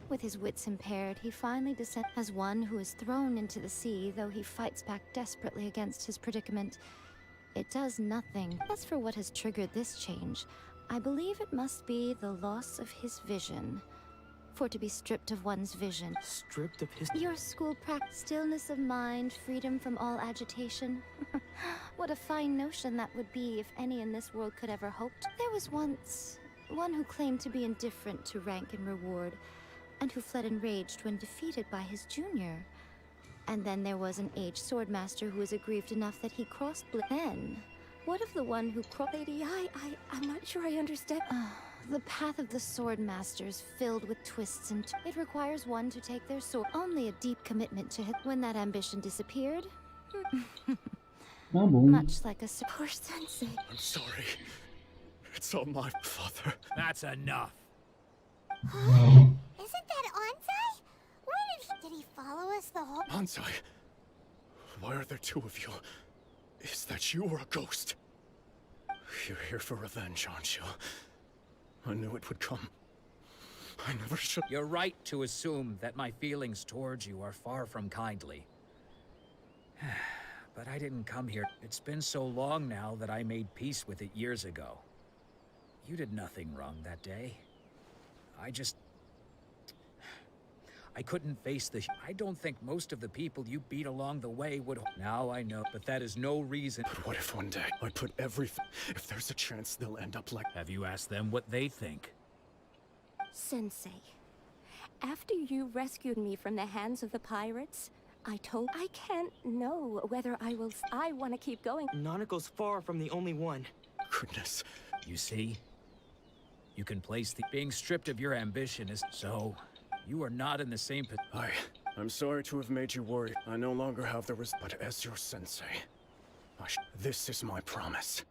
[SPEAKER 21] With his wits impaired, he finally descends as one who is thrown into the sea, though he fights back desperately against his predicament. It does nothing. As for what has triggered this change, I believe it must be the loss of his vision. For to be stripped of one's vision...
[SPEAKER 16] Stripped of his...
[SPEAKER 21] Your school practice stillness of mind, freedom from all agitation. What a fine notion that would be if any in this world could ever hope to. There was once one who claimed to be indifferent to rank and reward, and who fled enraged when defeated by his junior. And then there was an aged swordmaster who was aggrieved enough that he crossed... Then, what of the one who crossed...
[SPEAKER 19] Lady, I'm not sure I understand...
[SPEAKER 21] The path of the swordmaster is filled with twists and... It requires one to take their sword. Only a deep commitment to hit. When that ambition disappeared... Much like a...
[SPEAKER 19] Poor sensei.
[SPEAKER 14] I'm sorry. It's all my father.
[SPEAKER 18] That's enough.
[SPEAKER 8] Isn't that Ansai? Where did he follow us the whole...
[SPEAKER 14] Ansai? Why are there two of you? Is that you or a ghost? You're here for revenge, aren't you? I knew it would come. I never should...
[SPEAKER 18] You're right to assume that my feelings towards you are far from kindly. But I didn't come here. It's been so long now that I made peace with it years ago. You did nothing wrong that day. I couldn't face the... I don't think most of the people you beat along the way would... Now I know, but that is no reason...
[SPEAKER 14] But what if one day I put everything... If there's a chance they'll end up like...
[SPEAKER 18] Have you asked them what they think?
[SPEAKER 19] Sensei, after you rescued me from the hands of the pirates, I can't know whether I will... I want to keep going.
[SPEAKER 16] Nanako's far from the only one.
[SPEAKER 14] Goodness.
[SPEAKER 18] You see? You can place the... Being stripped of your ambition is... So... You are not in the same...
[SPEAKER 14] I'm sorry to have made you worry. I no longer have the but as your sensei, this is my promise.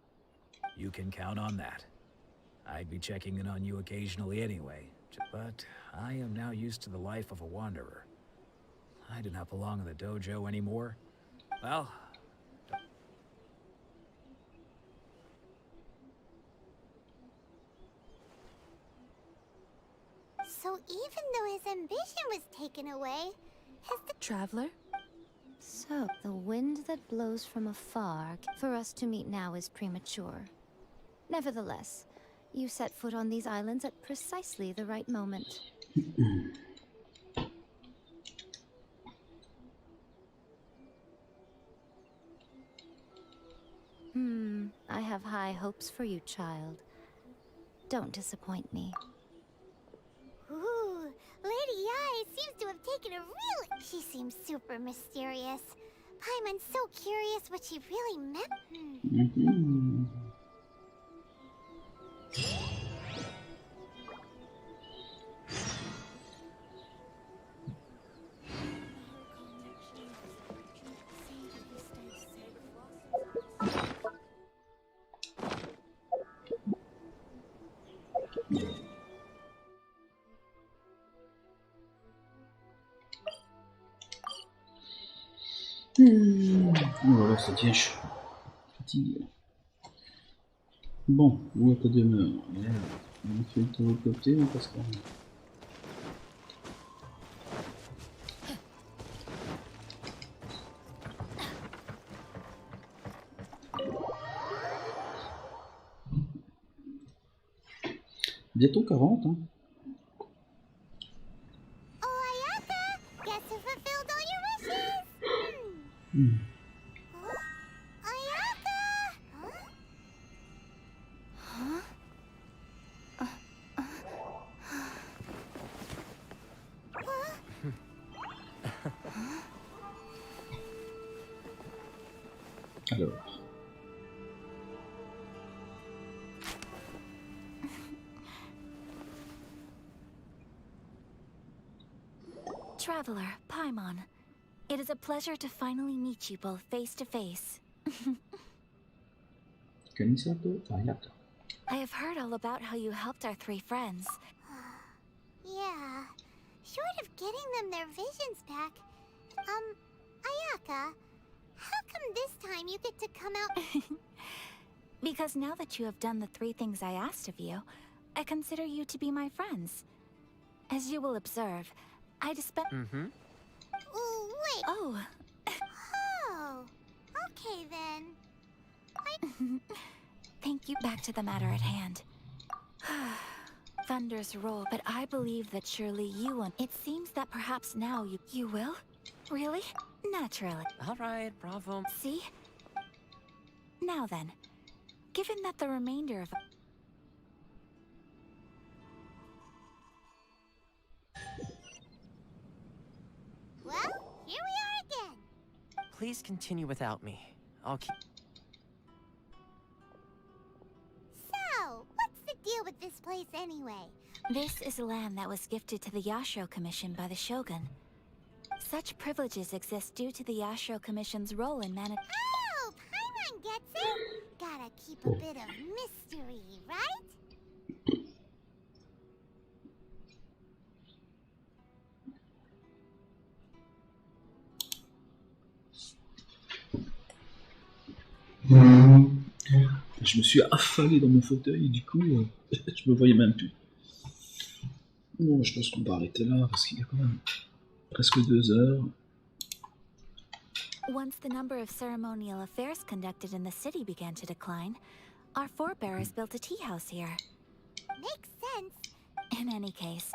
[SPEAKER 18] You can count on that. I'd be checking in on you occasionally anyway, but I am now used to the life of a wanderer. I do not belong in the dojo anymore. Well...
[SPEAKER 8] So even though his ambition was taken away,
[SPEAKER 20] Traveler?
[SPEAKER 21] So, the wind that blows from afar for us to meet now is premature. Nevertheless, you set foot on these islands at precisely the right moment. I have high hopes for you, child. Don't disappoint me.
[SPEAKER 8] Ooh, Lady Yi seems to have taken a really... She seems super mysterious. Paimon's so curious what she really meant.
[SPEAKER 1] Voilà, ça devient chaud. Fatigué. Bon, où est ta demeure? On fait le tour de côté, on passe par là. Bientôt 40, hein. Alors.
[SPEAKER 21] Traveler, Paimon. It is a pleasure to finally meet you both face to face. I have heard all about how you helped our three friends.
[SPEAKER 8] Yeah, short of getting them their visions back. Ayaka, how come this time you get to come out?
[SPEAKER 21] Because now that you have done the three things I asked of you, I consider you to be my friends. As you will observe, I dispense.
[SPEAKER 8] Ooh, wait.
[SPEAKER 21] Oh.
[SPEAKER 8] Oh. Okay then.
[SPEAKER 21] Thank you. Back to the matter at hand. Thunders roll, but I believe that surely you won't. It seems that perhaps now you will? Really? Naturally.
[SPEAKER 12] Alright, bravo.
[SPEAKER 21] See? Now then, given that the remainder of...
[SPEAKER 8] Well, here we are again.
[SPEAKER 12] Please continue without me. I'll keep...
[SPEAKER 8] So, what's the deal with this place anyway?
[SPEAKER 21] This is land that was gifted to the Yashiro Commission by the Shogun. Such privileges exist due to the Yashiro Commission's role in managing...
[SPEAKER 8] Oh, Paimon gets it. Gotta keep a bit of mystery, right?
[SPEAKER 1] Je me suis affalé dans mon fauteuil et du coup, je me voyais même plus. Bon, je pense qu'on va arrêter là parce qu'il y a quand même presque 2 heures.
[SPEAKER 21] Once the number of ceremonial affairs conducted in the city began to decline, our forebears built a tea house here.
[SPEAKER 8] Makes sense.
[SPEAKER 21] In any case,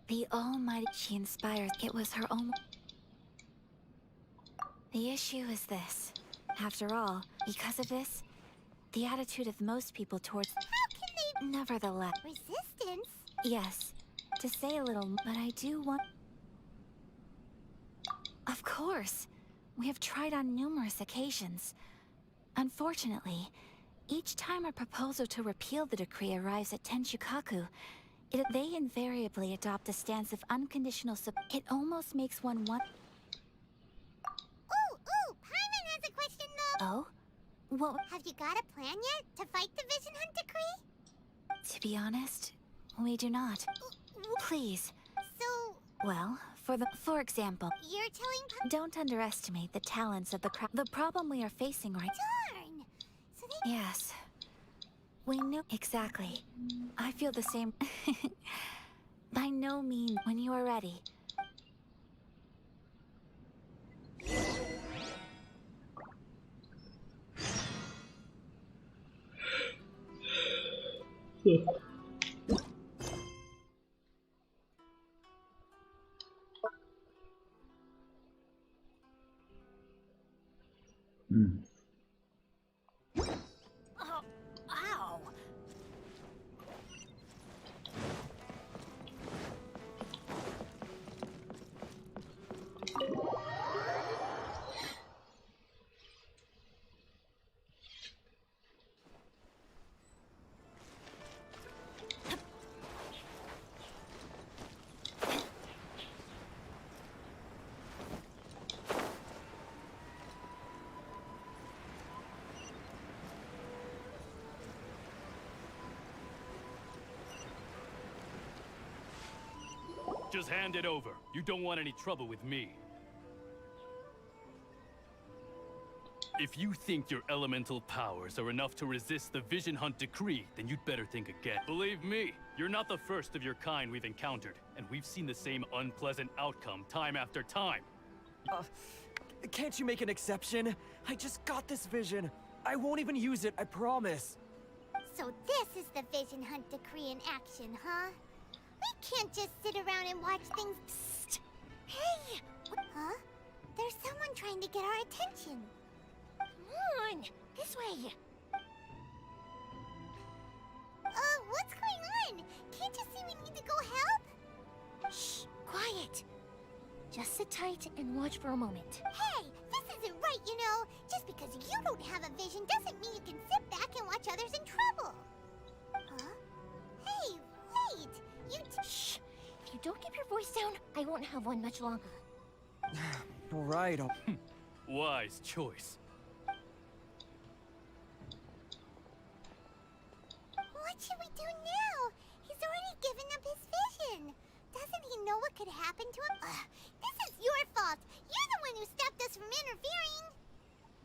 [SPEAKER 21] the Almighty she inspired, it was her own... The issue is this. After all, because of this, the attitude of most people towards...
[SPEAKER 8] How can they...
[SPEAKER 21] Nevertheless...
[SPEAKER 8] Resistance?
[SPEAKER 21] Yes, to say a little, but I do want... Of course. We have tried on numerous occasions. Unfortunately, each time a proposal to repeal the decree arrives at Tenshukaku, they invariably adopt a stance of unconditional support. It almost makes one want...
[SPEAKER 8] Ooh, Paimon has a question though.
[SPEAKER 21] Oh? What?
[SPEAKER 8] Have you got a plan yet to fight the Vision Hunt decree?
[SPEAKER 21] To be honest, we do not. Please.
[SPEAKER 8] So...
[SPEAKER 21] Well, for example...
[SPEAKER 8] You're telling...
[SPEAKER 21] Don't underestimate the talents of the crowd. The problem we are facing right...
[SPEAKER 8] Darn! So they...
[SPEAKER 21] Yes.
[SPEAKER 19] We know exactly. I feel the same. By no means. When you are ready.
[SPEAKER 5] Oh, ow!
[SPEAKER 2] Just hand it over. You don't want any trouble with me. If you think your elemental powers are enough to resist the Vision Hunt decree, then you'd better think again. Believe me, you're not the first of your kind we've encountered, and we've seen the same unpleasant outcome time after time.
[SPEAKER 17] Can't you make an exception? I just got this vision. I won't even use it, I promise.
[SPEAKER 8] So this is the Vision Hunt decree in action, huh? We can't just sit around and watch things. Psst! Hey! Huh? There's someone trying to get our attention. Come on! This way! What's going on? Can't you see we need to go help? Shh! Quiet! Just sit tight and watch for a moment. Hey! This isn't right, you know! Just because you don't have a vision doesn't mean you can sit back and watch others in trouble! Huh? Hey, wait! Shh! If you don't keep your voice down, I won't have one much longer.
[SPEAKER 17] All right,
[SPEAKER 2] Wise choice.
[SPEAKER 8] What should we do now? He's already given up his vision. Doesn't he know what could happen to him? This is your fault. You're the one who stopped us from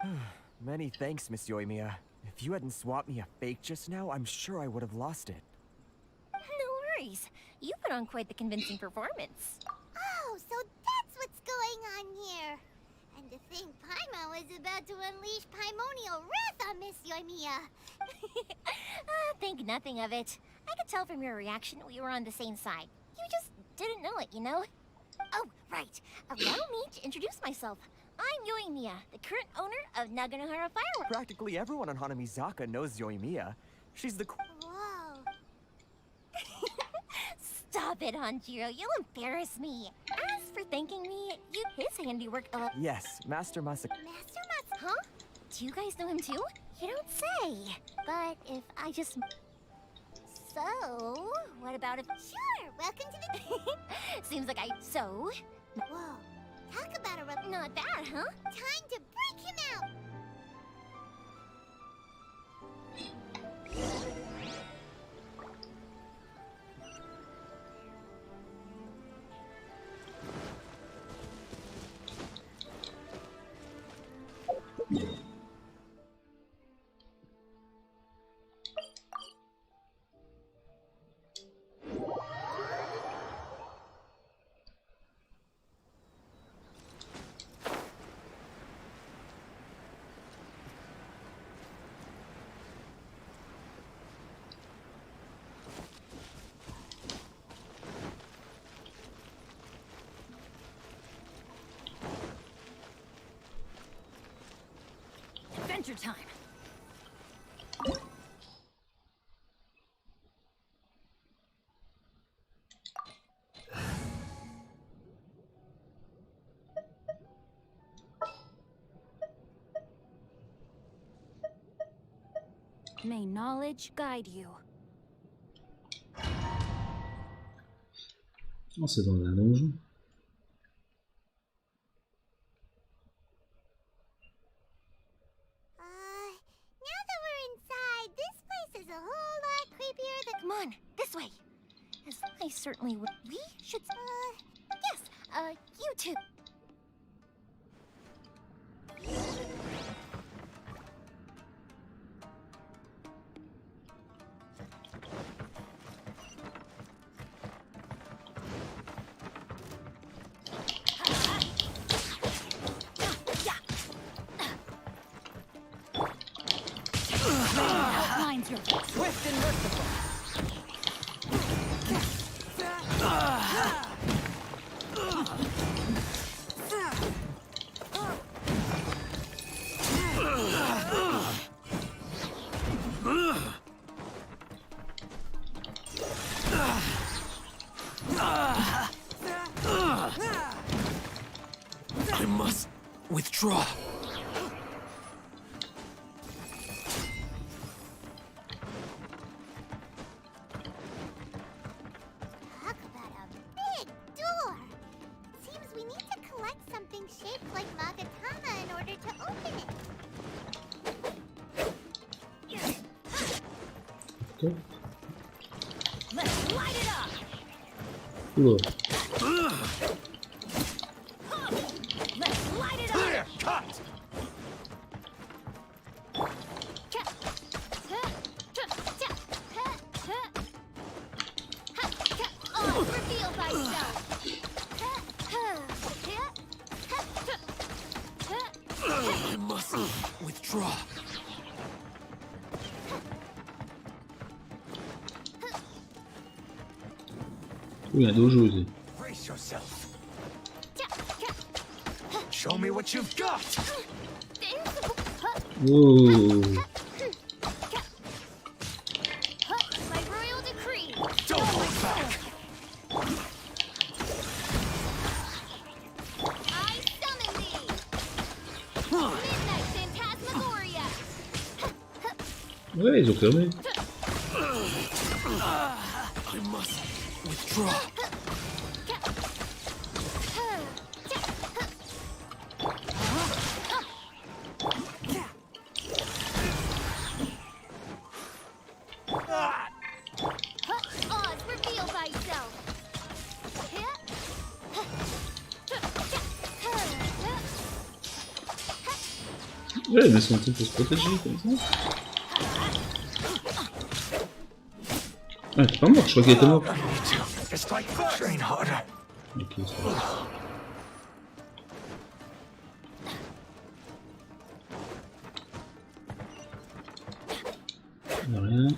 [SPEAKER 8] interfering.
[SPEAKER 17] Many thanks, Miss Yoimiya. If you hadn't swapped me a fake just now, I'm sure I would have lost it.
[SPEAKER 8] No worries. You put on quite the convincing performance. Oh, so that's what's going on here. And to think Paimon was about to unleash Paimonial wrath on Miss Yoimiya. Think nothing of it. I could tell from your reaction we were on the same side. You just didn't know it, you know? Oh, right. Allow me to introduce myself. I'm Yoimiya, the current owner of Naganohara Fireworks.
[SPEAKER 17] Practically everyone on Hanamizaka knows Yoimiya. She's the
[SPEAKER 8] Whoa. Stop it, Hanjiro. You'll embarrass me. As for thanking me, his handiwork.
[SPEAKER 17] Yes, Master Masa.
[SPEAKER 8] Master Mas. Huh? Do you guys know him too? You don't say. But if I just. So, what about if. Sure, welcome to the. Seems like I. So. Whoa. Talk about a. Not bad, huh? Time to break him out. Adventure time. May knowledge guide you.
[SPEAKER 1] Oh, c'est dans un donjon.
[SPEAKER 8] Now that we're inside, this place is a whole lot creepier than. Come on, this way. As I certainly would. We should. Yes. You two.
[SPEAKER 15] withdraw.
[SPEAKER 8] Talk about a big door. Seems we need to collect something shaped like Magatama in order to open it.
[SPEAKER 1] Okay.
[SPEAKER 8] Let's light it up.
[SPEAKER 1] Oula.
[SPEAKER 8] Let's light it up. Clear cut. Oh, reveal thyself.
[SPEAKER 15] I must withdraw.
[SPEAKER 1] Oui, un dojo aussi.
[SPEAKER 6] Brace yourself. Show me what you've got.
[SPEAKER 1] Whoa.
[SPEAKER 8] My royal decree.
[SPEAKER 6] Don't hold back.
[SPEAKER 8] I summon thee. Midnight Phantasmagoria.
[SPEAKER 1] Ouais, ils ont fermé.
[SPEAKER 15] I must withdraw.
[SPEAKER 8] Oz, reveal thyself.
[SPEAKER 1] Ouais, mais c'est un truc pour se protéger comme ça. Ah, t'es pas mort, je crois qu'il était mort.
[SPEAKER 6] Just like train harder.
[SPEAKER 1] Ok, ça va. Y'a rien.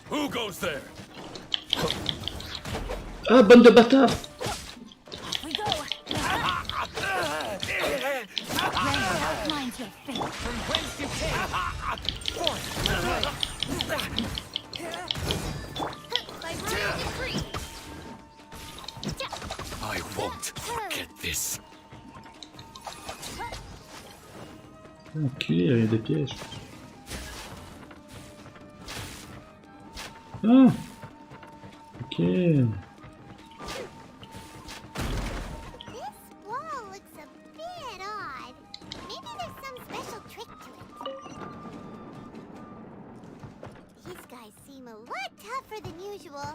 [SPEAKER 2] Who goes there?
[SPEAKER 1] Ah, bande de bâtards!
[SPEAKER 8] We go. Outlines your fate. From whence you came. By royal decree.
[SPEAKER 6] I won't forget this.
[SPEAKER 1] Enculé, il y a des pièges. Ah! Ok.
[SPEAKER 8] This wall looks a bit odd. Maybe there's some special trick to it. These guys seem a lot tougher than usual.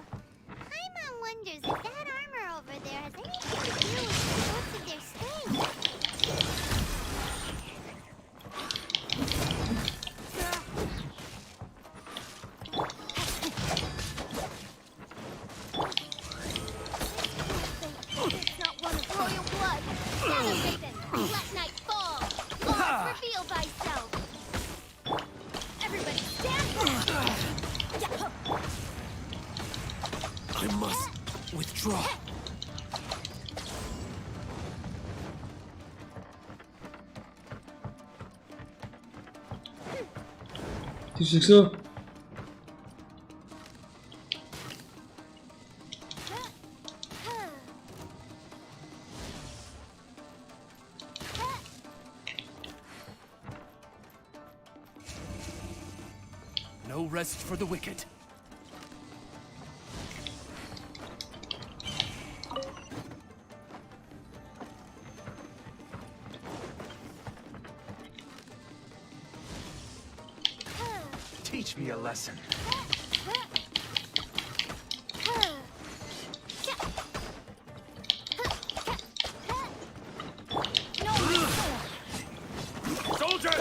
[SPEAKER 8] Paimon wonders if that armor over there has anything to do with the source of their strength. It's not one of royal blood. Shadow Raven, let night fall. Oz, reveal thyself. Everybody stand back.
[SPEAKER 15] I must withdraw.
[SPEAKER 1] Qu'est-ce que c'est que ça?
[SPEAKER 2] No rest for the wicked.
[SPEAKER 6] Teach me a lesson.
[SPEAKER 2] Soldiers!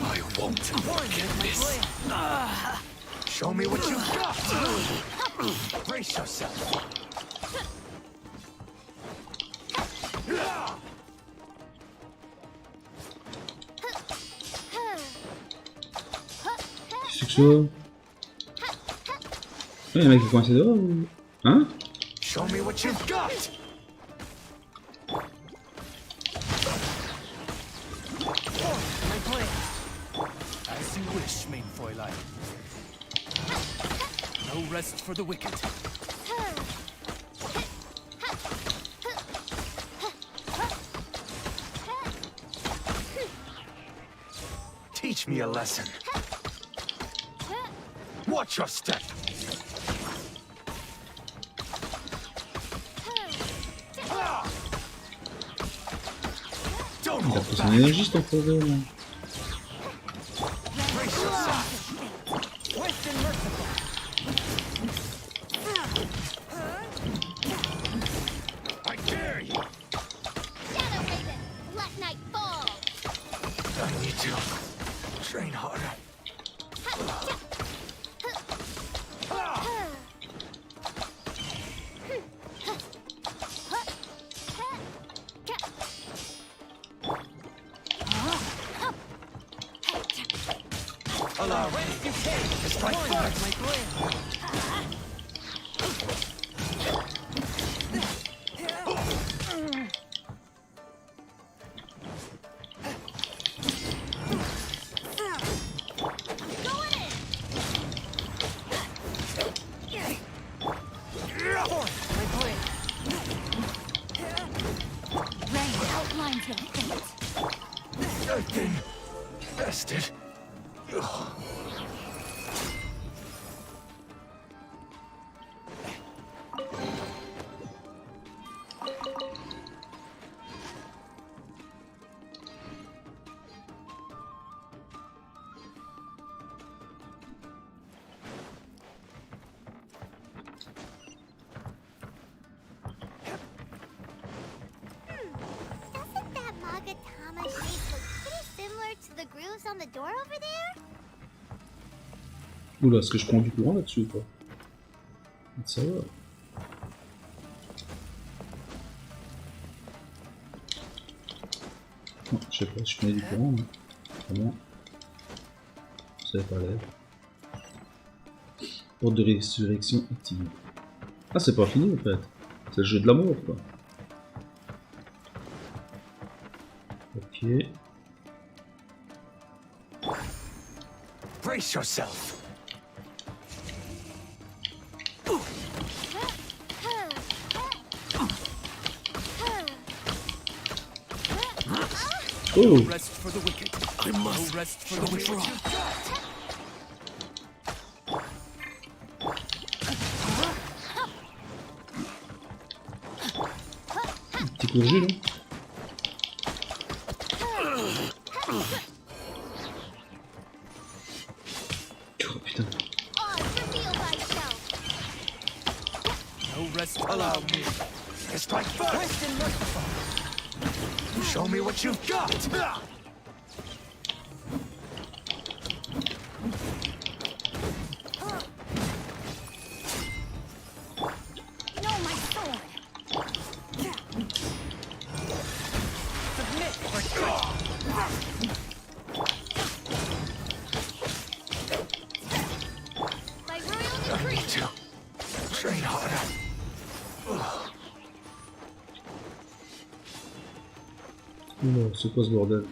[SPEAKER 6] I won't forget this. Show me what you've got. Brace yourself.
[SPEAKER 1] chaud. Il y a un mec qui est coincé dehors ou... Hein?
[SPEAKER 6] Show me what you've got.
[SPEAKER 10] As you wish, main Fräulein. No rest for the wicked.
[SPEAKER 6] Teach me a lesson. Watch your step.
[SPEAKER 1] Il a pris son énergie, cet enfoiré, là.
[SPEAKER 6] I dare you.
[SPEAKER 8] Let night fall.
[SPEAKER 6] I need to train harder. Allow me to strike first. I've been bested.
[SPEAKER 8] Doesn't that Magatama shape look pretty similar to the grooves on the door over there?
[SPEAKER 1] Oula, est-ce que je prends du courant là-dessus ou pas? Ça va. Non, je sais pas, je connais du courant, mais... Comment? Ça va pas l'air. Porte de résurrection active. Ah, c'est pas fini en fait. C'est le jeu de l'amour, quoi. Ok.
[SPEAKER 6] Brace yourself.
[SPEAKER 1] Oh!
[SPEAKER 10] No rest for the wicked. I must. No rest for the wicked.
[SPEAKER 1] Petit coup de jus, là. Oh putain.
[SPEAKER 10] No rest.
[SPEAKER 6] Allow me to strike first. Show me what you've got.
[SPEAKER 8] No, my sword.
[SPEAKER 3] Submit or
[SPEAKER 8] By royal
[SPEAKER 6] I
[SPEAKER 8] decree.
[SPEAKER 6] need to train harder.
[SPEAKER 1] Oula, c'est quoi ce bordel?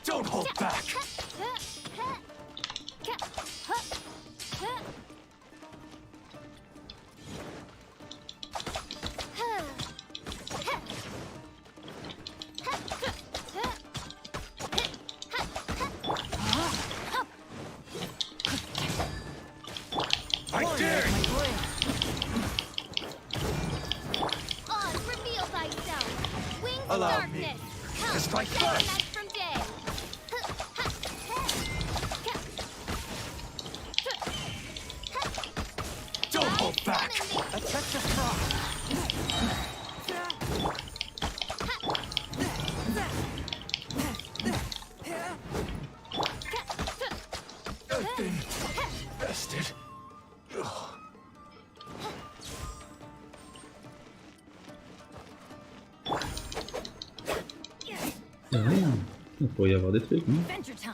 [SPEAKER 6] Don't hold back. I dare you.
[SPEAKER 8] On, reveal thyself. Wings of
[SPEAKER 6] Allow
[SPEAKER 8] darkness.
[SPEAKER 6] me
[SPEAKER 8] Come,
[SPEAKER 6] to strike
[SPEAKER 8] separate
[SPEAKER 6] first.
[SPEAKER 8] night from day.
[SPEAKER 6] Don't hold back.
[SPEAKER 3] a touch of frost.
[SPEAKER 6] I've been bested.
[SPEAKER 1] Y'a rien. Il pourrait y avoir des trucs, non?
[SPEAKER 19] Adventure time.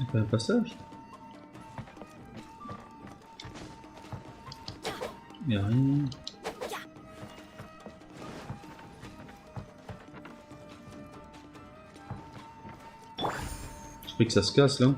[SPEAKER 1] Il y a pas un passage? Il n'y a rien. Je crois que ça se casse là.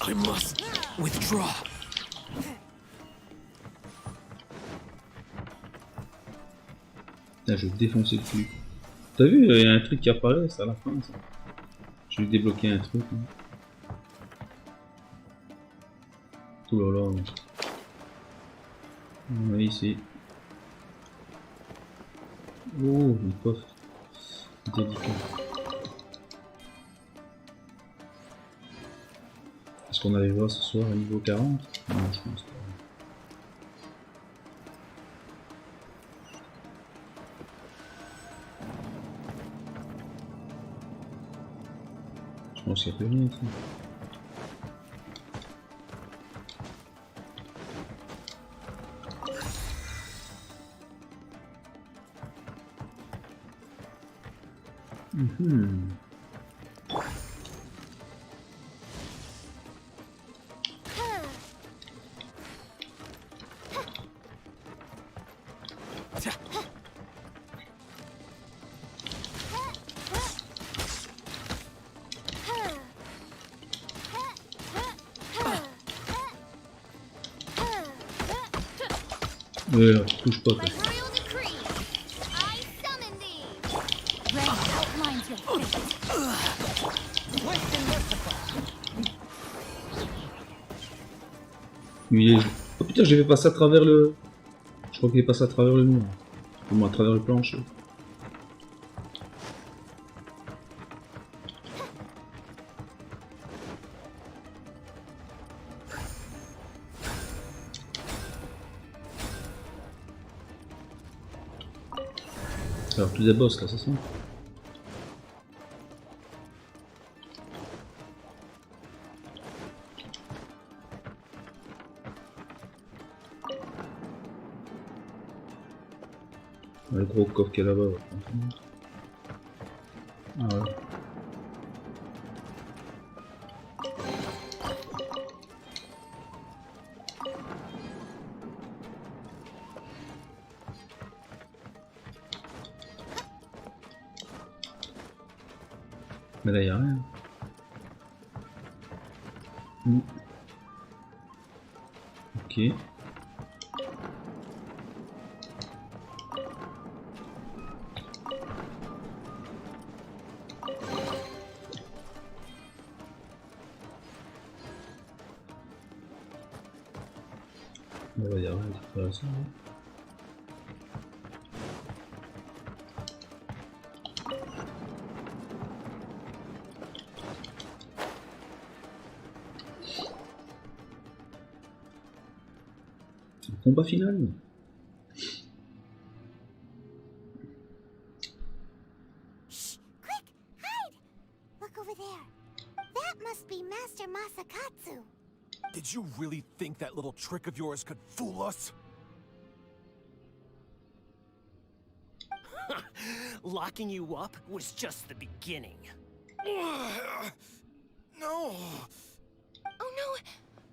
[SPEAKER 16] I must withdraw.
[SPEAKER 1] Putain, je vais défoncer le cul. T'as vu, il y a un truc qui apparaît, c'est à la fin ça. Je vais débloquer un truc. Hein. Oh là là. Ouais, ici. Oh, une coffre. Délicat. Est-ce qu'on allait voir ce soir à niveau 40? Non, je pense pas. Je pense qu'il y a plus rien ici. Ouais, là, touche pas quoi. Il est... Oh putain, j'ai fait passer à travers le... Je crois qu'il est passé à travers le mur. Au moins à travers le plancher. Alors tous des boss là, c'est ça? Le gros coffre qui est là-bas. Ah ouais. Mais là, il n'y a rien. Ok. Bon, il n'y a rien d'intéressant. Combat final.
[SPEAKER 8] Shh! Quick! Hide! Look over there. That must be Master Masakatsu.
[SPEAKER 6] Did you really think that little trick of yours could fool us?
[SPEAKER 17] Locking you up was just the beginning.
[SPEAKER 6] No!
[SPEAKER 19] Oh no!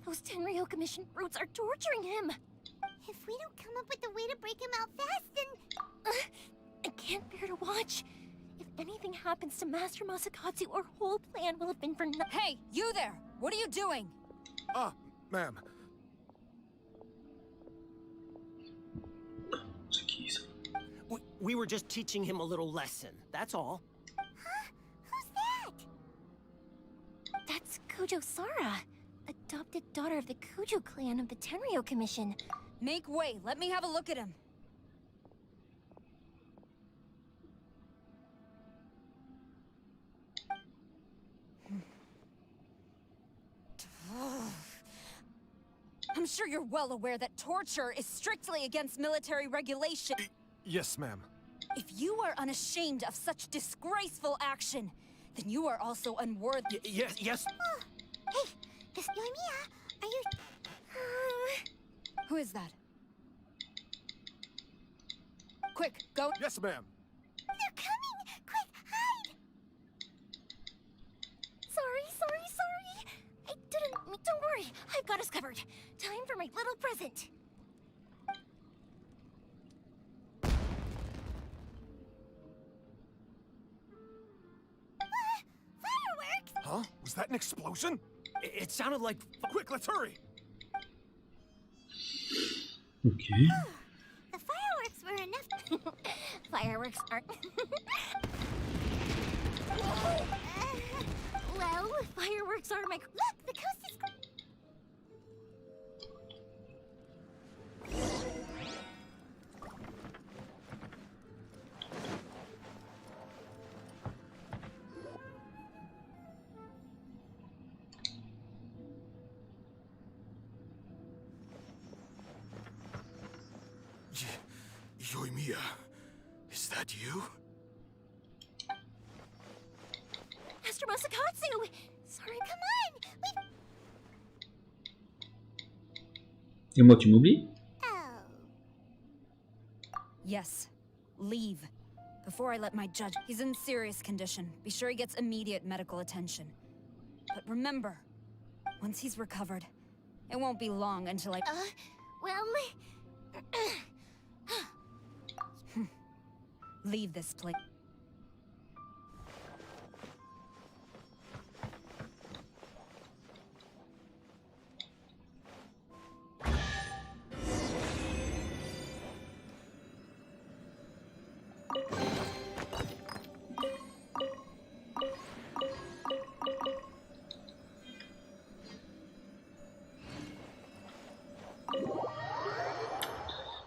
[SPEAKER 19] Those Tenryou Commission brutes are torturing him!
[SPEAKER 8] If we don't come up with a way to break him out fast, then...
[SPEAKER 19] I can't bear to watch. If anything happens to Master Masakatsu, our whole plan will have been for nothing.
[SPEAKER 11] Hey, you there! What are you doing?
[SPEAKER 14] Ma'am.
[SPEAKER 1] C'est qui ça?
[SPEAKER 17] We were just teaching him a little lesson, that's all.
[SPEAKER 8] Huh? Who's that?
[SPEAKER 21] That's Kujo Sara, adopted daughter of the Kujo clan of the Tenryou Commission.
[SPEAKER 9] Make way, let me have a look at him. I'm sure you're well aware that torture is strictly against military regulation.
[SPEAKER 14] Yes, ma'am.
[SPEAKER 9] If you are unashamed of such disgraceful action, then you are also unworthy.
[SPEAKER 17] Yes.
[SPEAKER 8] Oh, hey, this Yoimiya, are you...
[SPEAKER 9] Who is that? Quick, go.
[SPEAKER 14] Yes, ma'am.
[SPEAKER 8] They're coming! Quick, hide!
[SPEAKER 21] Sorry. I didn't... Don't worry, I've got us covered. Time for my little present.
[SPEAKER 8] Fireworks!
[SPEAKER 14] Huh? Was that an explosion?
[SPEAKER 17] It sounded like...
[SPEAKER 14] Quick, let's hurry!
[SPEAKER 1] Okay.
[SPEAKER 8] The fireworks were enough.
[SPEAKER 21] Fireworks aren't... Well, fireworks are my...
[SPEAKER 8] Look, the coast is...
[SPEAKER 14] Yoimiya, is that you?
[SPEAKER 21] Master Masakatsu! Sorry,
[SPEAKER 8] come on!
[SPEAKER 1] Et moi, tu m'oublies?
[SPEAKER 8] Oh.
[SPEAKER 9] Yes, leave. Before I let my judge... He's in serious condition. Be sure he gets immediate medical attention. But remember, once he's recovered, it won't be long until I...
[SPEAKER 21] well...
[SPEAKER 9] Leave this place.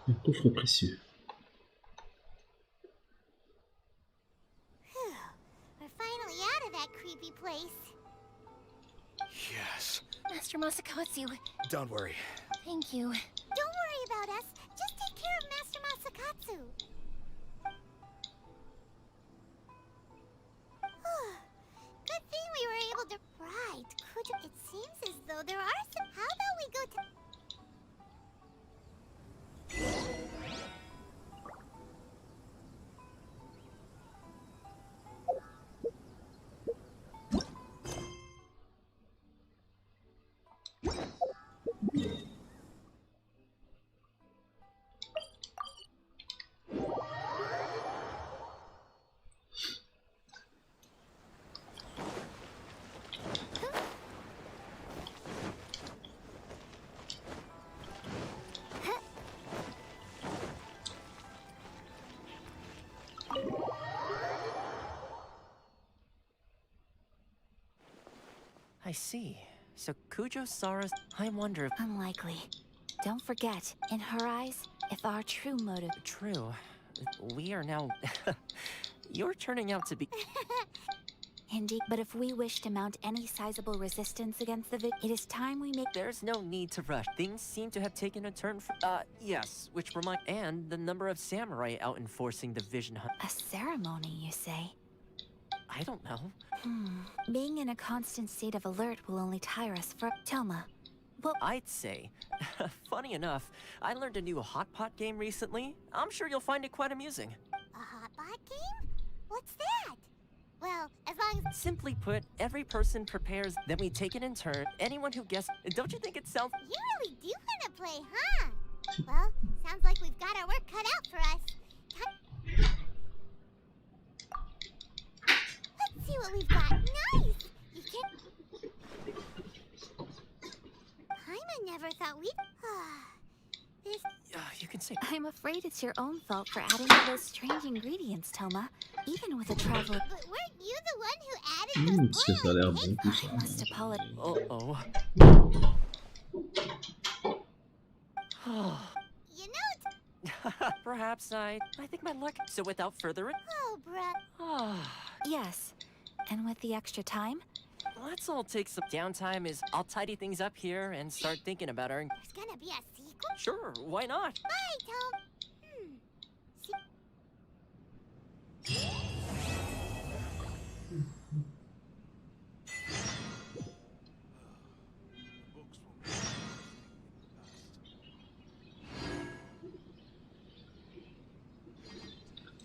[SPEAKER 1] Un coffre précieux.
[SPEAKER 8] We're finally out of that creepy place.
[SPEAKER 14] Yes.
[SPEAKER 21] Master Masakatsu.
[SPEAKER 14] Don't worry.
[SPEAKER 21] Thank you.
[SPEAKER 8] Don't worry about us. Just take care of Master Masakatsu. Good thing we were able to... Right, Kujo, it seems as though there are some... How about we go to...
[SPEAKER 12] I see. So Kujo Sara's... I wonder if...
[SPEAKER 21] Unlikely. Don't forget, in her eyes, if our true motive...
[SPEAKER 12] True. We are now... You're turning out to be...
[SPEAKER 21] Indeed, but if we wish to mount any sizable resistance against the it is time we make...
[SPEAKER 12] There's no need to rush. Things seem to have taken a turn for... yes, which remind... And the number of samurai out enforcing the vision hunt...
[SPEAKER 21] A ceremony, you say?
[SPEAKER 12] I don't know.
[SPEAKER 21] Being in a constant state of alert will only tire us for... Toma. Well,
[SPEAKER 12] I'd say. Funny enough, I learned a new hot pot game recently. I'm sure you'll find it quite amusing.
[SPEAKER 8] A hot pot game? What's that? Well, as long as...
[SPEAKER 12] Simply put, every person prepares, then we take it in turn. Anyone who guesses... Don't you think it sounds...
[SPEAKER 8] You really do want to play, huh? Well, sounds like we've got our work cut out for us. Let's see what we've got. Nice! You can... Paimon thought we'd... This...
[SPEAKER 12] You can say...
[SPEAKER 19] I'm afraid it's your own fault for adding all those strange ingredients, Toma. Even with a traveler...
[SPEAKER 8] But weren't you the one who added those
[SPEAKER 1] Parce que ça a l'air bon tout ça.
[SPEAKER 19] I must apologize.
[SPEAKER 12] Uh-oh.
[SPEAKER 8] You know...
[SPEAKER 12] Perhaps I think my luck... So without further ado...
[SPEAKER 8] Oh, bruh.
[SPEAKER 19] Yes. And with the extra time?
[SPEAKER 12] Let's all take some downtime as I'll tidy things up here and start thinking about our...
[SPEAKER 8] There's gonna be a sequel?
[SPEAKER 12] Sure, why not?
[SPEAKER 8] Bye, Tom.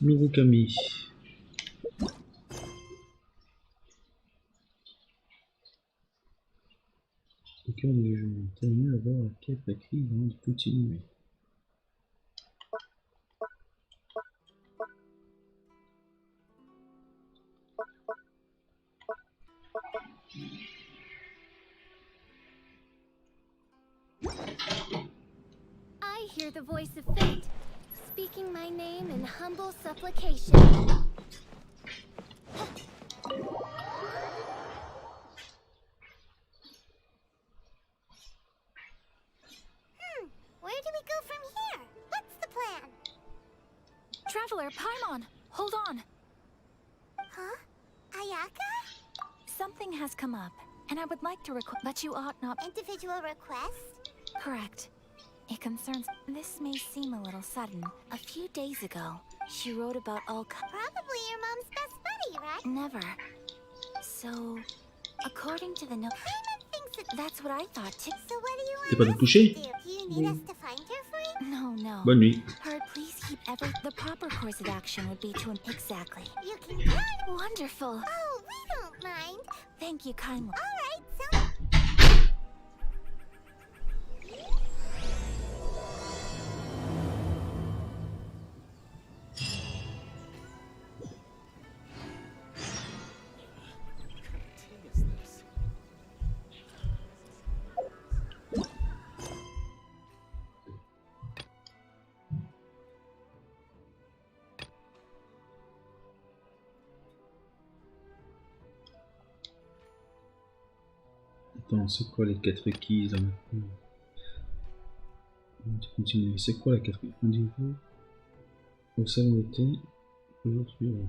[SPEAKER 1] Nouveau Camille. Au cœur du jugement. Terminez d'abord la quête la crise avant de continuer.
[SPEAKER 4] I hear the voice of fate, speaking my name in humble supplication.
[SPEAKER 8] Where do we go from here? What's the plan?
[SPEAKER 19] Traveler, Paimon, hold on.
[SPEAKER 8] Huh? Ayaka?
[SPEAKER 19] Something has come up, and I would like to request, but you ought not.
[SPEAKER 8] Individual request?
[SPEAKER 19] Correct. It concerns. This may seem a little sudden. A few days ago, she wrote about all.
[SPEAKER 8] Probably your mom's best buddy, right?
[SPEAKER 19] Never. So, according to the note. That's what I thought too.
[SPEAKER 8] So what do you
[SPEAKER 1] T'es pas de toucher?
[SPEAKER 8] Do you need us to find her for you?
[SPEAKER 19] No, no.
[SPEAKER 1] Bonne nuit.
[SPEAKER 19] Heard, please keep the proper course of action would be to exactly.
[SPEAKER 8] You can run.
[SPEAKER 19] Wonderful.
[SPEAKER 8] Oh, we don't mind.
[SPEAKER 19] Thank you kindly.
[SPEAKER 8] Alright, so...
[SPEAKER 1] Attends, c'est quoi les 4 requises là maintenant? On va continuer. C'est quoi la 4 rendez-vous au salon d'été le jour suivant?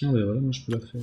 [SPEAKER 1] Ah ouais, voilà, moi je peux la faire.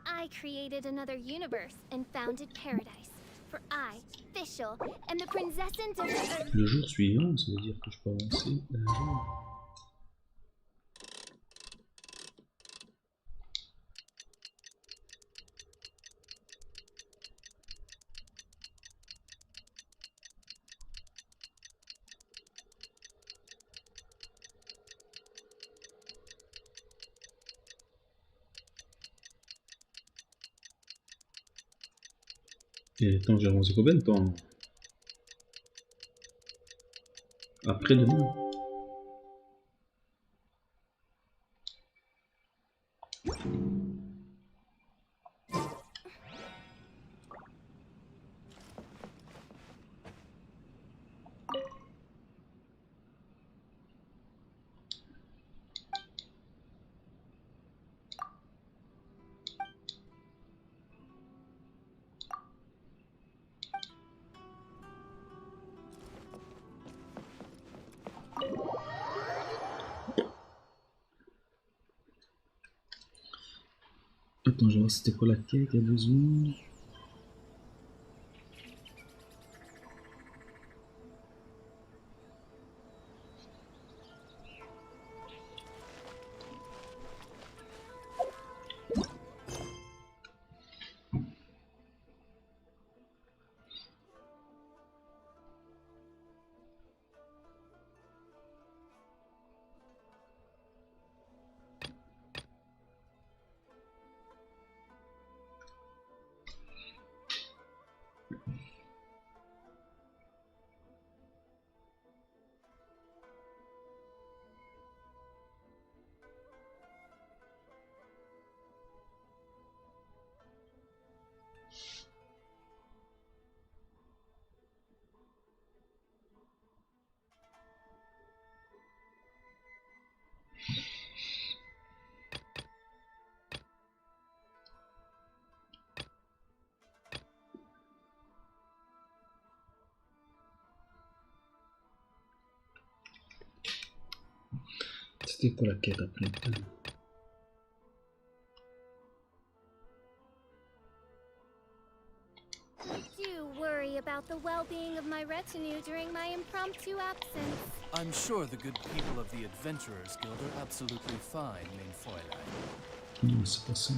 [SPEAKER 4] I created another universe and founded paradise. For I, Fischl, am the princessant of the...
[SPEAKER 1] Le jour suivant, ça veut dire que je peux avancer d'un jour. Et attends, j'ai avancé combien de temps? Après-demain. Attends, je vais voir c'était quoi la quête, il y a 2 secondes. C'était quoi la quête après?
[SPEAKER 8] Do worry about the well-being of my retinue during my impromptu absence.
[SPEAKER 10] I'm sure the good people of the Adventurers Guild are absolutely fine, main Fräulein.
[SPEAKER 1] Non, c'est pas ça.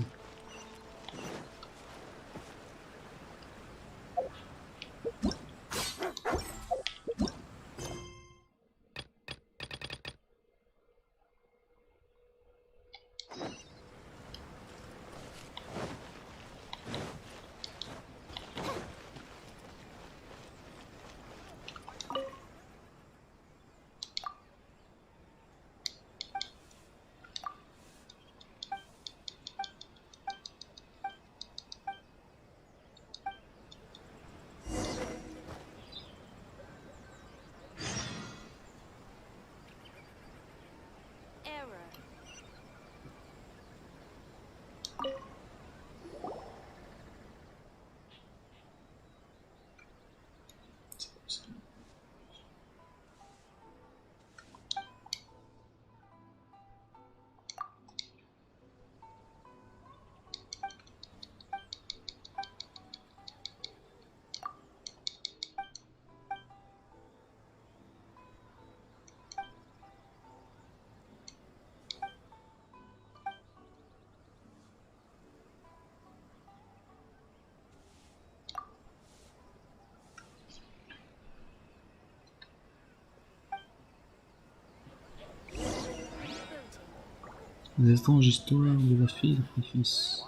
[SPEAKER 1] Les étranges histoires de la fille et du fils.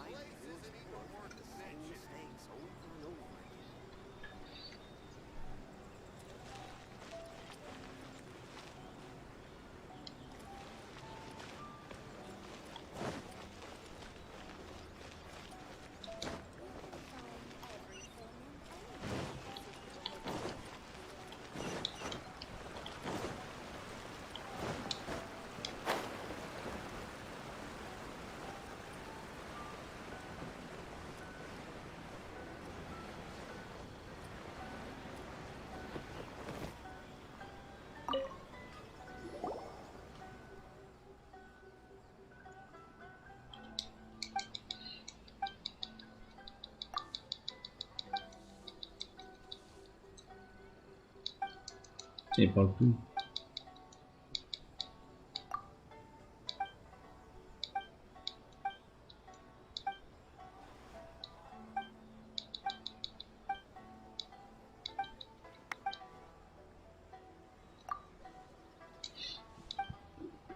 [SPEAKER 1] Il parle plus.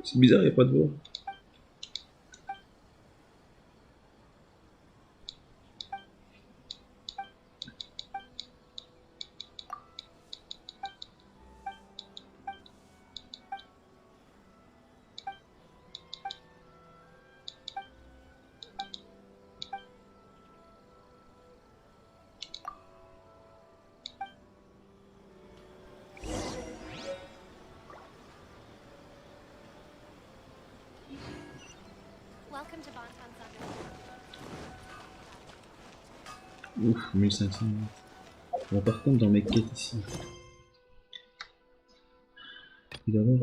[SPEAKER 1] C'est bizarre, il n'y a pas de voix. Ouf, 1500. Bon, par contre, dans mes quêtes ici, il va y avoir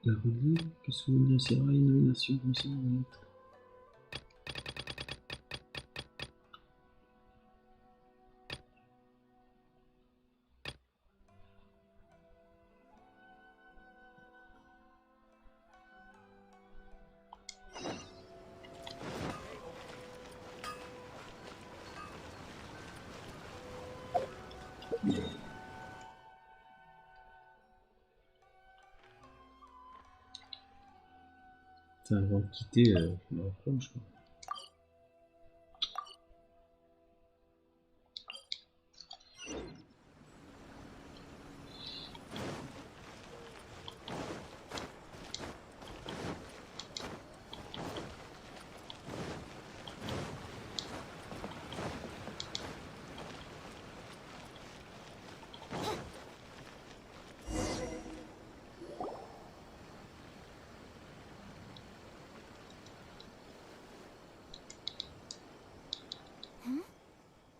[SPEAKER 1] La relie, qu'est-ce que vous voulez dire? C'est vrai, une nomination comme ça, on va mettre. Avant de quitter le FARME, je crois.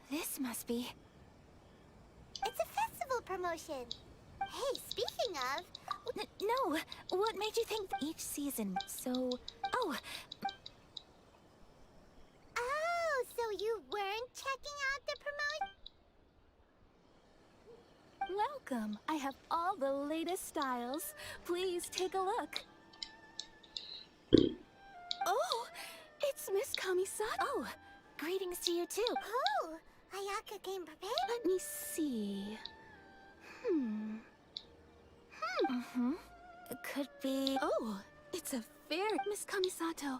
[SPEAKER 4] This must be...
[SPEAKER 8] It's a festival promotion. Hey, speaking of...
[SPEAKER 19] No, what made you think each season, so... Oh!
[SPEAKER 8] Oh, so you weren't checking out the promotion?
[SPEAKER 20] Welcome. I have all the latest styles. Please take a look. Oh, it's Miss Kamisato.
[SPEAKER 19] Oh, greetings to you too.
[SPEAKER 8] Oh, Ayaka came prepared.
[SPEAKER 20] Let me see.
[SPEAKER 19] It could be...
[SPEAKER 20] Oh, it's a fair... Miss Kamisato,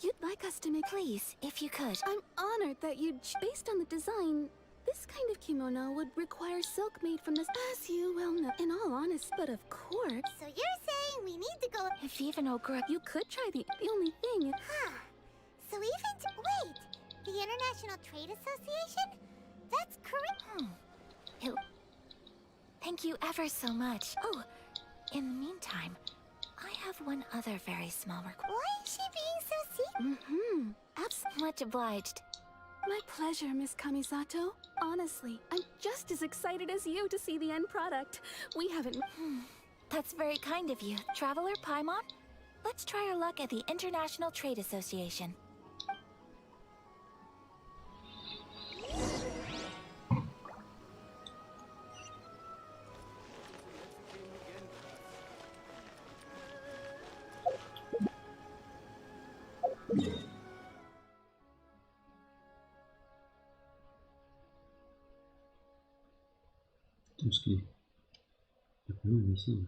[SPEAKER 20] you'd like us to make...
[SPEAKER 19] Please, if you could.
[SPEAKER 20] I'm honored that you'd... Based on the design, this kind of kimono would require silk made from this... As you well know, in all honesty, but of course...
[SPEAKER 8] So you're saying we need to go...
[SPEAKER 19] If even Ogre...
[SPEAKER 20] You could try the only thing...
[SPEAKER 8] Huh. So even... Wait! The International Trade Association? That's correct.
[SPEAKER 19] Thank you ever so much. Oh, in the meantime, I have one other very small request.
[SPEAKER 8] Why is she being so secret?
[SPEAKER 19] Absolutely much obliged.
[SPEAKER 20] My pleasure, Miss Kamisato. Honestly, I'm just as excited as you to see the end product. We haven't...
[SPEAKER 19] That's very kind of you. Traveler Paimon, let's try our luck at the International Trade Association.
[SPEAKER 1] Tout ce qui est... Il y a pas mal ici.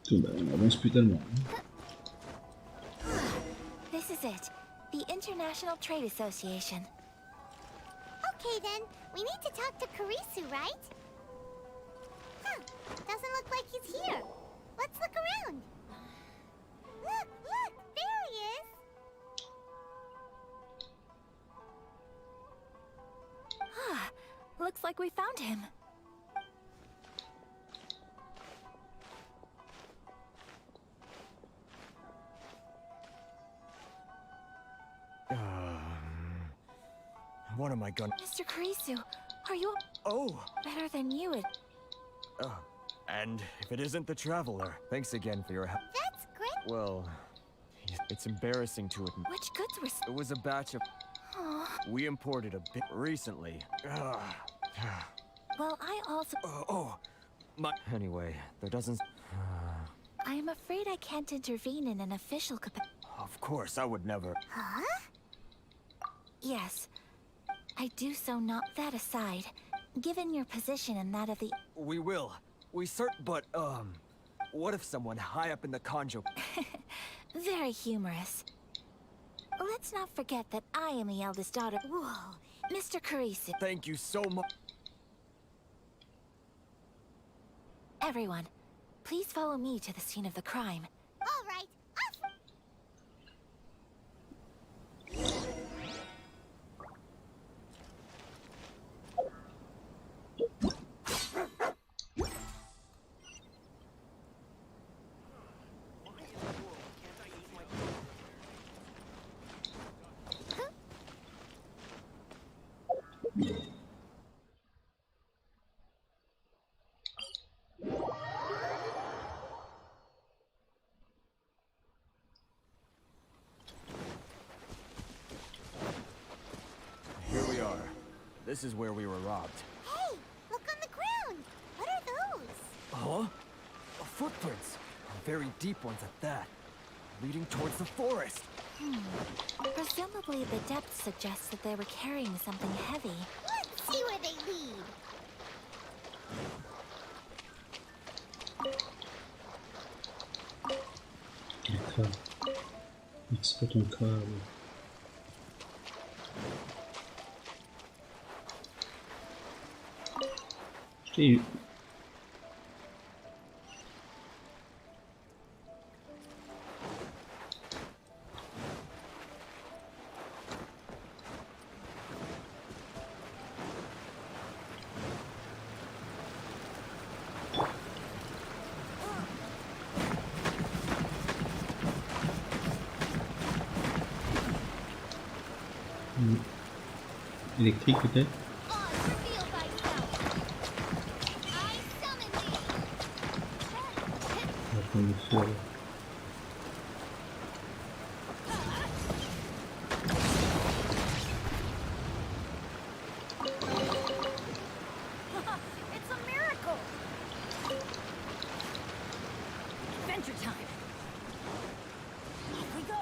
[SPEAKER 1] Tout, bah, on avance plus tellement.
[SPEAKER 19] This is it. The International Trade Association.
[SPEAKER 8] Okay then, we need to talk to Kurisu, right? Huh, doesn't look like he's here. Let's look around. Look, there he is.
[SPEAKER 19] Looks like we found him.
[SPEAKER 16] What am I gonna...
[SPEAKER 19] Mr. Kurisu, are you...
[SPEAKER 16] Oh!
[SPEAKER 19] Better than you would...
[SPEAKER 16] And if it isn't the Traveler, thanks again for your help.
[SPEAKER 8] That's great.
[SPEAKER 16] Well, it's embarrassing to admit.
[SPEAKER 19] Which goods were...
[SPEAKER 16] It was a batch of... We imported a bit recently.
[SPEAKER 19] Well, I also...
[SPEAKER 16] Anyway, there doesn't...
[SPEAKER 19] I am afraid I can't intervene in an official capacity.
[SPEAKER 16] Of course, I would never...
[SPEAKER 8] Huh?
[SPEAKER 19] Yes. I do so not... That aside, given your position and that of the...
[SPEAKER 16] We will. But, what if someone high up in the Conjo...
[SPEAKER 19] Very humorous. Let's not forget that I am the eldest daughter... Whoa. Mr. Kurisu.
[SPEAKER 16] Thank you so much.
[SPEAKER 19] Everyone, please follow me to the scene of the crime.
[SPEAKER 8] All right.
[SPEAKER 16] This is where we were robbed.
[SPEAKER 8] Hey, look on the ground. What are those?
[SPEAKER 16] Huh? Footprints. Very deep ones at that. Leading towards the forest.
[SPEAKER 21] Presumably the depth suggests that they were carrying something heavy.
[SPEAKER 8] Let's see where they lead.
[SPEAKER 1] D'accord. Merci pour ton câble. Je t'ai eu. Électrique peut-être. On va prendre le feu alors.
[SPEAKER 9] It's a miracle! Adventure time! Off we go!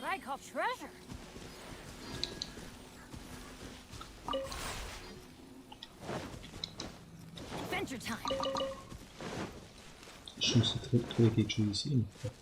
[SPEAKER 9] I call treasure. Adventure time.
[SPEAKER 1] Je suis censé trouver quelque chose ici, mais pas.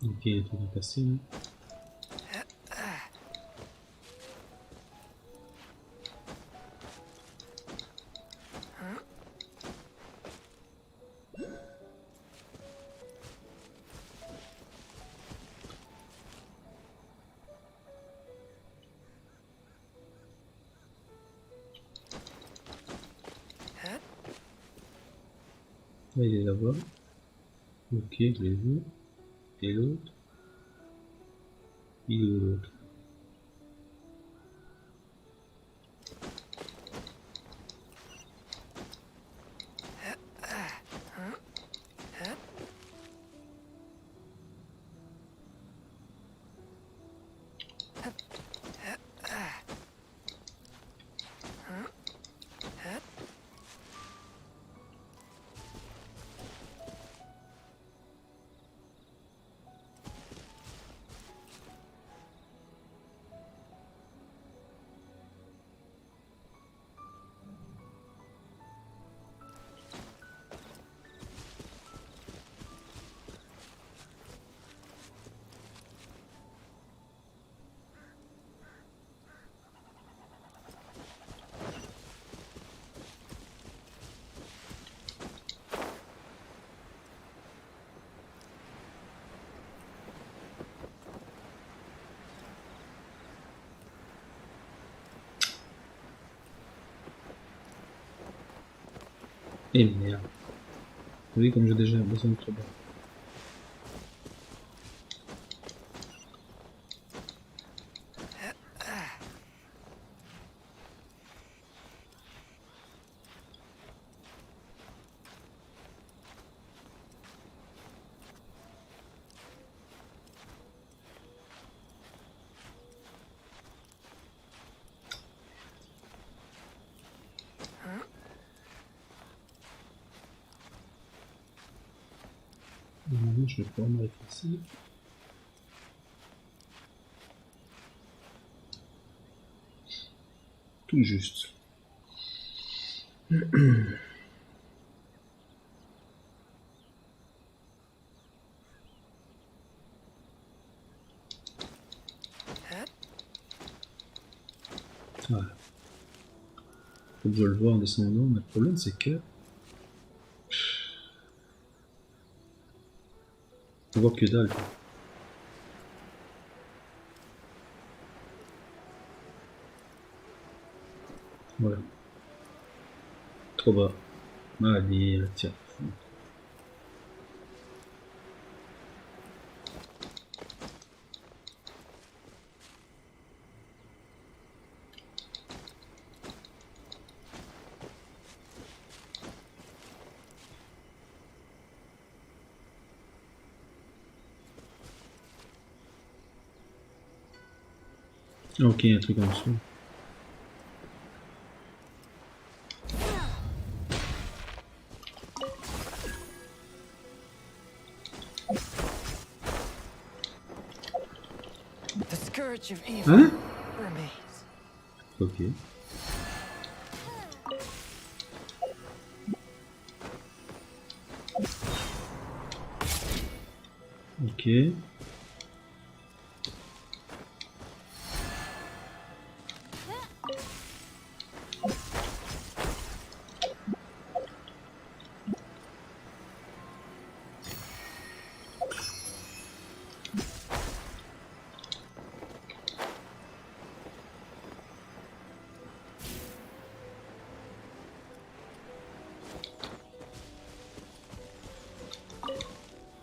[SPEAKER 1] Ok, il y a tout à passer là. Là, il est là-bas. Ok, je l'ai vu. Et l'autre? Il est où l'autre? Et merde. Oui, comme j'ai déjà besoin de trop bas. Normalement, je vais pouvoir m'arrêter ici. Tout juste. faut que je le voie en descendant, mais le problème c'est que... On voit que dalle. Voilà. Trop bas. Allez, tiens. Ok, un truc en dessous. Hein? Ok. Ok.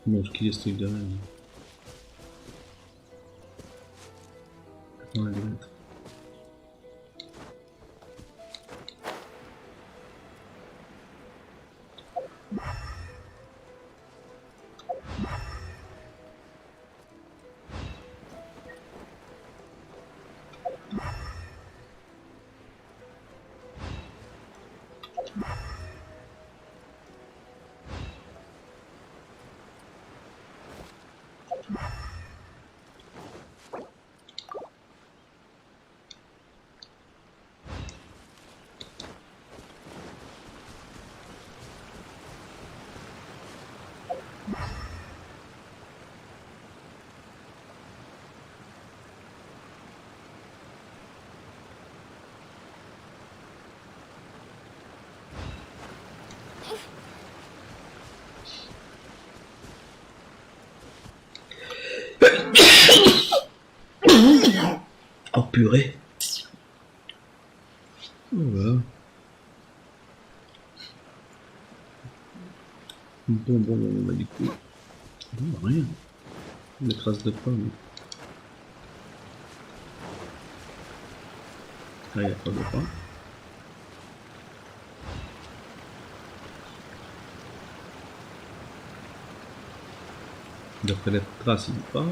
[SPEAKER 1] Bon, ce qu'il y a ce truc derrière. On va le mettre. Oh purée. Voilà. Bon, bah du coup... Bon, rien. Les traces de pas, mais... Ah, il y a traces de pas. D'après les traces, il n'y a pas.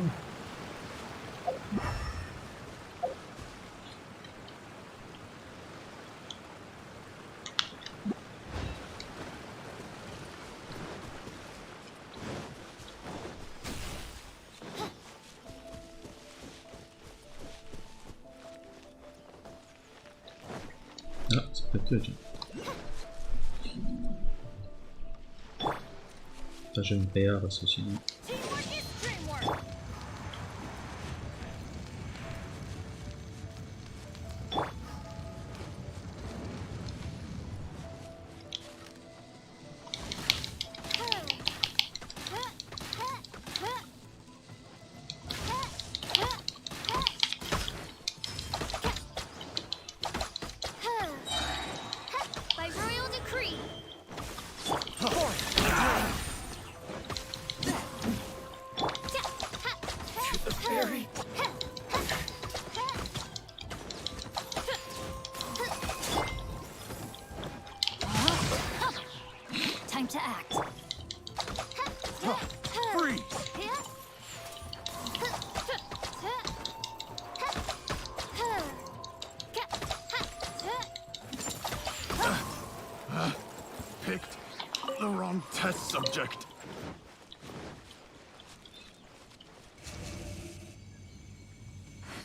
[SPEAKER 1] Ah, c'est peut-être là. Ça, j'ai une PA, ceci dit.
[SPEAKER 9] Time to act.
[SPEAKER 2] Picked the wrong test subject.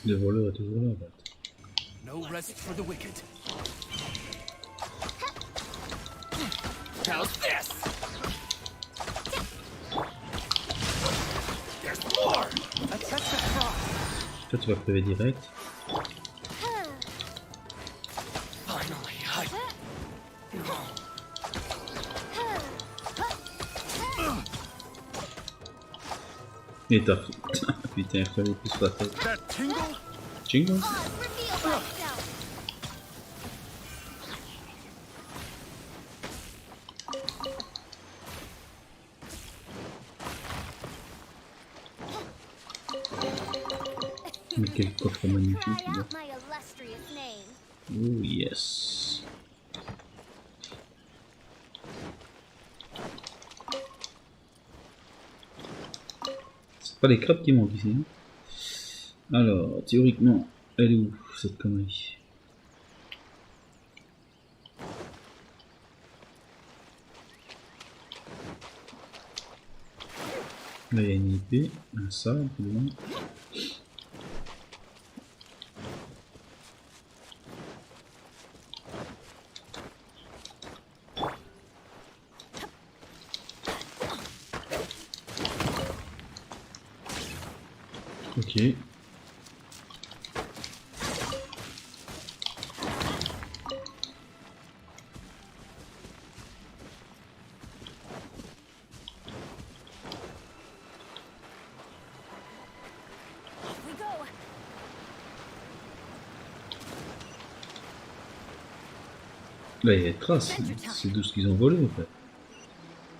[SPEAKER 1] Le voleur est toujours là, Bat.
[SPEAKER 10] No rest for the wicked. How's this? There's more. A test of fraud.
[SPEAKER 1] Toi, tu vas crever direct.
[SPEAKER 10] Finally,
[SPEAKER 1] Et t'as putain, il fallait plus la tête. Jingle. Mais quel coffre magnifique là. Oh yes. C'est pas les crabes qui manquent ici. Hein. Alors, théoriquement, elle est où cette connerie? Là il y a une épée, un sabre, dedans. Ok. Là il y a des traces, c'est d'où ce qu'ils ont volé en fait.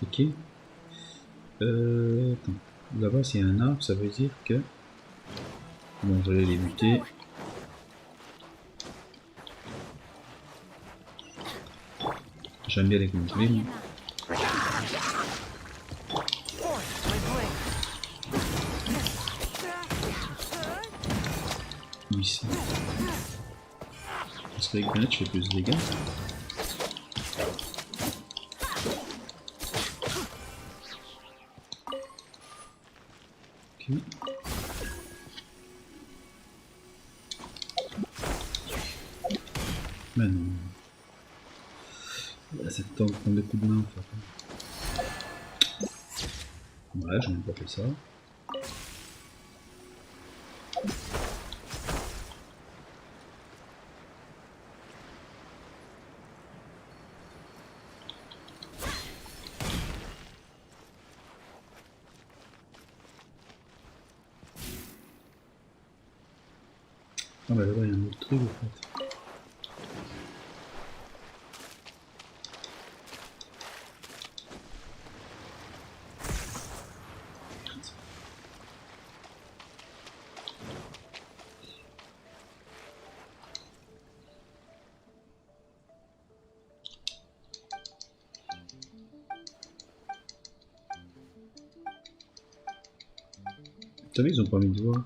[SPEAKER 1] Ok. Attends. Là-bas s'il y a un arbre, ça veut dire que... Bon, je vais les buter. J'aime bien les contrôler. Ici. Parce qu'avec grenade, je fais plus de dégâts. Ok. Mais non. C'est le temps de prendre des coups de main en fait. Ouais, j'en ai pas fait ça. Ah bah là-bas il y a un autre truc en fait. T'as vu, ils ont pas mis de voix.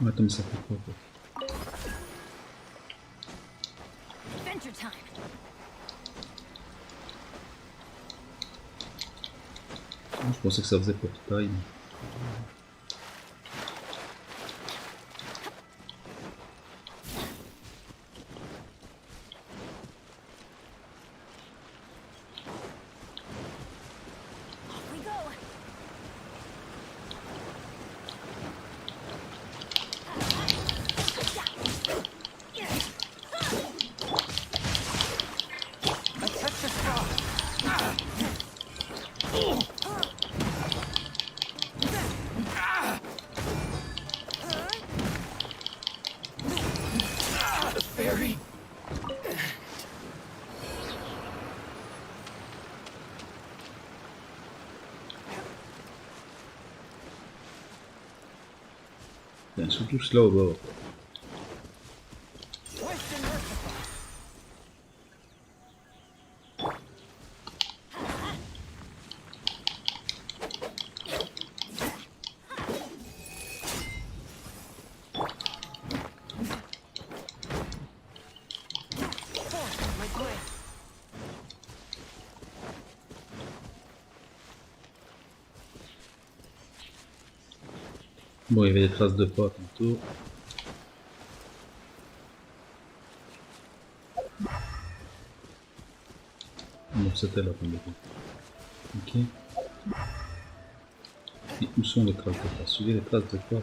[SPEAKER 1] Attends, mais ça fait quoi Je pensais que ça faisait pour taille. Ils sont tous là au bord. Bon, il y avait des traces de pas tantôt. Bon, c'était là qu'on était. Ok. Et où sont les traces de pas? Suivez les traces de pas.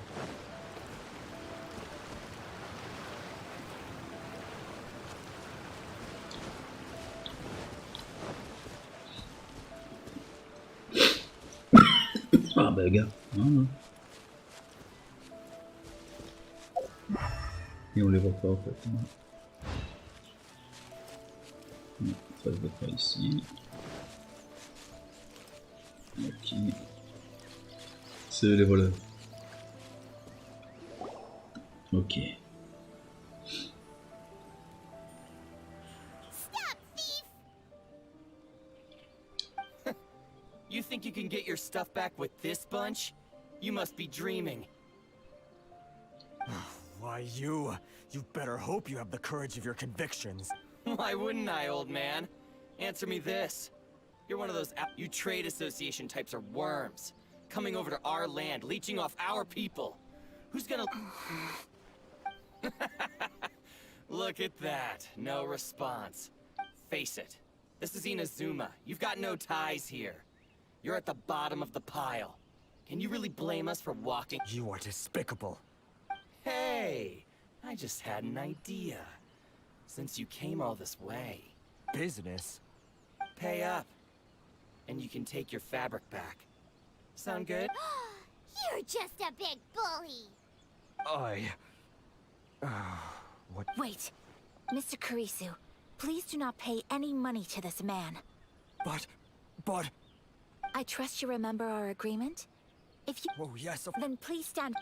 [SPEAKER 1] Ah bah gars. Voilà. Et on les voit pas en fait. Non, ça ne va pas ici. Ok. C'est eux les voleurs. Ok.
[SPEAKER 3] You think you can get your stuff back with this bunch? You must be dreaming.
[SPEAKER 16] Why, you better hope you have the courage of your convictions.
[SPEAKER 3] Why wouldn't I, old man? Answer me this. You're one of those you trade association types are worms. Coming over to our land, leeching off our people. Who's gonna... Look at that. No response. Face it. This is Inazuma. You've got no ties here. You're at the bottom of the pile. Can you really blame us for walking?
[SPEAKER 16] You are despicable.
[SPEAKER 3] Hey! I just had an idea. Since you came all this way...
[SPEAKER 16] Business?
[SPEAKER 3] Pay up. And you can take your fabric back. Sound good?
[SPEAKER 8] You're just a big bully.
[SPEAKER 16] What?
[SPEAKER 7] Wait. Mr. Kurisu, please do not pay any money to this man.
[SPEAKER 16] But...
[SPEAKER 7] I trust you remember our agreement? If you...
[SPEAKER 16] Oh, yes,
[SPEAKER 7] Then please stand...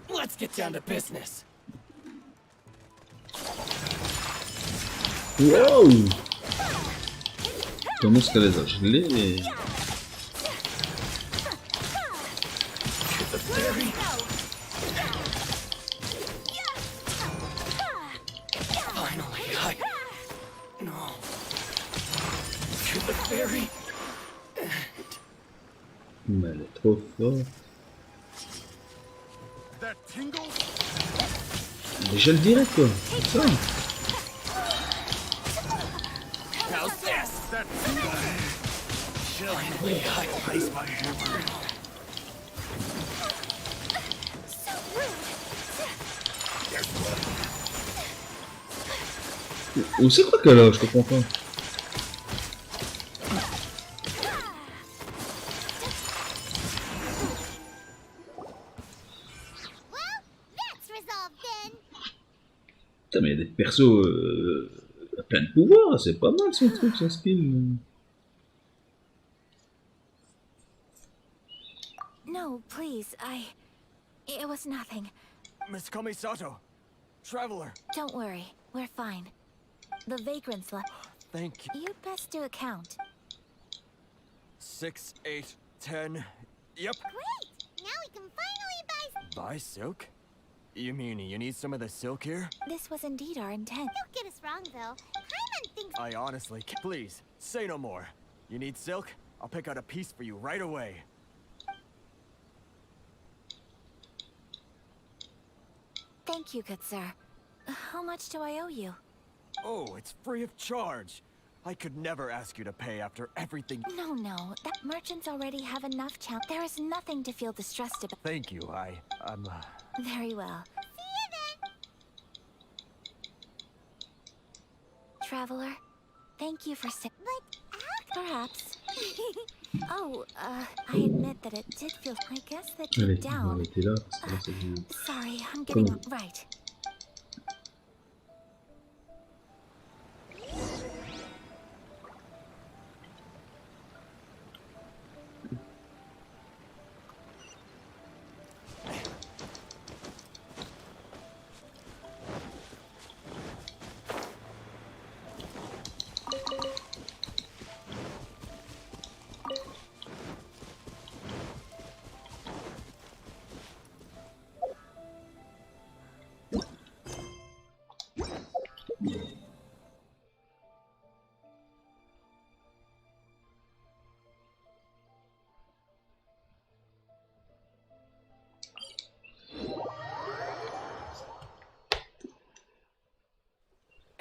[SPEAKER 3] Let's get down to business.
[SPEAKER 1] Wow! Comment est-ce qu'elle les a gelés?
[SPEAKER 3] No. To the ferry.
[SPEAKER 1] Mais elle est trop forte. Mais je le dirais quoi, c'est ça.
[SPEAKER 3] How's this? Finally, I place my hammer.
[SPEAKER 1] Où c'est quoi qu'elle a? Je comprends pas. Putain, mais il y a des persos plein de pouvoir, c'est pas mal son truc, son skill.
[SPEAKER 7] No, please, It was nothing.
[SPEAKER 16] Miss Kamisato, traveler.
[SPEAKER 7] Don't worry, we're fine. The vagrants left.
[SPEAKER 16] Thank you.
[SPEAKER 7] You'd best do a count.
[SPEAKER 16] 6, 8, 10. Yep.
[SPEAKER 8] Great! Now we can finally
[SPEAKER 16] Buy silk? You mean you need some of the silk here?
[SPEAKER 7] This was indeed our intent.
[SPEAKER 8] Don't get us wrong, though. Hyman thinks...
[SPEAKER 16] I honestly can't. Please, say no more. You need silk? I'll pick out a piece for you right away.
[SPEAKER 7] Thank you, good sir. How much do I owe you?
[SPEAKER 16] Oh, it's free of charge. I could never ask you to pay after everything.
[SPEAKER 7] No, that merchants already have enough challenge. There is nothing to feel distressed about.
[SPEAKER 16] Thank you, I'm...
[SPEAKER 7] Very well.
[SPEAKER 8] See you then!
[SPEAKER 7] Traveler, thank you for
[SPEAKER 8] But
[SPEAKER 7] perhaps. Oh, I admit that it did feel... I guess that deep down... Sorry, I'm getting... Right.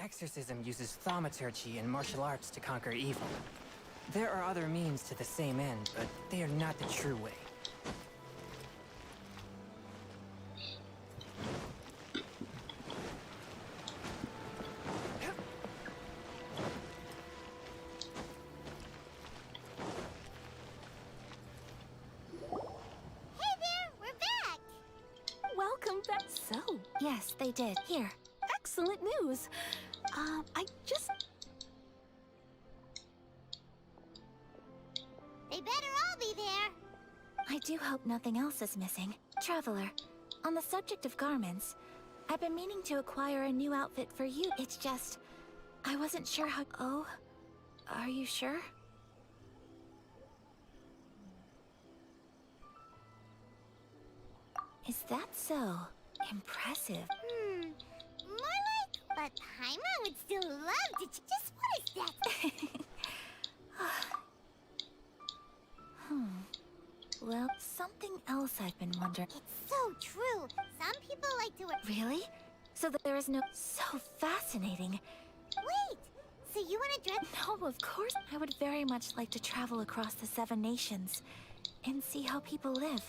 [SPEAKER 12] exorcism uses thaumaturgy and martial arts to conquer evil. There are other means to the same end, but they are not the true way.
[SPEAKER 20] Welcome back. So,
[SPEAKER 7] Yes, they did. Here.
[SPEAKER 20] excellent news. I just...
[SPEAKER 8] They better all be there.
[SPEAKER 7] I do hope nothing else is missing. Traveler, on the subject of garments, I've been meaning to acquire a new outfit for you. It's just, I wasn't sure how... Oh, are you sure? Is that so? Impressive.
[SPEAKER 8] More like, but Paimon would still love to just what is that?
[SPEAKER 7] Well, something else I've been wondering.
[SPEAKER 8] It's so true. Some people like to wear...
[SPEAKER 7] Really? So that there is no... So fascinating.
[SPEAKER 8] Wait! So you want to dress...
[SPEAKER 7] No, of course. I would very much like to travel across the 7 nations and see how people live.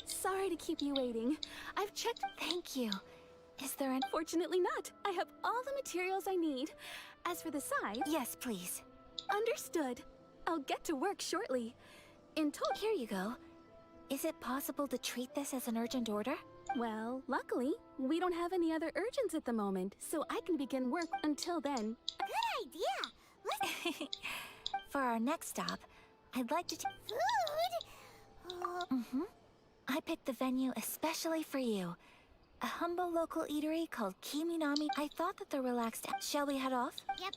[SPEAKER 20] Sorry to keep you waiting. I've checked...
[SPEAKER 7] Thank you. Is there an...
[SPEAKER 20] Fortunately not. I have all the materials I need. As for the size...
[SPEAKER 7] Yes, please.
[SPEAKER 20] Understood. I'll get to work shortly. In total...
[SPEAKER 7] Here you go. Is it possible to treat this as an urgent order?
[SPEAKER 20] Well, luckily, we don't have any other urgents at the moment, so I can begin work until then.
[SPEAKER 8] Good idea. Let's...
[SPEAKER 7] For our next stop, I'd like to...
[SPEAKER 8] Food?
[SPEAKER 7] I picked the venue especially for you. A humble local eatery called Kiminami. I thought that the relaxed... Shall we head off?
[SPEAKER 8] Yep.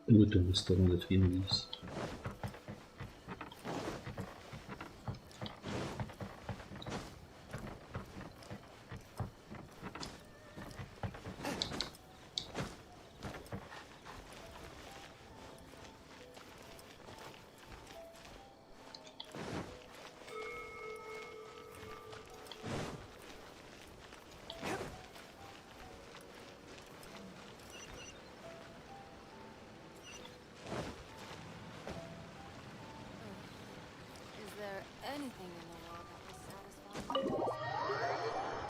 [SPEAKER 1] Où est ton restaurant de friandises?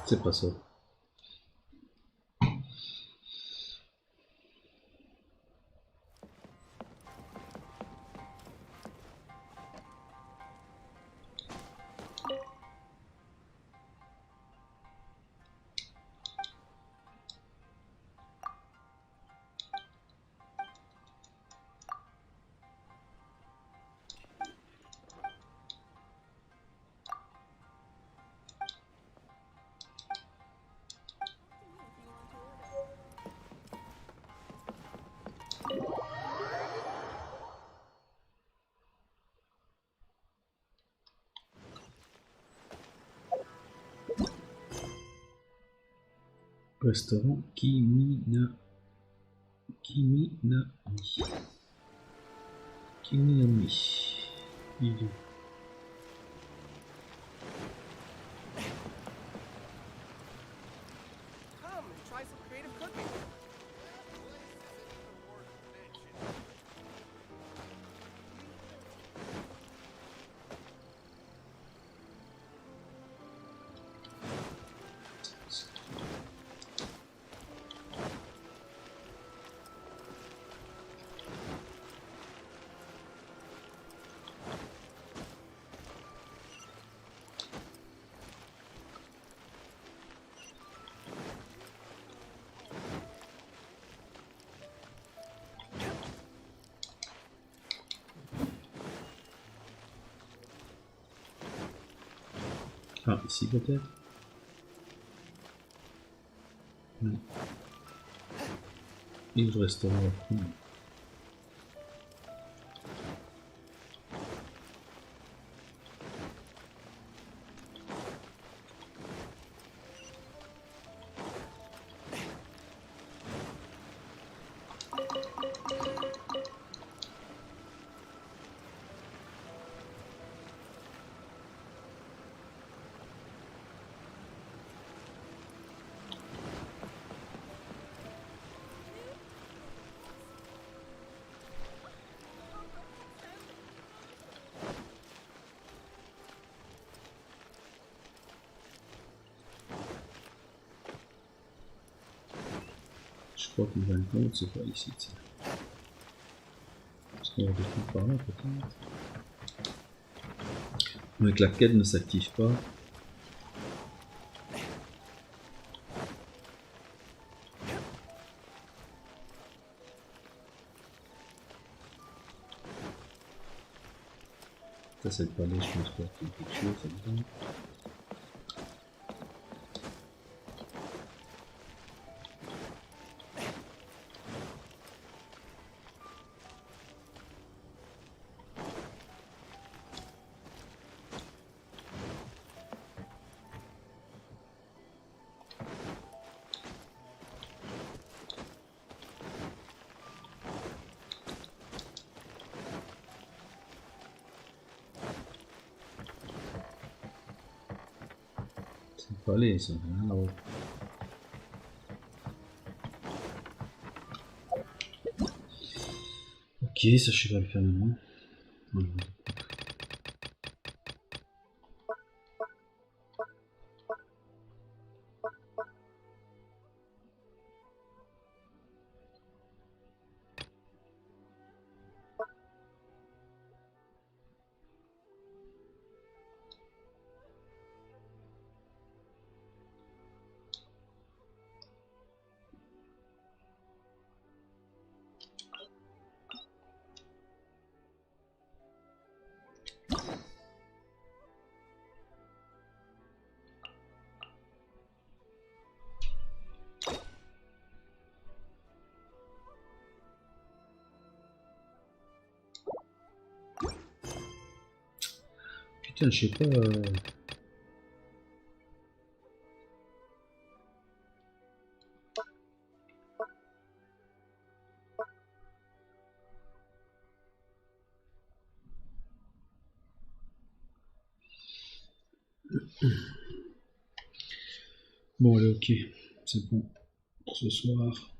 [SPEAKER 1] C'est pas ça. Restaurant Kiminami. Kiminami. Il est où?
[SPEAKER 3] Come and try some creative cooking.
[SPEAKER 1] Ah, ici peut-être. Non. Et le restaurant. Je crois qu'il va le compte, c'est pas ici, tiens. Parce qu'on va découvrir par là, peut-être. Mais que la quête ne s'active pas. Ça, c'est le palais, je pense qu'il y a quelque chose là-dedans. Palais, ça, hein, là-haut. Ok, ça je sais pas le faire maintenant. Putain, je sais pas. Bon, allez, ok, c'est bon pour ce soir.